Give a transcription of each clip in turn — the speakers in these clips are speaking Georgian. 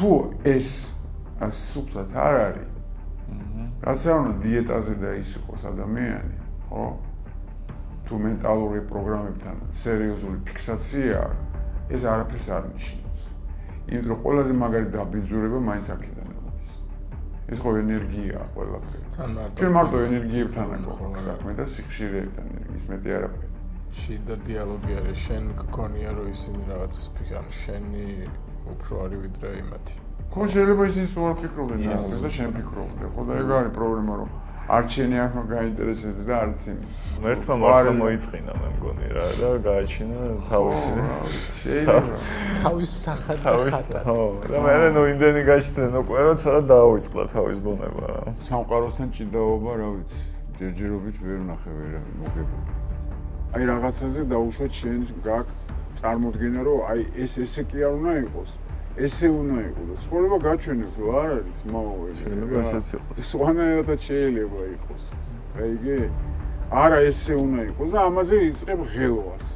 თუ ეს სუფთად არ არის, რაც არ უნდა დიეტაზე და ის იყოს ადამიანი, ხო? თუ მენტალური პროგრამებთან სერიოზული ფიქსაცია აქვს, ეს არაფერს არ ნიშნავს. იმიტომ რომ ყველაზე მაგარი დაბინძურება მაინც აქედან არის. ეს ხო ენერგიაა ყველაფერი. ჩვენ მარტო ენერგიებთან აქვს საქმე და სიხშირეებთან ენერგიის მეტი არაფერი. შიდა დიალოგი არის, შენ გქონია რომ ისინი რაღაცას ფიქრობენ, შენი უფრო არის ვიდრე იმათი. ხო შეიძლება ისინი სულ არ ფიქრობენ ასე და შენ ფიქრობდე. ხო და ეგ არის პრობლემა რომ არც შენი ახლა გაინტერესებდი და არც იმის. ერთმა მართლა მოიწყინა მე მგონი რა და გააჩინა თავისი. შეიძლება თავის სახადა. ხო და მე ნუ იმდენი გაჩნდნენ უკვე რომ ცოტა დაავიწყდა თავის ბუნება რა. სამყაროსთან ჭიდაობა რა ვიცი. ჯერჯერობით ვერ ნახე ვერ მოგებული. აი რაღაცაზე დაუშვათ შენ გაქვს წარმოდგენა რომ აი ესე კი არ უნდა იყოს. ესე უნდა იყოს და ცხოვრება გაჩვენებს რომ არ არის მაოები. შეიძლება ესეც იყოს. სხვანაირად შეიძლება იყოს. აიგე? არა ესე უნდა იყოს და ამაზე იწყებ ღელვას.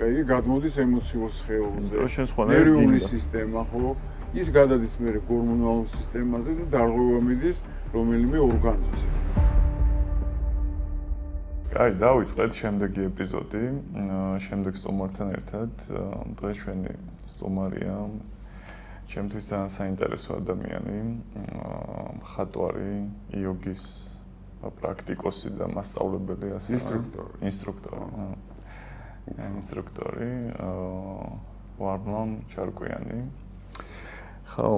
აიგე გადმოდის ემოციურ სხეულზე. შენ სხვანაირად ნერვული სისტემა ხო? ის გადადის მე ჰორმონალურ სისტემაზე და დარღვევა მიდის რომელიმე ორგანოზე. აი, დავიწყეთ შემდეგი ეპიზოდი. შემდეგ სტუმართან ერთად. დღეს ჩვენი სტუმარია ჩემთვის ძალიან საინტერესო ადამიანი, მხატვარი, იოგის პრაქტიკოსი და მასწავლებელი ასე. ინსტრუქტორი. ვარდლან ჩარკვიანი. ხო,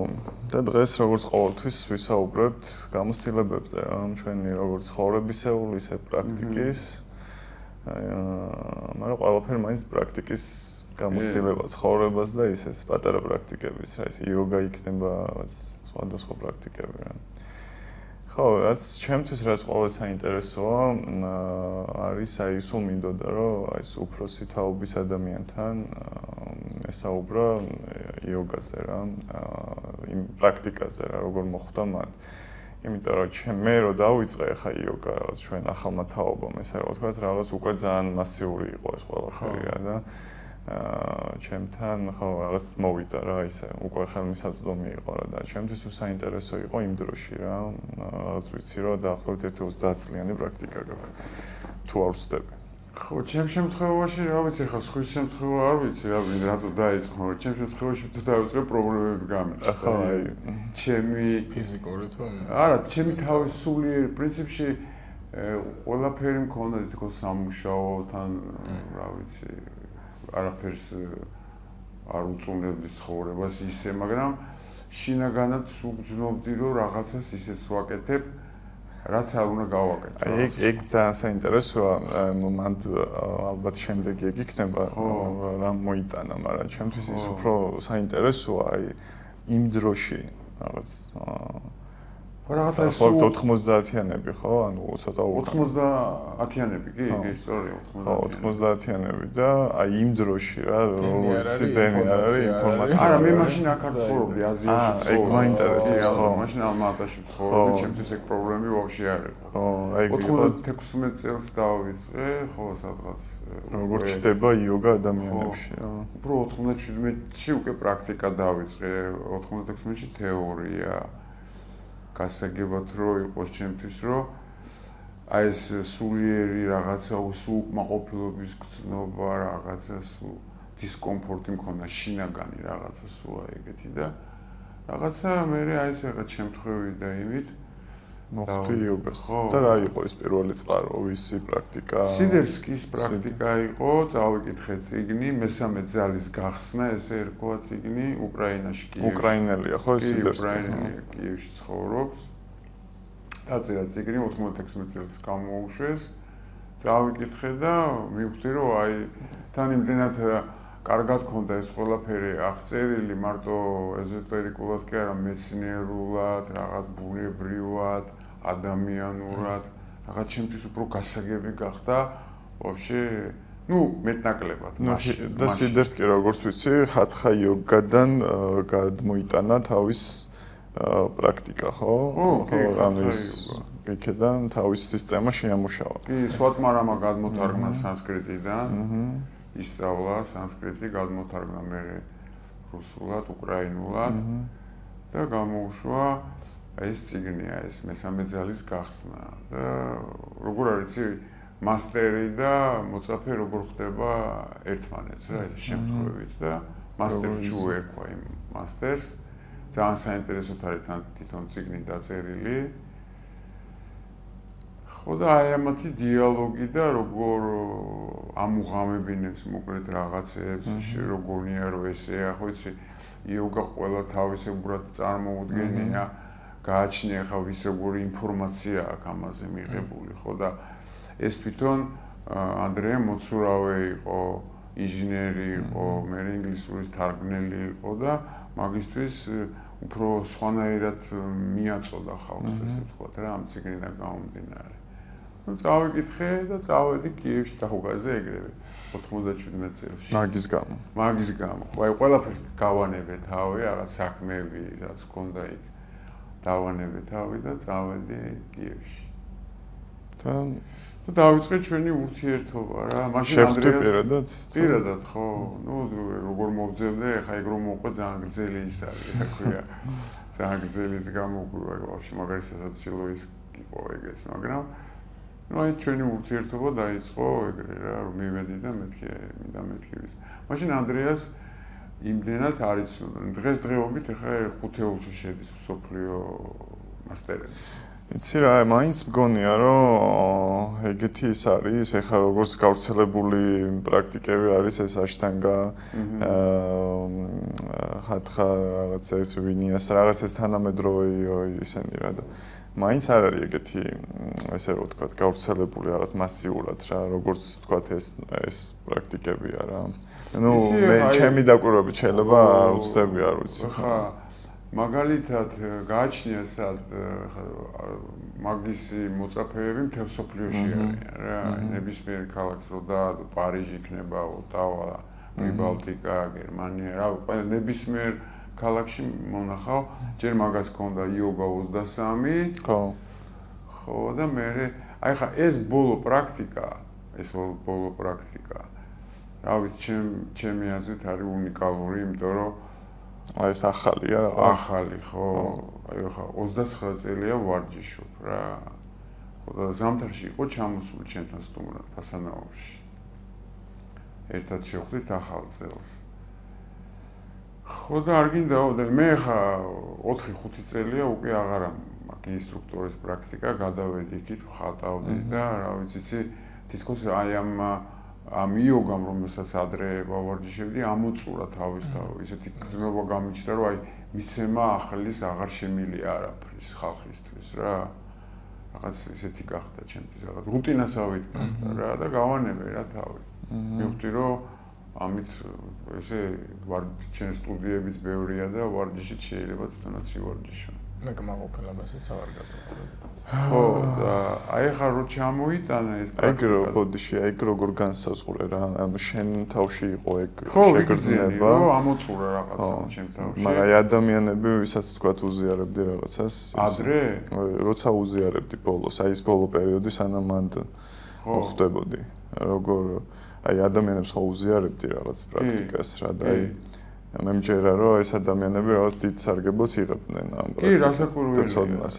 და დღეს როგორც ყოველთვის ვისაუბრებთ გამოცდილებებზე, ჩვენი როგორც ცხოვრებისეული, ისე პრაქტიკის. მაგრამ ყველაფერი მაინც პრაქტიკის გამოცდილება ცხოვრებას და ისე პატარა პრაქტიკების, რა ის იოგა იქნება, სხვადასხვა პრაქტიკები რა. ხო, რაც ჩემთვის რაც ყველაზე საინტერესოა, არის აი სულ მინდოდა რომ აი ეს უფროსი თაობის ადამიანთან ესაუბრა იოგაზე რა, იმ პრაქტიკაზე რა, როგორ მოხდა მან. იმიტომ რომ მე რო დავიწყე ახლა იოგა რაღაც ჩვენ ახალმა თაობამ, ესე რა ვთქვათ, რაღაც უკვე ძალიან მასიური იყო ეს ყველაფერი რა და ჩემთან ხო რაღაც მოვიდა რა ისე უკვე ხელმისაწვდომი იყო რა და ჩემთვის საინტერესო იყო იმ დროში რა რაღაც ვიცი რომ დაახლოებით 30 წლიანი პრაქტიკა გაქვს თუ არ ვცდები ხო ჩემ შემთხვევაში რა ვიცი ხა სხვის შემთხვევა არ ვიცი რა ვინ რატო დაიწყო ჩემ შემთხვევაში თუ დავიწყე პრობლემები გამეჩნდა ხო აი ჩემი ფიზიკური თუ არა ჩემი თავის სულიერ პრინციპში ყველაფერი მქონდა თქოს სამუშაო თან რა ვიცი არაფერს არ უწუნებდი ცხოვრებას ისე, მაგრამ შინაგანად ვგრძნობდი რომ რაღაცას ისეც ვაკეთებ, რაც არ უნდა გავაკეთო. აი ეგ ძალიან საინტერესოა, მანდ ალბათ შემდეგი ეგ იქნება, რა მოიტანა, მაგრამ ჩემთვის ის უფრო საინტერესოა, აი იმ დროში რაღაც რაღაცა ის 90-იანები ხო? ანუ ცოტა 90-იანები კი, ეგ ისტორია 90-იანები და აი იმ დროში რა, როგორც დენი არის ინფორმაცია. არა, მე მაშინ აქ არ ცხოვრობდი, აზიაში ცხოვრობდი. ეგ მაინტერესებს ხო? მაშინ ალმატაში ცხოვრობდი, ჩემთვის ეგ პრობლემები ვაფშე არ იყო. ხო, აი 96 წელს დავიწყე, ხო, სადღაც. როგორ ჩდება იოგა ადამიანებში რა? უფრო 97-ში უკვე პრაქტიკა დავიწყე, 96-ში თეორია. გასაგებად რომ იყოს ჩემთვის რომ აი ეს სულიერი რაღაცა უკმაყოფილების გრძნობა რაღაცა დისკომფორტი მქონდა შინაგანი რაღაცა სულ ეგეთი და რაღაცა მე აი ეს რაღაც შემთხვევით და იმით მოხდი იოგას და რა იყო ეს პირველი წყარო ვისი პრაქტიკა სიდერსკის პრაქტიკა იყო წავიკითხე წიგნი მესამე ძალის გახსნა ესე ერქვა წიგნი უკრაინაში კიევში უკრაინელია ხო სიდერსკი უკრაინელი კიევში ცხოვრობს დაწერა წიგნი 96 წელს გამოუშვეს წავიკითხე და მივხვდი რომ აი თან იმდენად კარგად ქონდა ეს ყველაფერი აღწერილი მარტო ეზოტერიკულად კი არა მეცნიერულად რაღაც ბუნებრივად ადამიანურად რაღაც ჩემთვის უფრო გასაგები გახდა ვაფშე ну მეტნაკლებად მაშინ და სიდერსკი როგორც ვიცი ჰათხა იოგადან გადმოიტანა თავის პრაქტიკა ხო ანუ ის იქიდან თავის სისტემა შეამუშავა კი სვატმარამა გადმოთარგმნა სანსკრიტიდან ისწავლა სანსკრიტი გადმოთარგმნა მე რუსულად უკრაინულად და გამოუშვა ეს წიგნია, ეს მესამე ძალის გახსნა და როგორ არის მასტერი და მოწაფე როგორ ხდება ერთმანეთს რა ეს შემთხვევით და მასტერს უერქვა იმ მასტერს ძალიან საინტერესოდ არის თან თვითონ წიგნი დაწერილი ხო და აი ამათი დიალოგი და როგორ ამუღამებინებს მოკლედ რაღაცებს როგორია რომ ესეა ხო იცი იოგა ყველა თავისებურად წარმოუდგენია გააჩნია ხა ვის როგორი ინფორმაცია აქვს ამაზე მიღებული ხო და ეს თვითონ ანდრეა მოცურავე იყო ინჟინერი იყო მე ინგლისურის თარგმნელი იყო და მაგისტრის უფრო სხვანაირად მიაწოდა ხალხს ესე ვთქვათ რა ამ წიგნიდან გამომდინარე წავიკითხე და წავედი კიევში დაუგაზე ეგრევე 97 წელს მაგის გამო ხო აი ყველაფერს გავანებე თავი რაღაც საქმეები რაც ჰქონდა იქ დავანებე თავი და წავედი კიევში და დავიწყე ჩვენი ურთიერთობა რა მაშინ ანდრეას პირადად ხო ნუ როგორ მოვძებდე ხა ეგ რომ მოყვე ძალიან გრძელი ის არის რა ქვია ძალიან გრძელი ის გამოგვივა ვაფშე მაგალითად სილოის იყო ეგეც მაგრამ ну აი ჩვენი ურთიერთობა დაიწყო ეგრე რა რომ მივედი და მეთქი ვის მაშინ ანდრეას იმდენად არის დღესდღეობით ახლა ხუთეულში შედის სოფლიო მასტერები იცი რა მაინც მგონია რომ ეგეთი ის არის ეხლა როგორც გავრცელებული პრაქტიკები არის ეს აშტანგა ხათხა რაღაც ეს ვინიას რაღაც ეს თანამედროვე ისენი რა და მაინც არ არის ეგეთი ესე რომ ვთქვათ გავრცელებული რაღაც მასიურად რა როგორც ვთქვათ ეს პრაქტიკებია რა ну მე ჩემი დაკვირვებით შეიძლება არ უცდები არ ვიცი ხა მაგალითად გააჩნია სად მაგისი მოწაფეები მთელ სოფლიოში არიან რა ნებისმიერ ქალაქს რო და პარიჟი იქნება ოტავა პრიბალტიკა გერმანია რა ყველა ნებისმიერ ქალაქში მონახავ ჯერ მაგას ქონდა იოგა 23 ხო და მე აი ხა ეს ბოლო პრაქტიკა რა ვიცი ჩემი აზრით არის უნიკალური იმიტომ რომ აი ეს ახალია ახალი ხო აი ხა 29 წელია ვარჯიშობ რა ხო და ზამთარში იყო ჩამოსული ჩემთან სტუმრად ფასანაურში ერთად შევხვდით ახალ წელს ხო და არ გინდაო და მე ხა 4-5 წელია უკვე აღარა მაქვს ინსტრუქტორის პრაქტიკა გადავედი იქით ხატავდი და რა ვიცი თითქოს აი ამ იოგამ რომელსაც ადრე ვავარჯიშებდი ამოწურა თავის ისეთი გზნობა გამიჩნდა რომ აი მიცემა ახლის აღარ შემილია არაფრის ხალხისთვის რა რაღაც ისეთი გახდა ჩემთვის რაღაც რუტინასავით გახდა რა და გავანებე რა თავი მივხვდი რომ ამით ესე ვარჯიშის სტუდიებიც ბევრია და ვარჯიშით შეიძლება თვითონაც ივარჯიშო და გამაყოფილებასაც აღარ გაწევთ ხო და აი ხა რო ჩამოიტანა ეს ეგრო ბოდიში ეგ როგორ განსაზღვრე რა ანუ შენ თავში იყო ეგ შეგრძნება ხო ამოწურა რაღაცა ჩემ თავში მაგრამ აი ადამიანები ვისაც თქვა უზიარებდი რაღაცას ადრე როცა უზიარებდი ბოლოს აი ეს ბოლო პერიოდი სანამ მანდ ხდებოდი როგორ აი ადამიანებს ხო უზიარებდი რაღაც პრაქტიკას რა და აი მე მჯერა რომ ეს ადამიანები რაღაც დიდ სარგებელს იღებდნენ ამ პრაქტიკას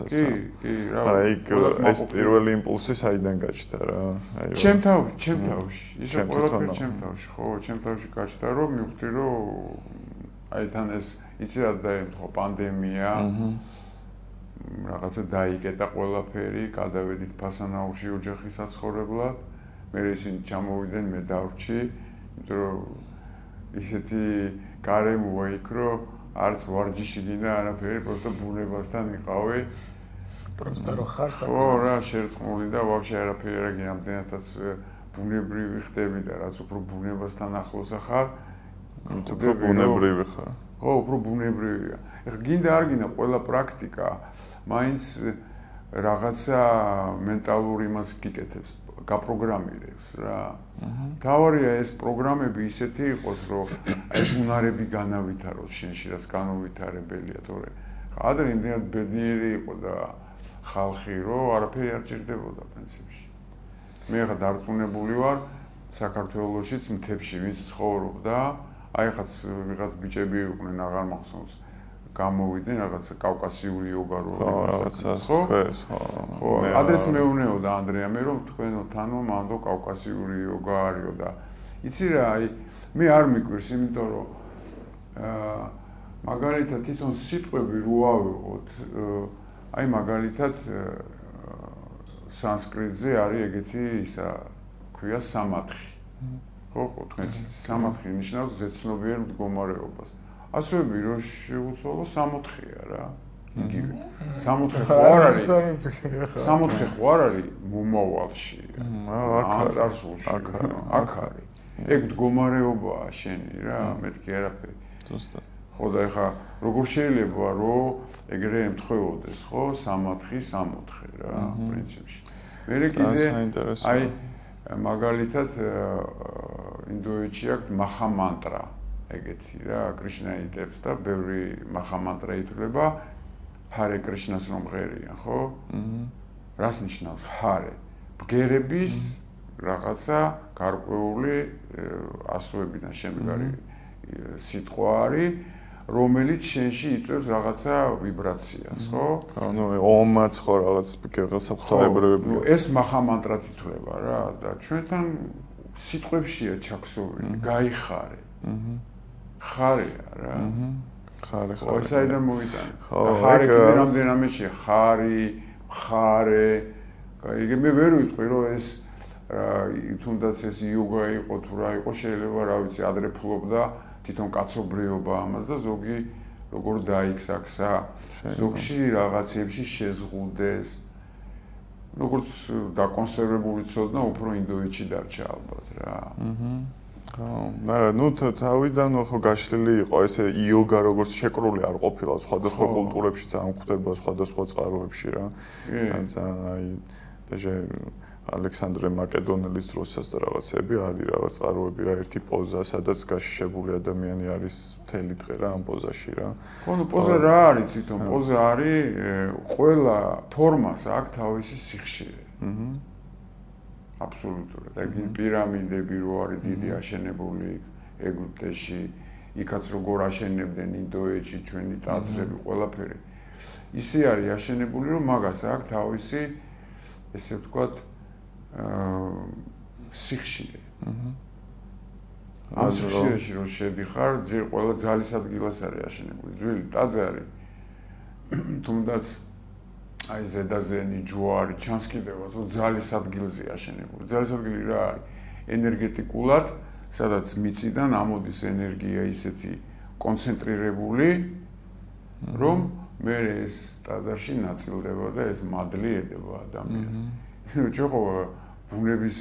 კი რა მაგრამ ეს პირველი იმპულსი საიდან გაჩნდა რა აი ჩემ თავში ის ყველაფერი ჩემ თავში ხო ჩემ თავში გაჩნდა რომ მივხვდი რომ აი თან ეს იცი რა დაემთხო პანდემია რაღაცა დაიკეტა ყველაფერი გადავედით ფასანაურში ოჯახი საცხოვრებლად მე ისინი ჩამოვიდნენ მე დავრჩი იმიტომ რომ ისეთი გარემოა იქ რომ არც ვარჯიში გინდა არაფერი просто ბუნებასთან იყავი просто რომ ხარ საკუთარ ხო რა შერწყმული და ვაფშე არაფერი არ გინდა ამდენადაც ბუნებრივი ხდები და რაც უფრო ბუნებასთან ახლოს ხარ უფრო ბუნებრივი ხარ ხო უფრო ბუნებრივია ეხლა გინდა არ გინდა ყველა პრაქტიკა მაინც რაღაცა მენტალურ იმას გიკეთებს გაპროგრამირებს რა. თავარია ეს პროგრამები ისეთი იყოს, რომ ეს უნარები განავითაროს შენში, რაც განავითარებელია, თორე ადრე იმდენად ბედნიერი იყო და ხალხი, რომ არაფერი არ ჭირდებოდა პრინციპში. მე ხა დარწმუნებული ვარ, საქართველოშიც მთებში ვინც ცხოვრობდა, აი ხაც ვიღაც ბიჭები იყვნენ, აღარ მახსოვს. გამოვიდნენ რაღაცა კავკასიური იოგა რო რაღაცა თქვენს ხო ადრეც მეუბნეოდა ანდრეა მე რომ თქვენო თანო მანდო კავკასიური იოგა არისო და იცი რა აი მე არ მიკვირს იმიტომ რომ მაგალითად თვითონ სიტყვები რო ავიღოთ აი მაგალითად სანსკრიტზე არის ეგეთი ისა ქვია სამათხი ხო თქვენ სამათხი ნიშნავს ზეცნობიერ მდგომარეობას ასოები რო შეუცვალო სამოთხეა რა იგივე სამოთხე ხო არ არის სამოთხე ხო არ არის მომავალში ან წარსულში აქ არის ეგ მდგომარეობაა შენი რა მეთქი არაფერი ზუსტად ხო და ეხა როგორ შეიძლება რომ ეგრე ემთხვეოდეს ხო სამათხი სამოთხე რა პრინციპში მე კიდე აი მაგალითად ინდოეთში აქვს მაჰა მანტრა ეგეთი რა კრიშნა იტევს და ბევრი მაჰა მანტრა ითვლება ჰარე კრიშნას რომ ღერიან ხო რას ნიშნავს ჰარე ბგერების რაღაცა გარკვეული ასოებიდან შემდგარი სიტყვა არის რომელიც შენში იწვევს რაღაცა ვიბრაციას ხო ანუ ომაც ხო რაღაც გასაფრთხოებრივი ეს მაჰა მანტრად ითვლება რა და ჩვენთან სიტყვებშია ჩაქსოვილი გაიხარე ხარეა რა ხარე ხო საიდან მოვიტანე ხარე კიდე რამდენამეში ხარი ხარე იგი მე ვერ ვიტყვი რომ ეს თუნდაც ეს იოგა იყო თუ რა იყო შეიძლება რა ვიცი ადრე ფლობდა თვითონ კაცობრიობა ამას და ზოგი როგორ დაიქსახსა ზოგში რაღაცებში შეზღუდეს როგორც დაკონსერვებული ცოდნა უფრო ინდოეთში დარჩა ალბათ რა ხო მაგრამ ნუ თავიდან ხო გაშლილი იყო ესე იოგა როგორც შეკრული არ ყოფილა სხვადასხვა კულტურებშიც ამ ხვდება სხვადასხვა წყაროებში რა აი და ალექსანდრე მაკედონელის დროსაც და რაღაცები არის რაღაც წყაროები რა ერთი პოზა სადაც გაშიშებული ადამიანი არის მთელი დღე რა ამ პოზაში რა ხო ნუ პოზა რა არის თვითონ პოზა არის ყველა ფორმას აქვს თავისი სიხშირე აბსოლუტურად ეგ პირამიდები რო არის დიდი აშენებული ეგვიპტეში იქაც როგორ აშენებდნენ ინდოეთში ჩვენი ტაძრები ყველაფერი ისე არის აშენებული რომ მაგას აქვს თავისი ესე ვთქვათ სიხშირე ამ სიხშირეში რო შედიხარ ძირ ყველა ძალის ადგილას არის აშენებული ძველი ტაძარი თუნდაც აი ზედაზენი ჯვარი ჩანს კიდევაც რომ ძალის ადგილზე აშენებული ძალის ადგილი რა არის ენერგეტიკულად სადაც მიწიდან ამოდის ენერგია ისეთი კონცენტრირებული რომ მე ეს ტაძარში ნაწილდება და ეს მადლი ედება ადამიანს ჩოხო ბუნების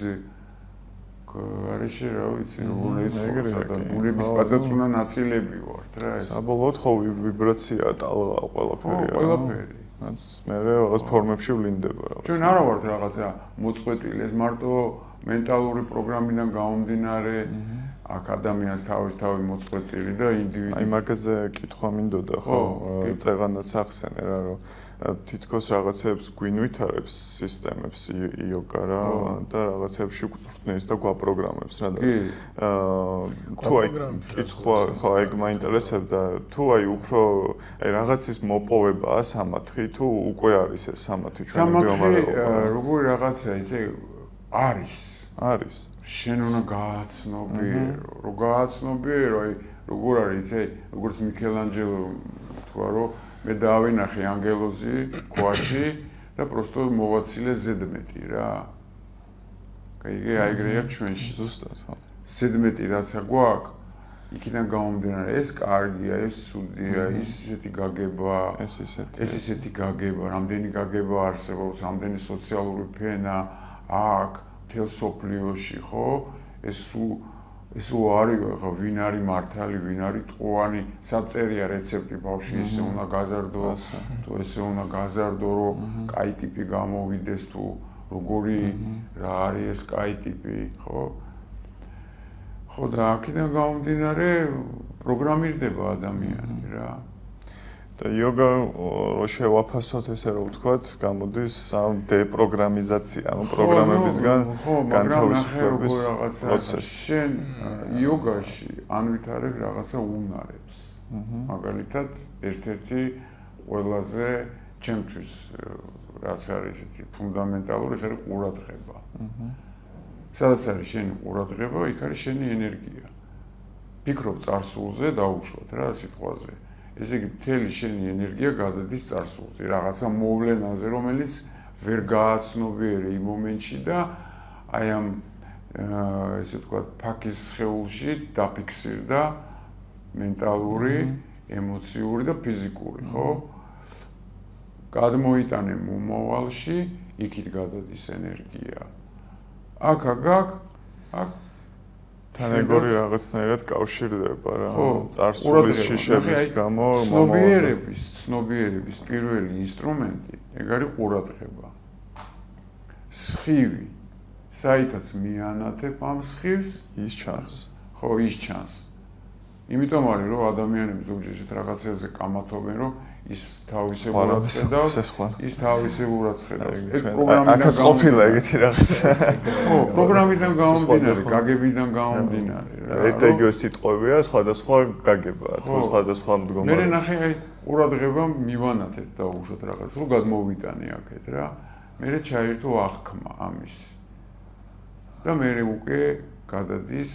გარეშე რა ვიცი ბუნების პაწაწუნა ნაწილები ვართ რა ეს საბოლოოდ ხო ვიბრაცია ტალღა ყველაფერი რაც მე რაღაც ფორმებში ვლინდება რაღაც ჩვენ არა ვართ რაღაცა მოწყვეტილი ეს მარტო მენტალური პროგრამიდან გამომდინარე აქ ადამიანს თავი მოწყვეტილი და ინდივიდი აი მაგაზე კითხვა მინდოდა ხო წეღანაც ახსენე რა რომ თითქოს რაღაცებს გვინვითარებს სისტემებს იოგა რა და რაღაცებში გვწვრთნეს და გვაპროგრამებს რა და თუ აი კითხვა ხო ეგ მაინტერესებდა თუ აი უფრო აი რაღაცის მოპოვებაა სამათხი თუ უკვე არის ეს სამათხი ჩვენი მდგომარეობა როგორი რაღაცა იცი არის შენ უნდა გააცნობიერო რომ გააცნობიერო აი როგორ არის იცი როგორც მიქელანჯელო თქვა რომ მე დავინახე ანგელოზი ქვაში და პროსტო მოვაცილე ზედმეტი რა. კაიგე აიგრეა ჩვენში ზუსტად. ზედმეტი რაცა გვაქვს, იქიდან გამომდინარე ეს კარგია, ეს ცუდია, ისეთი გაგება, ეს ისეთი გაგება, რამდენი გაგება არსებობს, რამდენი სოციალური ფენა აქვს მთელ სოფლიოში, ხო? ეს არის ხა ვინ არის მართალი, ვინ არის ტყუანი, საწერია რეცეპტი ბავშვი ესე უნდა გაზარდო, თუ ესე უნდა გაზარდო, რომ კაი ტიპი გამოვიდეს თუ როგორი რა არის ეს კაი ტიპი, ხო? ხო და აქედან გამომდინარე პროგრამირდება ადამიანი რა. და იოგა რო შევაფასოთ ესე რომ ვთქვათ, გამოდის ამ დეპროგრამიზაცია, ამ პროგრამებისგან განთავისუფლების პროცესი. შენ იოგაში ანვითარებ რაღაცა უნარებს. მაგალითად, ერთ-ერთი ყველაზე ჩემთვის რაც არის ესეთი ფუნდამენტალური, ეს არის ყურადღება. სადაც არის შენი ყურადღება, იქ არის შენი ენერგია. ფიქრობ წარსულზე, დაუშვათ რა სიტყვაზე. ესე იგი, მთელი შენი ენერგია გადადის წარსულზე, რაღაცა მოვლენაზე, რომელიც ვერ გააცნობიერე იმ მომენტში და აი ამ ესე ვთქვათ, ფაქის სხეულში დაფიქსირდა მენტალური, ემოციური და ფიზიკური, ხო? გადმოიტანე მომავალში, იქით გადადის ენერგია. აქ თან ეგორი რაღაცნაირად კავშირდება რა. წარსულის შიშების გამო ცნობიერების პირველი ინსტრუმენტი ეგ არის ყურადღება. სხივი, საითაც მიანათებ ამ სხივს, ის ჩანს. ხო, ის ჩანს. იმიტომ არის რომ ადამიანები ზოგჯერ რაღაცებზე კამათობენ რომ ის თავისებურად ხედავს, ის თავისებურად ხედავს. ეს პროგრამიდან ყოფილა ეგეთი რაღაცა. ხო, პროგრამიდან გამომდინარე, გაგებიდან გამომდინარე. ერთ-ერთი სიტყვებია, სხვადასხვა გაგებაა, თუ სხვადასხვა მდგომარეობა. მე ნახე აი ყურადღება მივანათეთ და უშოთ რაღაც, რომ გადმოვიტანე აქეთ რა. მე ჩაერთო აღქმა ამის. და მე უკვე გადადის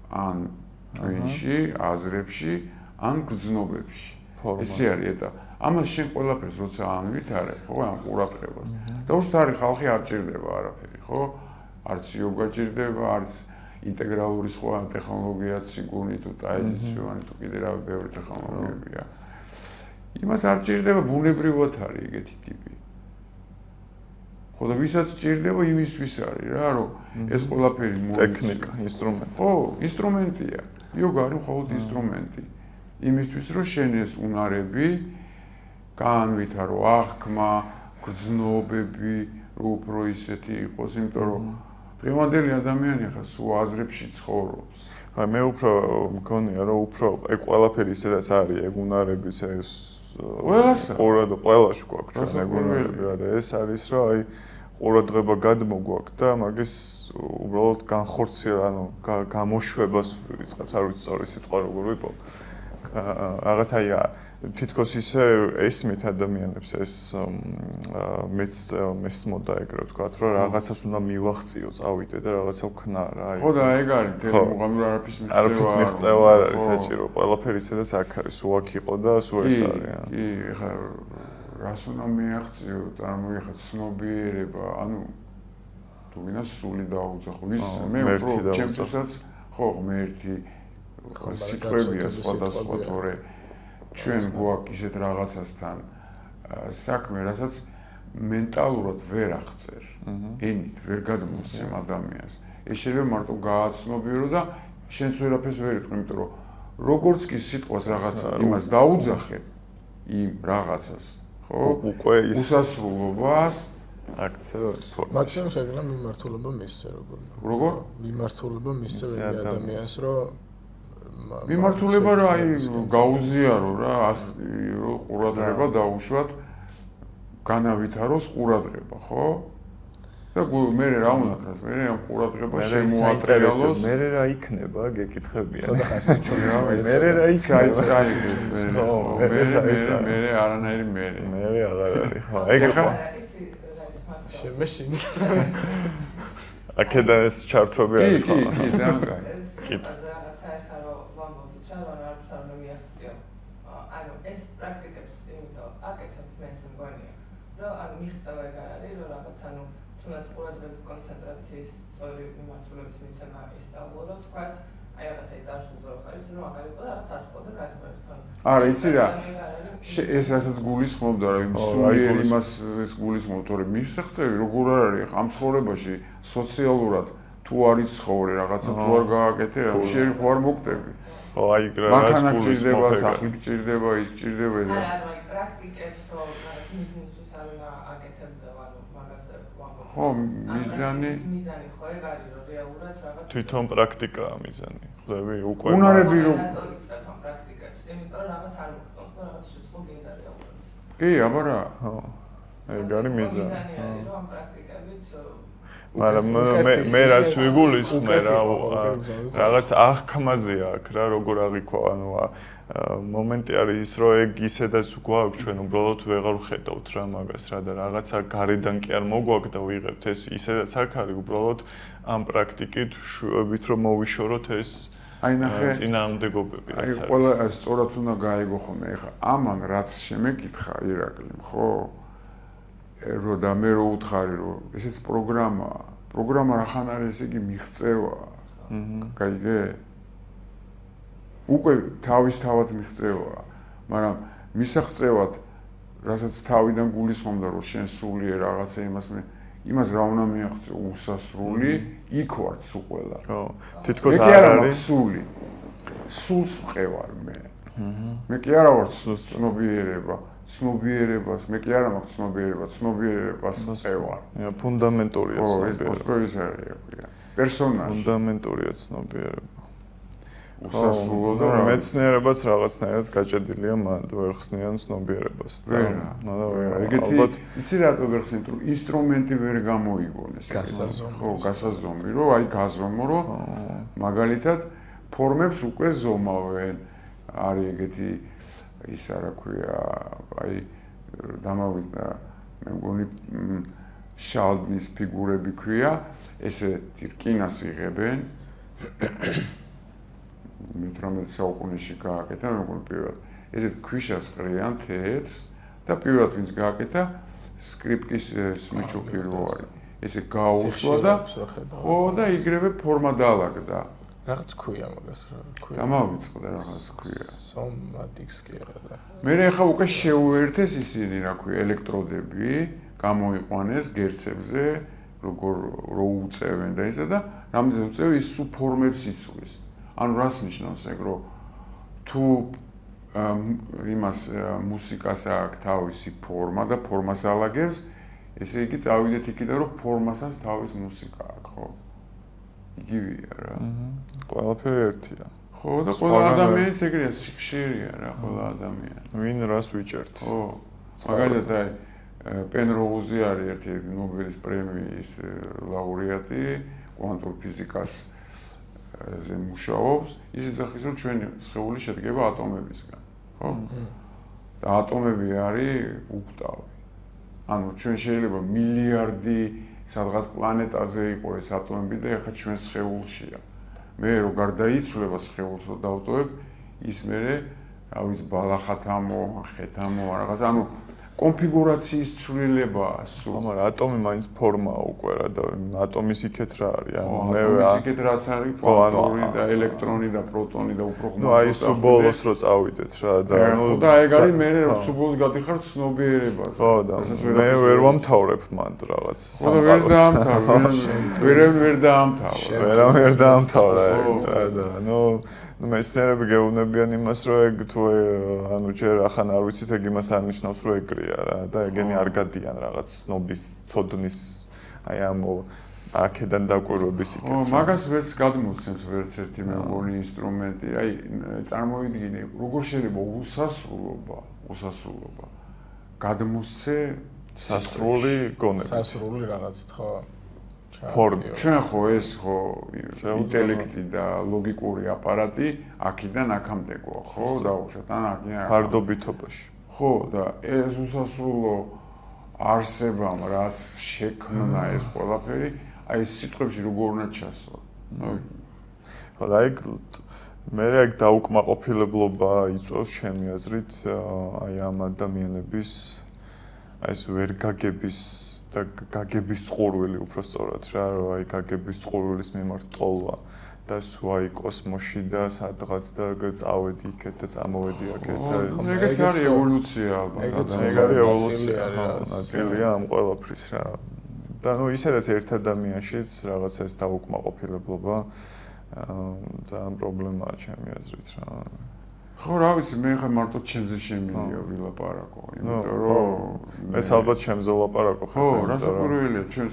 ან twinში, აზრებში, ან გრძნობებში. ესე არის ეტა. ამას შენ ყველაფერს როცა ანვითარებ, ხო, ამ ყურადღებას. და უშთ არის ხალხი არ ჭირდება არაფერი, ხო? არც იოგა ჭირდება, არც ინტეგრალური სხვა ტექნოლოგიაც, სიგუნი თუ ტაიჩიცუანი თუ კიდე რა ბევრი ტექნოლოგიებია. იმას არ ჭირდება, ბუნებრივად არის ეგეთი ტიპი. ხო და ვისაც ჭირდება, იმისთვის არის რა, რომ ეს ყველაფერი მოიცვა. ტექნიკა, ინსტრუმენტი. ხო, ინსტრუმენტია. იოგა არის მხოლოდ ინსტრუმენტი. იმისთვის რომ შენ ეს უნარები გაანვითარო, აღქმა, გრძნობები, რომ უფრო ისეთი იყოს, იმიტომ რომ დღევანდელი ადამიანი ახლა სულ აზრებში ცხოვრობს. აი მე უფრო მგონია რომ უფრო ეგ ყველაფერი ისედაც არის, ეგ უნარებიც ეს ყველაში გვაქვს ჩვენ ეგ უნარები რა და ეს არის რომ აი ყურადღება გადმოგვაქვს და მაგის უბრალოდ განხორციელება, ანუ გამოშვებას ვიწყებთ, არ ვიცი სწორი სიტყვა როგორ ვიპოვო. რაღაც აი თითქოს ისე ესმით ადამიანებს ეს მეც მოდა ეგრე ვთქვათ, რომ რაღაცას უნდა მივახციო, წავიდე და რაღაცა ვქნა რა. ხო და ეგ არის თელემუღამი არაფრის მიღწევა არ არის საჭირო, ყველაფერი ისედაც აქ არის, სულ აქ იყო და სულ ეს არის. კი, ეხლა რას უნდა მიაღწიო, წარმოიახა ცნობიერება, ანუ თუ ვინას სული დაუძახო, ის მე უფრო ჩემთვისაც ხო ღმერთი სიტყვებია სხვადასხვა თორე ჩვენ გვაქვს ისეთ რაღაცასთან საქმე, რასაც მენტალურად ვერ აღწერ. ენით ვერ გადმოსცემ ადამიანს. ეს შეიძლება მარტო გააცნობიერო და შენც ვერაფერს ვერ იტყვი, იმიტომ რომ როგორც კი სიტყვას რაღაცა იმას დაუძახებ, იმ რაღაცას, ხო? უკვე ის უსასრულობას აქცევ ფორმაში. მაქსიმუმ შეიძლება მიმართულება მისცე როგორ? მიმართულება მისცე ადამიანს, რომ მიმართულება რა აი გაუზიარო რა, რომ ყურადღება დაუშვათ, განავითაროს ყურადღება, ხო? და მე რა უნდა ქრას, მე ამ ყურადღებას შემოატრიალოს. მე რა იქნება, გეკითხებიან. ცოტა ხასი ჩვენს მე რა იქნება. მე არანაირი მე. მე აღარ არის, ხო? ეგ ხო. შემეშინ. აქედან ეს ჩართვები არის ხო? კი, დაგაი. კი. მიღწევა ეგ არ არის, რომ რაღაც ანუ თუნდაც ყურადღების კონცენტრაციის სწორი მიმართულების მიცემა ისწავლო, რომ თქვა, აი რაღაცა წარსულზე რო ხარ, რომ აღარ იყო და რაღაც არწყვაზე გადმოერთონ. არა, იცი რა. ეს რასაც გულისხმობდა, რომ სულიერ იმას ეს გულისხმობდა, რომ მისაღწევი როგორ არ არის ამ ცხოვრებაში სოციალურად თუ არ იცხოვრე, რაღაცა თუ არ გააკეთე, შენ ხო არ მოკვდები. ხო, აი რა მანქანა გჭირდება, სახლი გჭირდება, ის გჭირდება და არა, აი პრაქტიკას რო მიზნისთვის არ უნდა აკეთებდა, ანუ მაგაზე ვამბობ. ხო, მიზანი ხო ეგ არის, რომ რეალურად რაღაც თვითონ პრაქტიკაა მიზანი. ხვდები, უკვე უნარები რომ იწყებ ამ პრაქტიკებს, იმიტომ რომ რაღაც არ მოგწონს და რაღაც შეძლო გინდა რეალურად. კი, აბა რა. ხო. ეგ არის მიზანი. მიზანი არის, რომ ამ პრაქტიკებით მაგრამ მე რაც ვიგულისხმე რა რაღაც აღქმაზეა აქ რა როგორ აღიქვა ანუ მომენტი არის ის, რომ ეგ ისედაც გვაქვს ჩვენ უბრალოდ ვეღარ ვხედავთ რა მაგას რა და რაღაცა გარედან კი არ მოგვაქვს და ვიღებთ ეს ისედაც აქ არის უბრალოდ ამ პრაქტიკით შვებით რომ მოვიშოროთ ეს აი ნახე წინააღმდეგობები რაც არის. აი ყველა სწორად უნდა გაიგო ხოლმე ეხა ამან რაც შემეკითხა ირაკლიმ ხო? რო და მე რო უთხარი რომ ესეც პროგრამა რახან არის ესე იგი მიღწევაა. გაიგე? უკვე თავისთავად მიღწევაა, მაგრამ მისაღწევად, რასაც თავიდან გულისხმობდა, რომ შენ სულიერ რაღაცა იმას რა უნდა მიაღწევ უსასრული, იქ ვარ სულ ყველა. ხო, თითქოს არ არის სული. სულს ვყევარ მე. მე კი არა ვარ ცნობიერებას, მე კი არა მაქვს ცნობიერებას ვყევარ. ფუნდამენტურია ცნობიერება. ხო, ეს არის. პერსონაჟი. ფუნდამენტურია ცნობიერება. უსასრულო და მეცნიერებას რაღაცნაირად გაჭედილია მანდ ვერ ხსნიან ცნობიერებას და ეგეთი იცი რატო ვერ ხსნით რომ ინსტრუმენტი ვერ გამოიგონეს გასაზომი რომ აი გაზომო რომ მაგალითად ფორმებს უკვე ზომავენ არის ეგეთი ის რა ქვია აი დამავიდა მე მგონი შალდნის ფიგურები ქვია ესე რკინას იღებენ მე-18 საუკუნეში გააკეთა, მე მგონი პირველად. ესეთ ქვიშას ყრიან თეთრს და პირველად ვინც გააკეთა სკრიპკის სმიჩუკი რო არის. ესე გაუსვა და ხო და იგრევე ფორმა დაალაგდა. რაღაც ქვია მაგას რა ქვია. დამავიწყდა რაღაც ქვია. სომატიქს კი არა და. მე ახლა უკვე შეუერთეს ისინი რა ქვია ელექტროდები, გამოიყვანეს გერცებზე, როგორ რო უწევენ და ისა და რამდენად უწევენ ის სულ ფორმებს იცვლის. ანუ რას ნიშნავს ეგ რომ თუ იმას მუსიკას აქვს თავისი ფორმა და ფორმას ალაგებს ესე იგი წავიდეთ იქიდან რომ ფორმასაც თავის მუსიკა აქვს ხო იგივეა რა ყველაფერი ერთია ხო და ყველა ადამიანიც ეგრეა სიხშირეა რა ყველა ადამიანი ვინ რას ვიჭერთ ხო მაგალითად აი პენროუზი არის ერთი ნობელის პრემიის ლაურეატი კვანტურ ფიზიკას ზე მუშაობს, ისიც ახის რომ ჩვენი სხეული შედგება ატომებისგან, ხო? და ატომები არის უქტავი. ანუ ჩვენ შეიძლება მილიარდი სადღაც პლანეტაზე იყოს ეს ატომები და ახლა ჩვენ სხეულშია. მე რო გარდაიცვლება სხეულს რო დავტოვებ, ის მე რა ვიცი ბალახათამო, ხეთამო რაღაც, ანუ კონფიგურაციის ცვლილებაა სულ. მაგრამ ატომი მაინც ფორმაა უკვე რა და ატომის იქეთ რა არის. ანუ მე იქეთ რაც არის კვანტური და ელექტრონი და პროტონი და უფრო ნუ აი სულ ბოლოს რო წავიდეთ რა და ნუ და ეგ არის მე სულ ბოლოს გადიხარ ცნობიერებას. ხო და მე ვერ ვამთავრებ მანდ რაღაც სამყაროს. ვერ დაამთავრე და ნუ მეცნიერები გეუბნებიან იმას რომ ეგ თუ ანუ ჯერ ახან არ ვიცით ეგ იმას არ ნიშნავს რომ ეგრეა რა და ეგენი არ გადიან რაღაც ცნობის ცოდნის აი ამ აქედან დაკვირვების იქეთ. ხო, მაგას ვერც გადმოსცემს ვერც ერთი მე მგონი ინსტრუმენტი. აი წარმოვიდგინე, როგორ შეიძლება უსასრულობა გადმოსცე სასრული გონები. სასრული რაღაც ხო ფორმი. ჩვენ ხო ეს ხო ინტელექტი და ლოგიკური აპარატი აქიდან აქამდე გვა, ხო, დაუშვათ ან აქიდან ფარდობითობაში. ხო, და ეს უსასრულო არსებამ რაც შექმნა ეს ყველაფერი, აი ეს სიტყვებში როგორ უნდა ჩასვა. ხო, და ეგ მე ეგ დაუკმაყოფილებლობა იწვევს ჩემი აზრით აი ამ ადამიანების აი ეს ვერ გაგების და გაგების წყურვილი უფრო სწორად რა რომ აი გაგების წყურვილის მიმართ ტოლვა და სვაი კოსმოსში და სადღაც და წავედი იქეთ და წამოვედი აქეთ და ეგეც არის ევოლუცია ალბათ ეგ არის ევოლუცია ნაწილია ამ ყველაფრის რა და ნუ ისედაც ერთ ადამიანშიც რაღაცა ეს დაუკმაყოფილებლობა ძალიან პრობლემაა ჩემი აზრით რა ხო რა ვიცი მე ხა მარტო ჩემზე შემიძლია ვილაპარაკო იმიტომ რომ ეს ალბათ ჩემზე ვლაპარაკო ხო რასაკვირველია ჩვენ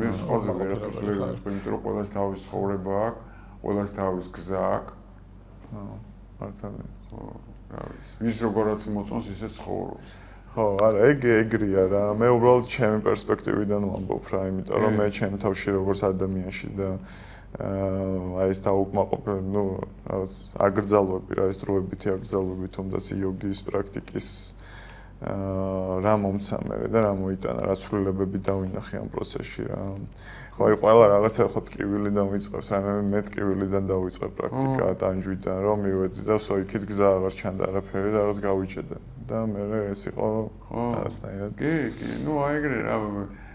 მე სხვაზე ვერაფერს ვერ ვიტყვი იმიტომ რომ ყველას თავის ცხოვრება აქვს ყველას თავის გზა აქვს მართალია ხო რა ვიცი ვის როგორაც მოწონს ისე ცხოვრობს ხო არა ეგრეა რა მე უბრალოდ ჩემი პერსპექტივიდან ვამბობ რა იმიტომ რომ მე ჩემ თავში როგორც ადამიანში და აი ეს დაუკმაყოფილ, რაღაც აკრძალვები, რა ეს დროებითი აკრძალვები, თუმდაც იოგის პრაქტიკის რა მომცა მე და რა მოიტანა, რა ცვლილებები დავინახე ამ პროცესში რა. ხო აი ყველა რაღაცა ხო ტკივილი დავიწყებს, მე ტკივილიდან დავიწყებ პრაქტიკა ტანჯვიდან, რომ მივედი და სო იქით გზა აღარ ჩანდა არაფერი და რაღაც გავიჭედე და მე ეს იყო რაღაცნაირად. კი, ნუ აი ეგრე რა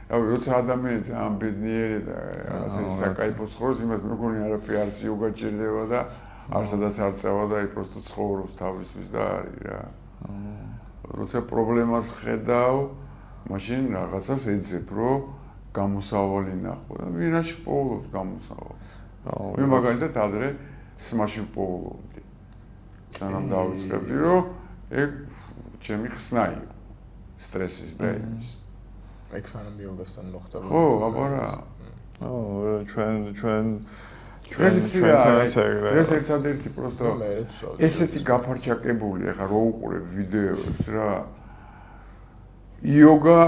როცა ადამიანი ძალიან ბედნიერი და რაღაცა საკაიფო ცხოვრობს, იმას მე მგონი არაფერი არც იოგა ჭირდება და არცადაც არ წავა და просто ცხოვრობს თავისთვის და არის რა. როცა პრობლემას ხედავ, მაშინ რაღაცას ეძებ, რომ გამოსავალი ნახო და ვინაში პოულობს გამოსავალს. მე მაგალითად ადრე სმაში პოულობდი. სანამ დავიწყებდი, რომ ეგ ჩემი ხსნა იყო სტრესის და იმის. ეგ სანამ იოგასთან მოხდა. ხო, აბა რა. ჩვენ ეს ერთადერთი просто ესეთი გაფარჩაკებული ახლა რო უყურებ ვიდეოებს რა იოგა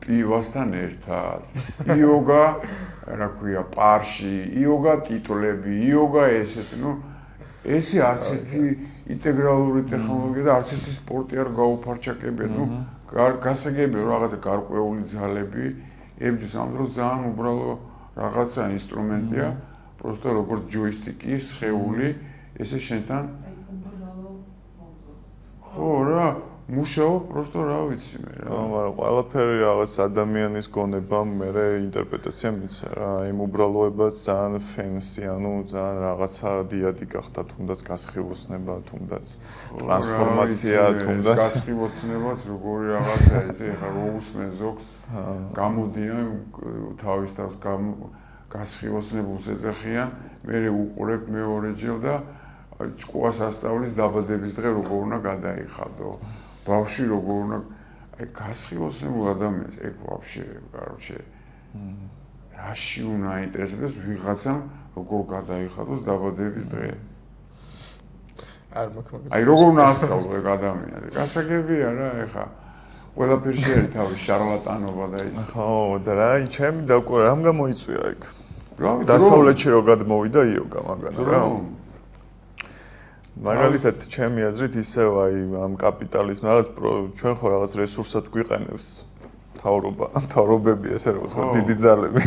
პივასთან ერთად იოგა რა ქვია პარში იოგა ტიტულები იოგა ესეთი ნუ ესე არც ერთი ინტეგრალური ტექნოლოგია და არც ერთი სპორტი არ გაუფარჩაკებია ნუ გასაგებია რაღაცა გარკვეული ძალები ებჯის ამ დროს ძალიან უბრალო რაღაცა ინსტრუმენტია просто როგორც ჯოისტიკი, სხეული, ესე შენთან ხო რა, მუშაობ, просто რა ვიცი მე რა. მაგრამ ყველაფერი რაღაც ადამიანის გონებამ მე ინტერპრეტაცია მიცა რა, იმ უბრალოებაც ძალიან ფენსი, ანუ ძალიან რაღაცა დიადი გახდა, თუნდაც გასხივოსნება, თუნდაც ტრანსფორმაცია, თუნდაც გასხივოსნებაც როგორი რაღაცა ესე ხა რო უსმენ ზოგს გამოდიან თავის თავს გასხივოსნებულს ეძახიან, მე უყურებ მეორეჯერ და ჭკუას ასწავლის დაბადების დღე როგორ უნდა გადაიხადო. ბავშვი როგორ უნდა აი გასხივოსნებულ ადამიანს ეგ ვაფშე, короче. რაში უნდა აინტერესდეს ვიღაცამ როგორ გადაიხადოს დაბადების დღე. არ მაქვს. აი როგორ უნდა ასწავლო ეგ ადამიანს. გასაგებია რა ეხა ყველაფერი შეიძლება თავის შარლატანობა და ის. ხო, და რა, ჩემი დაკვირა რამ გამოიწვია ეგ? დასავლეთში რო გადმოვიდა იოგა მაგან რა. მაგალითად ჩემი აზრით ისევ აი ამ კაპიტალიზმ რაღაც ჩვენ ხო რაღაც რესურსად გვიყენებს თავრობები ესე რომ ვთქვა დიდი ძალები.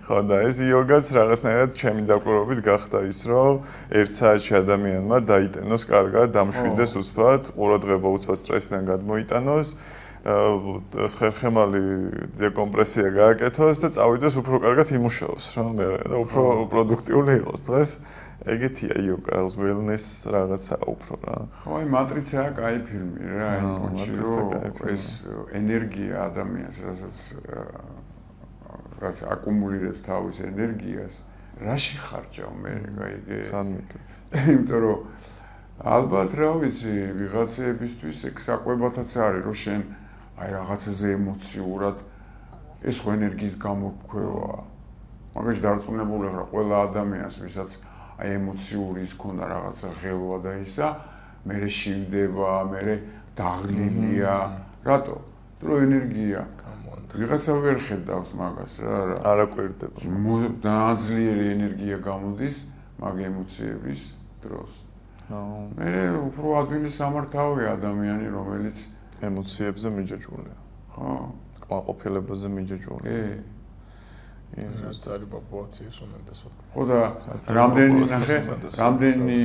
ხო და ეს იოგაც რაღაცნაირად ჩემი დაკვირვებით გახდა ის რომ ერთ საათში ადამიანმა დაიტენოს კარგად, დამშვიდეს უცბად, ყურადღება უცბად სტრესიდან გადმოიტანოს. ხერხემალი დეკომპრესია გააკეთოს და წავიდეს უფრო კარგად იმუშაოს რა მე და უფრო პროდუქტიული იყოს დღეს ეგეთია იოგა რაღაც wellness რაღაცა უფრო რა ხო აი მატრიცაა კაი ფილმი რა აი პონჩი რომ ეს ენერგია ადამიანს რაც აკუმულირებს თავის ენერგიას რაში ხარჯავ მე გაიგე სამიკე იმიტომ რომ ალბათ რა ვიცი ვიღაცებისთვის ეგ საკვებათაც არის რომ შენ აი რაღაცაზე ემოციურად ეს ხო ენერგიის გამოქვევა. მაგაში დარწმუნებული ხარ ყველა ადამიანს, ვისაც აი ემოციური ის ქონდა რაღაცა ღელვა და ისა, მერე შივდება, მერე დაღლილია. რატო? დრო ენერგია. ვიღაცა ვერ ხედავს მაგას რა. არა კვირდება. ძალიან ძლიერი ენერგია გამოდის მაგ ემოციების დროს. მე უფრო ადვილი სამართავია ადამიანი, რომელიც ემოციებზე მიჯაჭვულია. ხო, კმაყოფილებაზე მიჯაჭვულია. ეს არის პოპულაციის უმეტესობა. ხო და რამდენი ნახე, რამდენი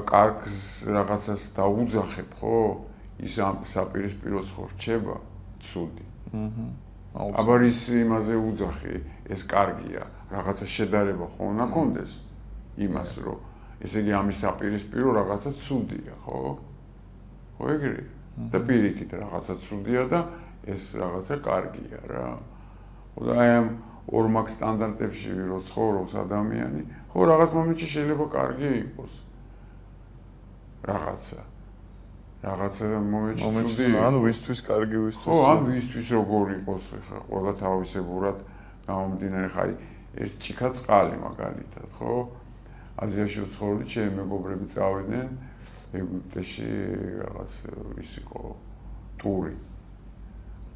კარგს რაღაცას დაუძახებ, ხო? ის ამ საპირისპიროს ხო რჩება, ცუდი. აბა ის იმაზე უძახი, ეს კარგია, რაღაცა შედარება ხო უნდა კონდეს იმას, რომ ესე იგი ამის საპირისპირო რაღაცა ცუდია, ხო? ხო ეგრე? და პირიქით რაღაცა ცუდია და ეს რაღაცა კარგია რა. ხო და აი ამ ორმაგ სტანდარტებში რო ცხოვრობს ადამიანი, ხო რაღაც მომენტში შეიძლება კარგი იყოს. რაღაცა მომენტში ცუდი. ანუ ვისთვის კარგი, ვისთვის ხო, ან ვისთვის როგორ იყოს, ხა ყველა თავისებურად გამომდინარე, ხა ეს ჭიქა წყალი მაგალითად, ხო? აზიაში ვცხოვრობდი, ჩემი მეგობრები წავიდნენ ეგვიპტეში რაღაც ის იყო ტური.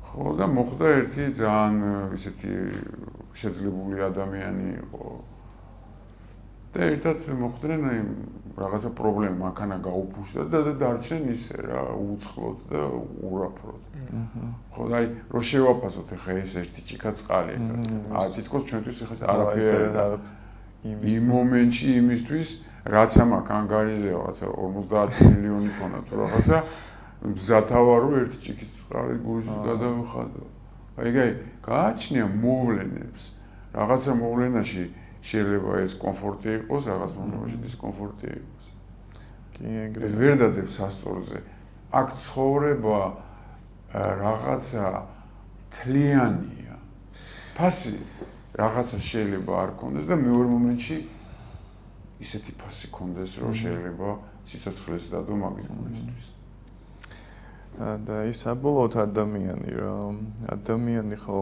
ხო და მოხდა ერთი ძალიან ისეთი შეძლებული ადამიანი იყო და ერთად მოხდნენ იმ რაღაცა პრობლემა მანქანა გაუფუშდა და დარჩნენ ისე რა უწყლოდ და ურაფროდ. ხო და აი რო შევაფასოთ ახლა ეს ერთი ჭიქა წყალი ახლა თითქოს ჩვენთვის ახლა არაფერი იმ მომენტში იმისთვის რაც ამაკ ანგარიზე რაღაცა 50 მილიონი ქონა თუ რაღაცა მზათავარო ერთი ჭიქით წყალი გულშიც გადავიხადო. აი გააჩნია მოვლენებს რაღაცა მოვლენაში შეიძლება ეს კომფორტი იყოს, რაღაც მომენტში დისკომფორტი იყოს. კი, ეგრე. ვერ დადებს სასწორზე. აქ ცხოვრება რაღაცა თლიანია. ფასი რაღაცა შეიძლება არ კონდეს და მეორე მომენტში ისეთი ფასი კონდეს, რომ შეიძლება სიცოცხლეს დადო მაგის გულისთვის. და ის საბოლოოდ ადამიანი ხო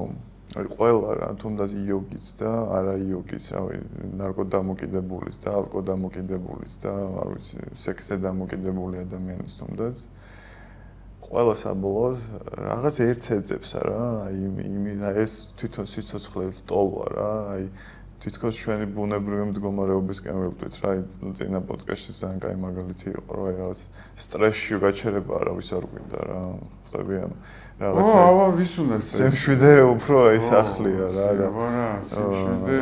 აი ყველა რა თუნდაც იოგიც და არა იოგიც, რავი, ნარკოდამოკიდებულის და ალკოდამოკიდებულის და არ ვიცი, სექსზე დამოკიდებული ადამიანის თუნდაც ყველა საბოლოოდ რაღაც ერთს ეძებს რა, აი ეს თვითონ სიცოცხლეს ტოლვა რა, აი თითქოს ჩვენი ბუნებრივი მდგომარეობისკენ ვიყვით რა, წინა პოდკასტში ძალიან კაი მაგალითი იყო, რომ აი რაღაც სტრესში გაჩერება არავის არ გვინდა რა, ხვდები ამ რაღაცა. აბა ვის უნდა სემშვიდე უფრო ეს ახლია რა და სემშვიდე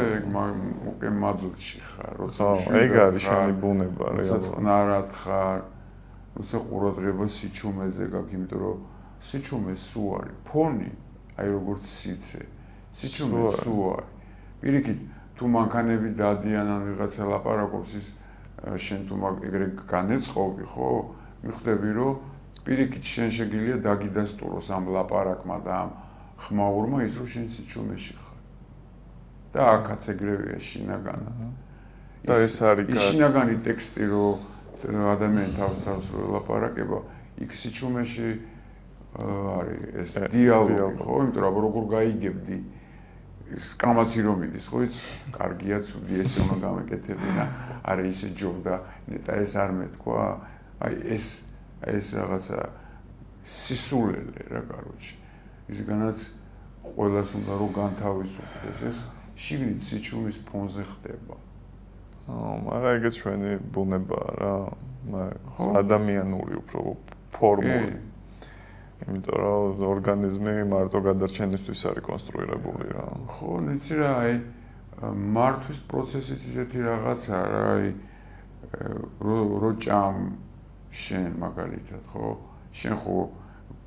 უკვე მადლში ხარ, როცა ეგ არის შენი ბუნება რა. როცა წნარად ხარ, როცა ყურადღება სიჩუმეზე გაქვს, იმიტომ რომ სიჩუმე სულ არის ფონი, აი როგორც სიცე. სიჩუმე სულ არის. პირიქით თუ მანქანები დადიან ან ვიღაცა ლაპარაკობს ის შენ თუ ეგრე განეწყობი ხო მიხვდები რომ პირიქით შენ შეგიძლია დაგიდასტუროს ამ ლაპარაკმა და ამ ხმაურმა ის რომ შენ სიჩუმეში ხარ და აქაც ეგრევეა შინაგანა და ეს არის შინაგანი ტექსტი რომ ადამიანი თავს ლაპარაკება იქ სიჩუმეში არის ეს დიალოგი ხო იმიტომ რომ როგორ გაიგებდი ის კამათი რომ მიდის ხო იცი კარგია ცუდი ესე უნდა გამეკეთებინა არა ისე ჯობდა ნეტა ეს არ მეთქვა აი ეს რაღაცა სისულელე რა კაროჩი ისგანაც ყველას უნდა რომ განთავისუფლდეს ეს შიგნით სიჩუმის ფონზე ხდება მაგრამ ეგეც ჩვენი ბუნებაა რა ადამიანური უფრო ფორმული იმიტომ რომ ორგანიზმი მარტო გადარჩენისთვის არის კონსტრუირებული რა. ხო, იცი რა, აი მართვის პროცესიც ისეთი რაღაცა რა, აი რო ჭამ შენ მაგალითად, ხო? შენ ხო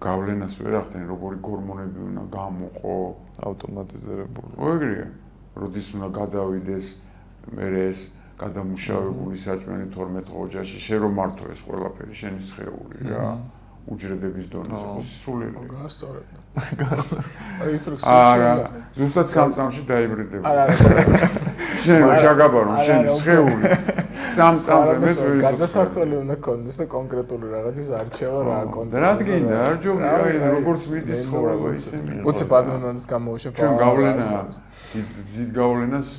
გავლენას ვერ ახდენ, როგორი ჰორმონები უნდა გამოყო, ავტომატიზირებული. ხო, ეგრეა. როდის უნდა გადავიდეს მერე ეს გადამუშავებული საჭმელი 12 ოჯახში, შენ რომ მართო ეს ყველაფერი შენი სხეული რა. უჯრედების დონეზე ხო სულელი. გასწორებდა. აი ის რო ზუსტად სამ წამში დაიბრიდება. არა. შენ რო ჩაგაბარო შენი სხეული სამ წამზე მეც ვერ გადასართველი უნდა კონდეს და კონკრეტული რაღაცის არჩევა რა კონდეს. რადგან არ ჯობია აი როგორც მიდის ცხოვრება ისე მიდის. უცე პატრონანის გამოუშვა. ჩვენ გავლენა დიდ გავლენას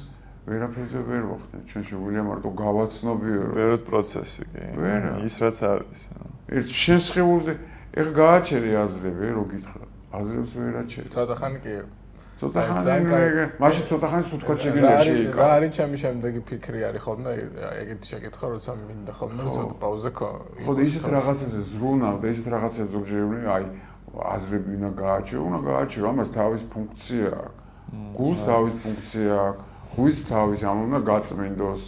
ვერაფერზე ვერ ვახდენ. ჩვენ შეგვიძლია მარტო გავაცნობიერო. ვეროთ პროცესი კი. ის რაც არის. ერთ შენ სხეულზე ეხა გააჩერე აზრები რო გითხრა. აზრებს ვერ აჩერე. ცოტა ხანი კი. ცოტა ხანი მაშინ ცოტა ხანი სუთქვა შეგიძლია შეიკავო. რა არის ჩემი შემდეგი ფიქრი არის ხოლმე ეგეთი შეკითხვა როცა მინდა ხოლმე ცოტა პაუზა ხო. ხო და ისეთ რაღაცაზე ზრუნავ და ისეთ რაღაცებზე ზოგჯერები აი აზრები უნდა გააჩერო, ამას თავის ფუნქცია აქვს. გულს თავის ფუნქცია აქვს. ღვიძლს თავის ამ უნდა გაწმინდოს.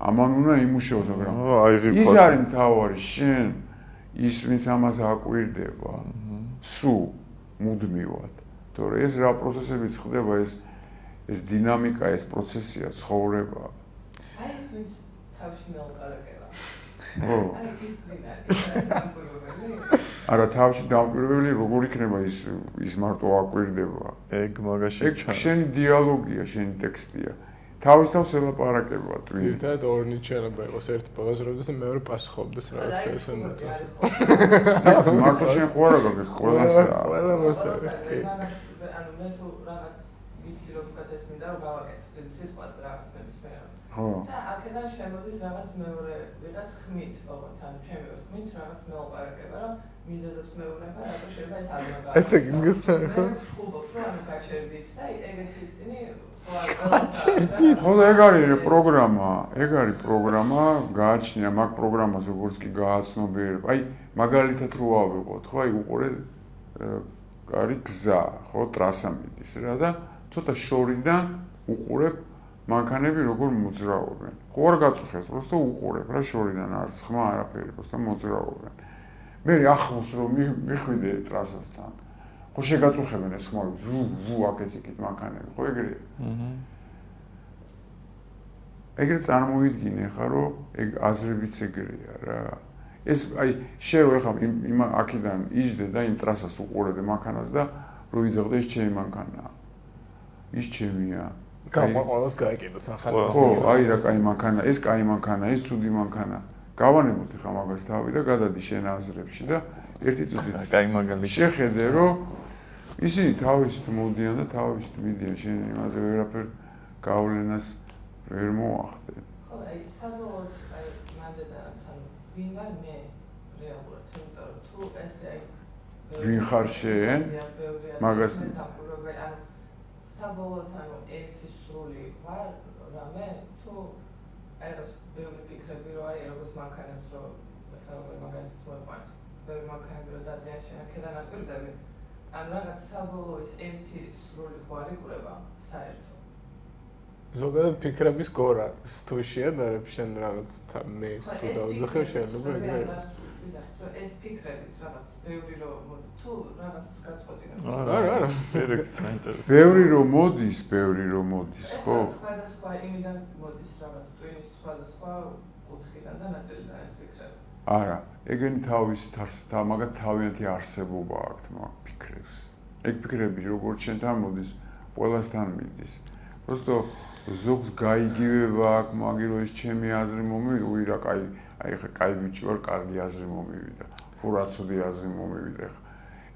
ამან უნდა იმუშაოს, მაგრამ ის არის მთავარი შენ ის ვინც ამას აკვირდება. სულ მუდმივად. თორე ეს რა პროცესებიც ხდება, ეს დინამიკა, ეს პროცესია, ცხოვრება. აი ეს ვინც თავში ნელყარაკება. ხო. აი ის ვინა, არა თავში დამკვირვებელი როგორ იქნება ის მარტო აკვირდება. ეგ მაგაში ჩანს. შენი დიალოგია, შენი ტექსტია. თავის თავს ელაპარაკება თუ. ძირითადად ორნი შეიძლება იყოს ერთი პოზრობდეს და მეორე პასუხობდეს რაღაცა ესე მოწეს. მარტო შენ ყურა გაგ ყველასა. ყველა მოსა. ანუ მე თუ რაღაც ვიცი რომ კაცეს მინდა რომ გავაკეთო სიტყვას რაღაც ნებისმიერ. ხო. და აქედან შემოდის რაღაც მეორე ვიღაც ხმით, ოღონდ ან ჩემი ხმით რაღაც მელაპარაკება, რომ მიზეზებს მეუბნება, რატო შეიძლება ეს არ მაგა. ესე გიგესთან ხო? ხუბობ რომ ანუ გაჩერდით და ეგეც ისინი ხო და ეგ არის პროგრამა, გააჩნია მაგ პროგრამას როგორც კი გააცნობიერებ. აი, მაგალითად რო ავიღოთ, ხო, აი უყურე არის გზა, ხო, ტრასა მიდის რა და ცოტა შორიდან უყურებ მანქანები როგორ მოძრაობენ. ხო არ გაწუხებს, просто უყურებ რა შორიდან არც ხმა არაფერი, просто მოძრაობენ. მე ახლოს რომ მიხვიდე ტრასასთან. ხო შეგაწუხებენ ეს ხმა, ვუ აკეთიკით მანქანები, ხო ეგრეა. ეგრე წარმოიდგინე ხა რომ ეგ აზრებიც ეგრეა რა. ეს აი შენ რო ეხლა იმ აქედან იჯდე და იმ ტრასას უყურე მანქანას და რო იზღდე ეს ჩემი მანქანაა. ის ჩემია. გამოყოლოს გაიგებთ ახალი. ხო, აი რა კაი მანქანა, ეს კაი მანქანა, ეს ცუდი მანქანა. გავანებოთ ხა მაგას თავი და გადადი შენ აზრებში და ერთი წუთით კაი მაგალითი. შეხედე რომ ისინი თავისით მოდიან და თავისით მიდიან შენ იმაზე ვერაფერ გავლენას ვერ მოახდენ. ხო, აი საბოლოოდ აი მანდ და ვინ ვარ მე რეალურად, იმიტომ რომ თუ ესე აი ვინ ხარ შენ? მაგას საბოლოოდ ანუ ერთი სრული ვარ რამე თუ აი რაღაც ბევრი ფიქრები რო არის როგორც მანქანებს რო საუბარი მაგალითად მოყვანს ბევრი მანქანები რო დადიან შენ აქედან აკვირდები ან რაღაც საბოლოო ის ერთი სრული ხო არ იკვრება საერთოდ ზოგადად ფიქრების გორა სტუშია და შენ რაღაც მე სტუ დავძახე შეიძლება ეგრე ეს ფიქრებიც რაღაც ბევრი რო თუ რაღაც გაწყვეტინა არა ბევრი რო მოდის ხო სხვადასხვა იმიდან მოდის რაღაც ტვინის სხვადასხვა კუთხიდან და ნაწილიდან ეს ფიქრები არა ეგენი თავისით მაგათ თავიანთი არსებობა აქვს მაგ ფიქრებს ეგ ფიქრები როგორც შენთან მოდის ყველასთან მიდის просто ზოგს გაიგივება აქ მაგი რო ეს ჩემი აზრი მომივიდა აი ხა კაი ბიჭი ვარ კარგი აზრი მომივიდა ხო რა ცუდი აზრი მომივიდა ხა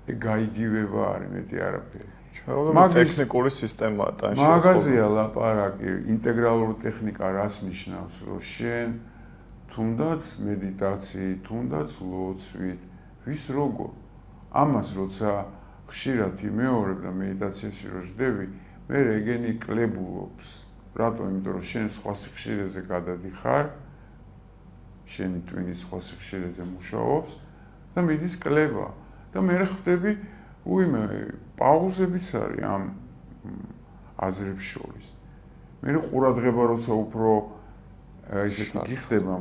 ეგ გაიგივება არის მეტი არაფერი ჩვეულებრივ ტექნიკური სისტემაა ტანში მაგაზია ლაპარაკი ინტეგრალური ტექნიკა რას ნიშნავს რომ შენ თუნდაც მედიტაციით თუნდაც ლოცვით ვის როგორ ამას როცა ხშირად იმეორებ და მედიტაციაში რო ჟდები მე ეგენი კლებულობს რატომ იმიტომ რომ შენ სხვა სიხშირეზე გადადიხარ შენი ტვინის სხვა სიხშირეზე მუშაობს და მიდის კლება და მე ხვდები უიმე პაუზებიც არის ამ აზრებს შორის მე ყურადღება როცა უფრო ისეთი გიხდება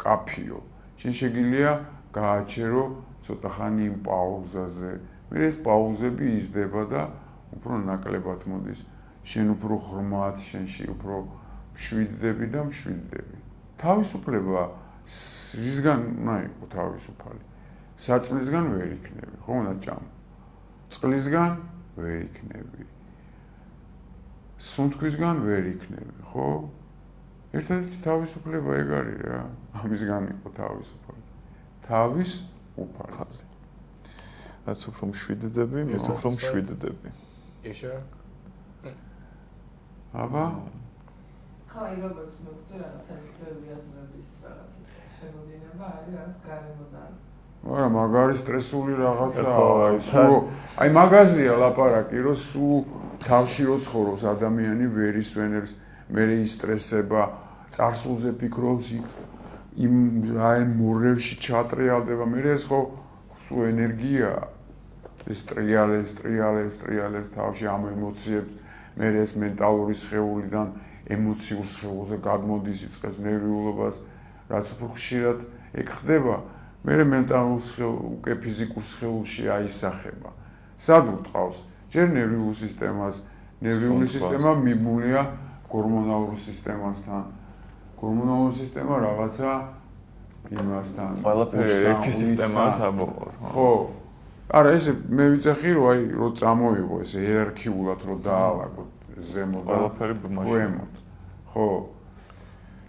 კაფიო შენ შეგიძლია გააჩერო ცოტა ხანი იმ პაუზაზე მე ეს პაუზები იზრდება და უფრო ნაკლებად მოდის შენ უფრო ღრმად შენში უფრო მშვიდდები და მშვიდდები თავისუფლება რისგან უნდა იყოს თავისუფალი საწმისგან ვერ იქნები ხო უნდა ჭამო წყლისგან ვერ იქნები სუნთქვისგან ვერ იქნები ხო ერთადერთი თავისუფლება ეგ არის რა ამისგან იყო თავისუფალი თავისუფალი რაც უფრო მშვიდდები მე უფრო მშვიდდები ეშა აბა ხო აი როგორც მოვხვდი რაღაც ეს ბევრი აზრების რაღაც შემოდინება არის რაღაც გარემოდან არა მაგარი სტრესული რაღაცაა აი მაგაზია ლაპარაკი რომ სულ თავში რო ცხოვრობს ადამიანი ვერ ისვენებს მე ისტრესება წარსულზე ფიქრობს იმ რაიმ მორევში ჩატრიალდება მე ეს ხო სულ ენერგია ეს ტრიალებს თავში ამ ემოციებს მე ეს მენტალური სხეულიდან ემოციურ სხეულზე გადმოდის იწყებს ნერვიულობას რაც უფრო ხშირად ეგ ხდება მე მენტალურ სხეულ უკვე ფიზიკურ სხეულში აისახება სად უტყავს ჯერ ნერვიულ სისტემას ნერვიული სისტემა მიბმულია გორმონალურ სისტემასთან გორმონალური სისტემა რაღაცა იმასთან ყველაფერი ერთი სისტემაა საბოლოოდ ხო არა ესე მე ვიცახი რომ აი რო წამოიღო ესე იერარქიულად რო დაალაგოთ ზემოთ ყველაფერი გვემოთ ხო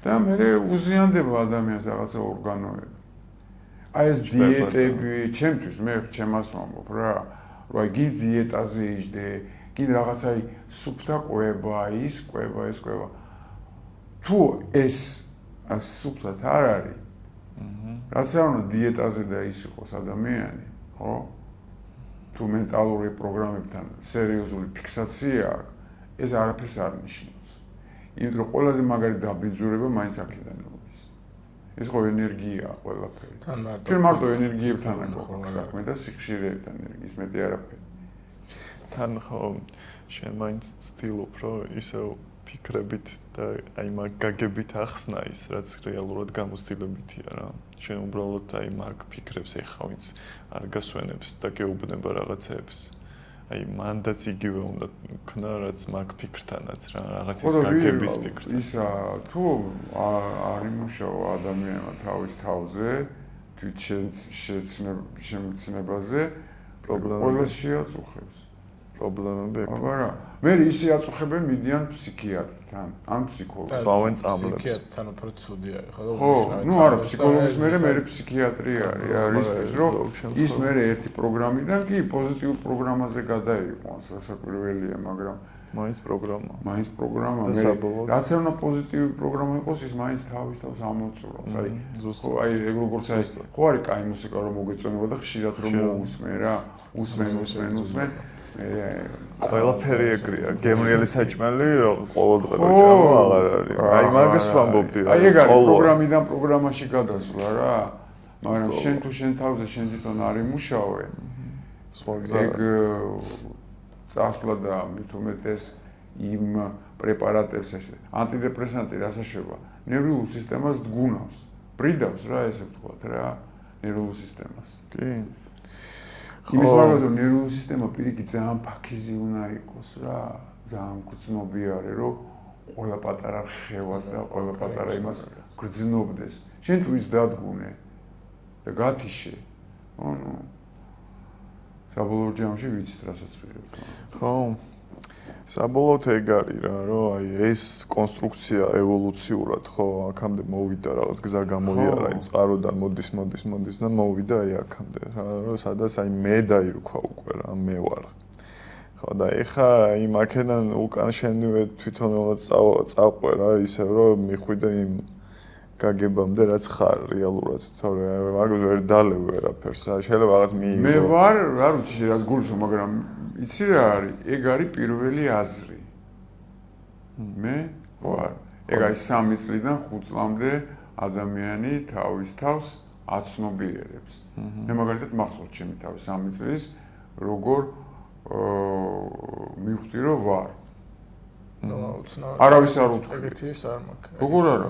და მე უზიანდება ადამიანს რაღაცა ორგანოები აი ეს დიეტები ჩემთვის მე ჩემას ვამბობ რა რომ აი გინ დიეტაზე იჯდე გინ რაღაცა სუფთა ყვება ის ყვება თუ ეს სუფთად არ არის რაც არ უნდა დიეტაზე და ის იყოს ადამიანი ხო თუ მენტალური პროგრამებთან სერიოზული ფიქსაცია აქვს ეს არაფერს არ ნიშნავს. იმიტომ რომ ყველაზე მაგარი დაბინძურება მაინც აქედან მოდის. ეს ხო ენერგია ყველაფერი. ჩვენ მარტო ენერგიებთან აქვს საქმე და სიხშირეებთან ენერგიის მეტი არაფერი. თან ხო შენ მაინც ცდილობ რომ ისე ფიქრებით და აი მაგ გაგებით ახსნა ის რაც რეალურად გამოცდილებითია რა. შენ უბრალოდ აი მაგ ფიქრებს ეხა ვინც არ გასვენებს და გეუბნება რაღაცებს. აი მანდაც იგივე უნდა ქნა რაც მაგ ფიქრთანაც რა რაღაც ის გაგების ფიქრთან. ისა თუ არ იმუშავა ადამიანმა თავის თავზე თვით შემცნებაზე პრობლემას შეაწუხებს. პრობლემები აქვს. მაგრამ მე ისე აწუხებენ მიდიან ფსიქიატრთან, ან ფსიქოლოგთან. სვავენ წამლებს. ფსიქიატრთან უფრო ცუდია, ხო და ხო, ნუ არა, ფსიქოლოგის მე ფსიქიატრი არის, რომ ის მე ერთი პროგრამიდან კი პოზიტიურ პროგრამაზე გადაიყვანს, რასაკვირველია, მაგრამ მაინც პროგრამა. მაინც პროგრამა, მე რაც უნდა პოზიტიური პროგრამა იყოს, ის მაინც თავის თავს ამოწურავს. აი, ხო, აი ეგ როგორც აი, ხო არის კაი მუსიკა რომ მოგეწონება და ხშირად რომ მოусმენ რა, უსმენ. ყველაფერი ეგრეა, გემრიელი საჭმელი ყოველდღე ჭამო აღარ არის. აი მაგას ვამბობდი რა. აი ეგ არის პროგრამიდან პროგრამაში გადასვლა რა. მაგრამ შენ თუ შენ თავზე შენ თვითონ არ იმუშავე. ეგ წასვლა და მით უმეტეს იმ პრეპარატებს ეს ანტიდეპრესანტი რასაშვება ნერვულ სისტემას დგუნავს. ბრიდავს რა ესე ვთქვათ რა ნერვულ სისტემას. კი. იმის მაგალითად რომ ნერვული სისტემა პირიქით ძალიან ფაქიზი უნდა იყოს რა, ძალიან გრძნობიარე, რომ ყველა პატარა ხევას და ყველა პატარა იმას გრძნობდეს. შენ თუ ის დადგუნე და გათიშე, ანუ საბოლოო ჯამში ვიცით რასაც ვიღებ. ხო. საბოლოოდ ეგ არის რა, რომ აი ეს კონსტრუქცია ევოლუციურად ხო, აქამდე მოვიდა რაღაც გზა გამოიარა, იმ წყაროდან მოდის და მოვიდა აი აქამდე რა, რომ სადაც აი მე დაირქვა უკვე რა, მე ვარ. ხო და ეხა იმ აქედან უკან შენივე თვითონულად წავყვე რა, ისე რომ მიხვიდე იმ გაგებამდე რაც ხარ რეალურად, თორე მაგ ვერ დალევ ვერაფერს რა, შეიძლება რაღაც მიიღო. მე ვარ, რა ვიცი რას გულისხმობ, მაგრამ იცი რა არის? ეგ არის პირველი აზრი. მე ვარ. ეგ არის 3 წლიდან 5 წლამდე ადამიანი თავის თავს აცნობიერებს. მე მაგალითად მახსოვს ჩემი თავი 3 წლის, როგორ მივხვდი რომ ვარ. არავის არ უთხრა. ეგეთი ის არ მაქვს. როგორ არა?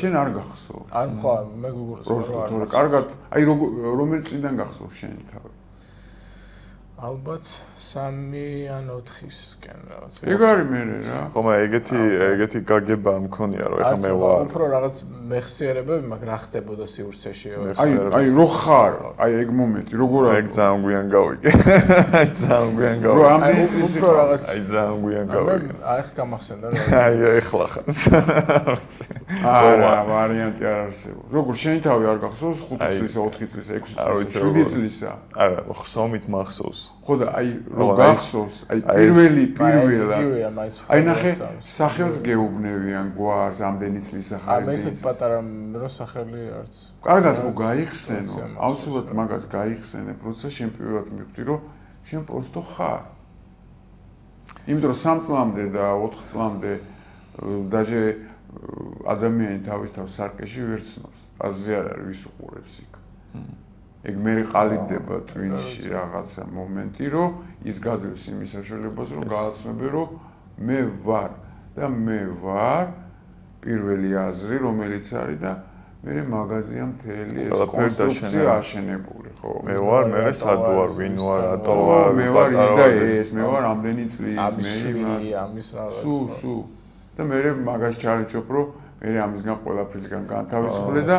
შენ არ გახსოვს. არ ხო, მე გუგლს ვარ. კარგად, აი რომელი წლიდან გახსოვს შენი თავი? ალბათ 3 ან 4-ისკენ რაღაც. ეგ არის მე რა. ხო, მაგრამ ეგეთი გაგება არ მქონია რომ ეხა მე ვარ. უფრო რაღაც მეხსიერებები, მაგრამ რა ხდებოდა სივრცეში? აი რო ხარ, აი ეგ მომენტი, როგორ არის? ეგ ძალიან გვიან გავიგე. აი ძალიან გვიან გავიგე. რო ამდენი წელი უფრო რაღაც აი ძალიან გვიან გავიგე. აი ხა გამახსენდა რა. აი ეხლა ხანს. არა, ვარიანტი არ არსებობს. როგორ შენი თავი არ გახსოვს 5 წლისა, 4 წლისა, 6 წლისა, 7 წლისა? არა, ხსომით მახსოვს. ხო და აი რო გახსოვს, აი პირველად. აი ნახე, სახელს გეუბნევიან გვარს ამდენი წლის ახალი. ამ ესეთ პატარა რო სახელი არც. კარგად რო გაიხსენო, აუცილებლად მაგას გაიხსენებ, როცა შენ პირველად მივხვდი, რომ შენ პროსტო ხარ. იმიტომ რომ 3 წლამდე და 4 წლამდე დაჟე ადამიანი თავის თავს სარკეში ვერ ცნობს. აზრი არ არის ვის უყურებს იქ. ეგ მე ყალიბდება ტვინში რაღაცა მომენტი, რომ ის გაძლევს იმის საშუალებას, რომ გააცნობე, რომ მე ვარ და მე ვარ პირველი აზრი, რომელიც არის და მე მაგაზია მთელი ეს კონსტრუქცია აშენებული, ხო? მე ვარ, მე სად ვარ, ვინ ვარ, რატო ვარ, მე ვარ ის და ეს, მე ვარ ამდენი წლის, მე ამის რაღაც. სუ და მე მაგას ჩალიჩობ, რომ მე ამისგან ყველაფრისგან განთავისუფლე და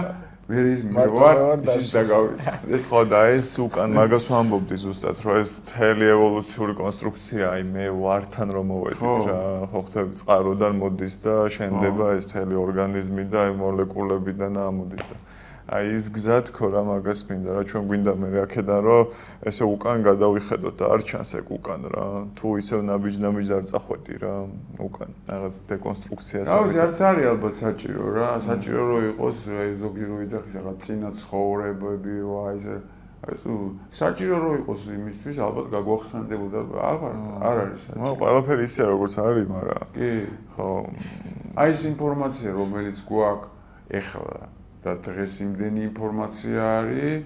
მე ის მე ვარ ის დაგავიწყდეს. ხო და ეს უკან მაგას ვამბობდი ზუსტად, რომ ეს მთელი ევოლუციური კონსტრუქცია, აი მე ვართან რომ მოვედით რა, ხო ხტები წყაროდან მოდის და შენდება ეს მთელი ორგანიზმი და აი მოლეკულებიდან ამოდის და აი ის გზა თქო რა მაგას მინდა რა, ჩვენ გვინდა მე აქედან რომ ესე უკან გადავიხედოთ და არ ჩანს ეგ უკან რა, თუ ისევ ნაბიჯ არ წახვედი რა, უკან რაღაც დეკონსტრუქციას. რა არც არის ალბათ საჭირო რა, საჭირო რომ იყოს აი ზოგი რო იძახის რაღაც წინა ცხოვრებები, აი ესე ეს საჭირო რო იყოს იმისთვის ალბათ გაგვახსენდებოდა ალბათ არ არის საჭირო. ნუ ყველაფერი ისეა როგორც არის, მაგრამ კი. ხო. აი ეს ინფორმაცია რომელიც გვაქვს ეხლა და დღეს იმდენი ინფორმაცია არის,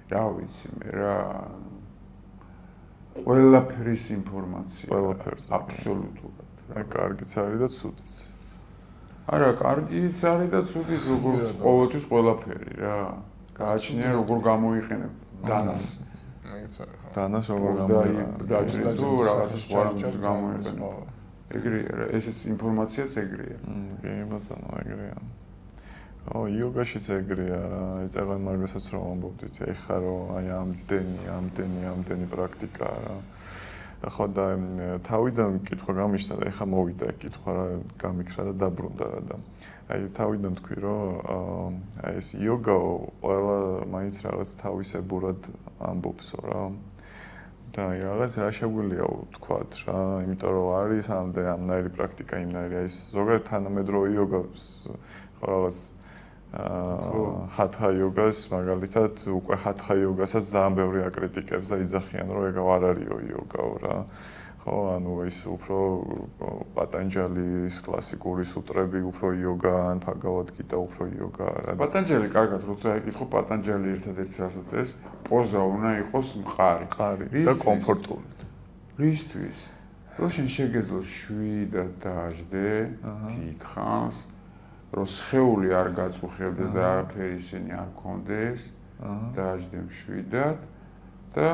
რა ვიცი მე რა ყველაფრის ინფორმაცია. ყველაფერს. აბსოლუტურად. აი კარგიც არის და ცუდიც. არა, კარგიც არის და ცუდიც როგორც ყოველთვის ყველაფერი რა. გააჩნია როგორ გამოიყენებ დანას. ეგეც არის ხო. დანას როგორ გამოიყენებ. დაჭრით თუ რაღაცას ვარამის გამოიყენებ. ეგრეა რა, ესეც ინფორმაციაც ეგრეა. კი, ბატონო, ეგრეა. იოგაშიც ეგრეა რა, ეწევენ მაგასაც რომ ამბობდით, ეხლა რომ აი ამდენი პრაქტიკაა რა. ხო და თავიდან კითხვა გამიშთა და ეხლა მოვიდა კითხვა რა, გამიქრა და დაბრუნდა რა და აი თავიდან თქვი რომ აი ეს იოგა ყველა მაინც რაღაც თავისებურად ამბობსო რა. და აი რაღაც რა შეგვიძლია ვთქვათ რა, იმიტომ რომ არის ამნაირი პრაქტიკა, იმნაირი აი ეს ზოგადად თანამედროვე იოგას ხო რაღაც ჰათა იოგას მაგალითად უკვე ჰათა იოგასაც ძალიან ბევრი აკრიტიკებს და იძახიან რომ ეგ არ არისო იოგაო რა. ხო, ანუ ის უფრო პატანჯალის კლასიკური სუტრები უფრო იოგა ან ფაგავად გიტა უფრო იოგა რა. პატანჯალი კარგად როცა ეკითხო პატანჯალი ერთადერთი რასაც წეს პოზა უნდა იყოს მყარი და კომფორტული. რისთვის? რომ შენ შეგეძლო შვიდად დაждე თითქოს რომ სხეული არ გაწუხებდეს და არაფერი ისინი არ კონდეს დაждე შვიდად და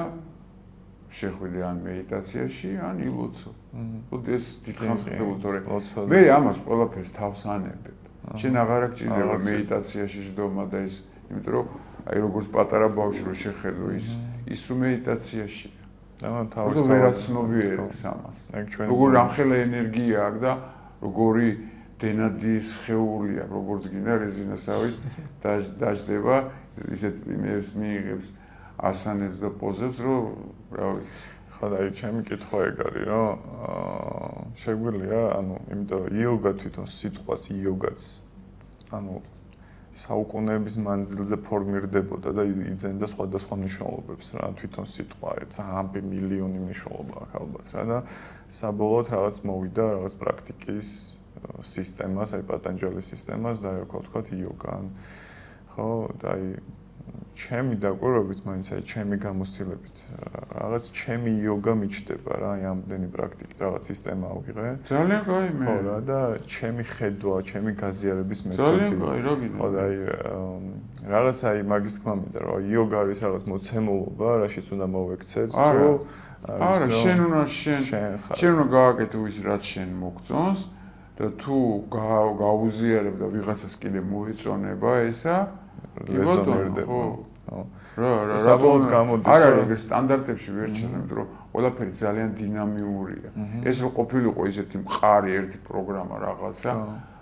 შეხვიდე ან მედიტაციაში ან ილოცო. ეს თითქოს ხდებოდა თორე მე ამას ყველაფერს თავს ანებებ. შენ აღარ გჭირდება მედიტაციაში ჯდომა და ის, იმიტომ რომ აი როგორც პატარა ბავშვი რო შეხედო ის რომ მედიტაციაში თავს ვერაცნობიერებს ამას. როგორ ამხელა ენერგია აქვს და როგორი დენადი სხეული აქვს, როგორც გინდა რეზინასავით დაждდება ისეთ მიიღებს ასანებს და პოზებს, რომ რა ვიცი. ხო და აი ჩემი კითხვა ეგ არის, რომ შეგვიძლია, ანუ იმიტომ რომ იოგა თვითონ სიტყვას იოგაც ანუ საუკუნეების მანძილზე ფორმირდებოდა და იძენდა სხვადასხვა მნიშვნელობებს რა, თვითონ სიტყვა ძალიან მილიონი მნიშვნელობა აქვს ალბათ რა და საბოლოოდ რაღაც მოვიდა რაღაც პრაქტიკის სისტემას, აი პატანჯალის სისტემას და რა ვთქვათ იოგა. ხო და აი ჩემი დაკვირვებით, მაინც აი ჩემი გამოცდილებით რაღაც ჩემი იოგა მიჩდება რა, აი ამდენი პრაქტიკით რაღაც სისტემა ავიღე. ძალიან კაი მე. ხო რა და ჩემი ხედვა, ჩემი გაზიარების მეთოდი. ძალიან კაი, რა გინდა. ხო და აი რაღაც აი მაგის თქმა მინდა რომ იოგა არის რაღაც მოცემულობა, რაშიც უნდა მოვექცეთ თუ არა, შენ უნდა გააკეთო ის რაც შენ მოგწონს და თუ გაუზიარებ და ვიღაცას კიდე მოეწონება ესა რეზონირდება. რა საბოლოოდ გამოდის არ არის ეგ სტანდარტებში ვერ ჩანს, იმიტომ რომ ყველაფერი ძალიან დინამიურია. ეს რო ყოფილიყო ისეთი მყარი ერთი პროგრამა რაღაცა,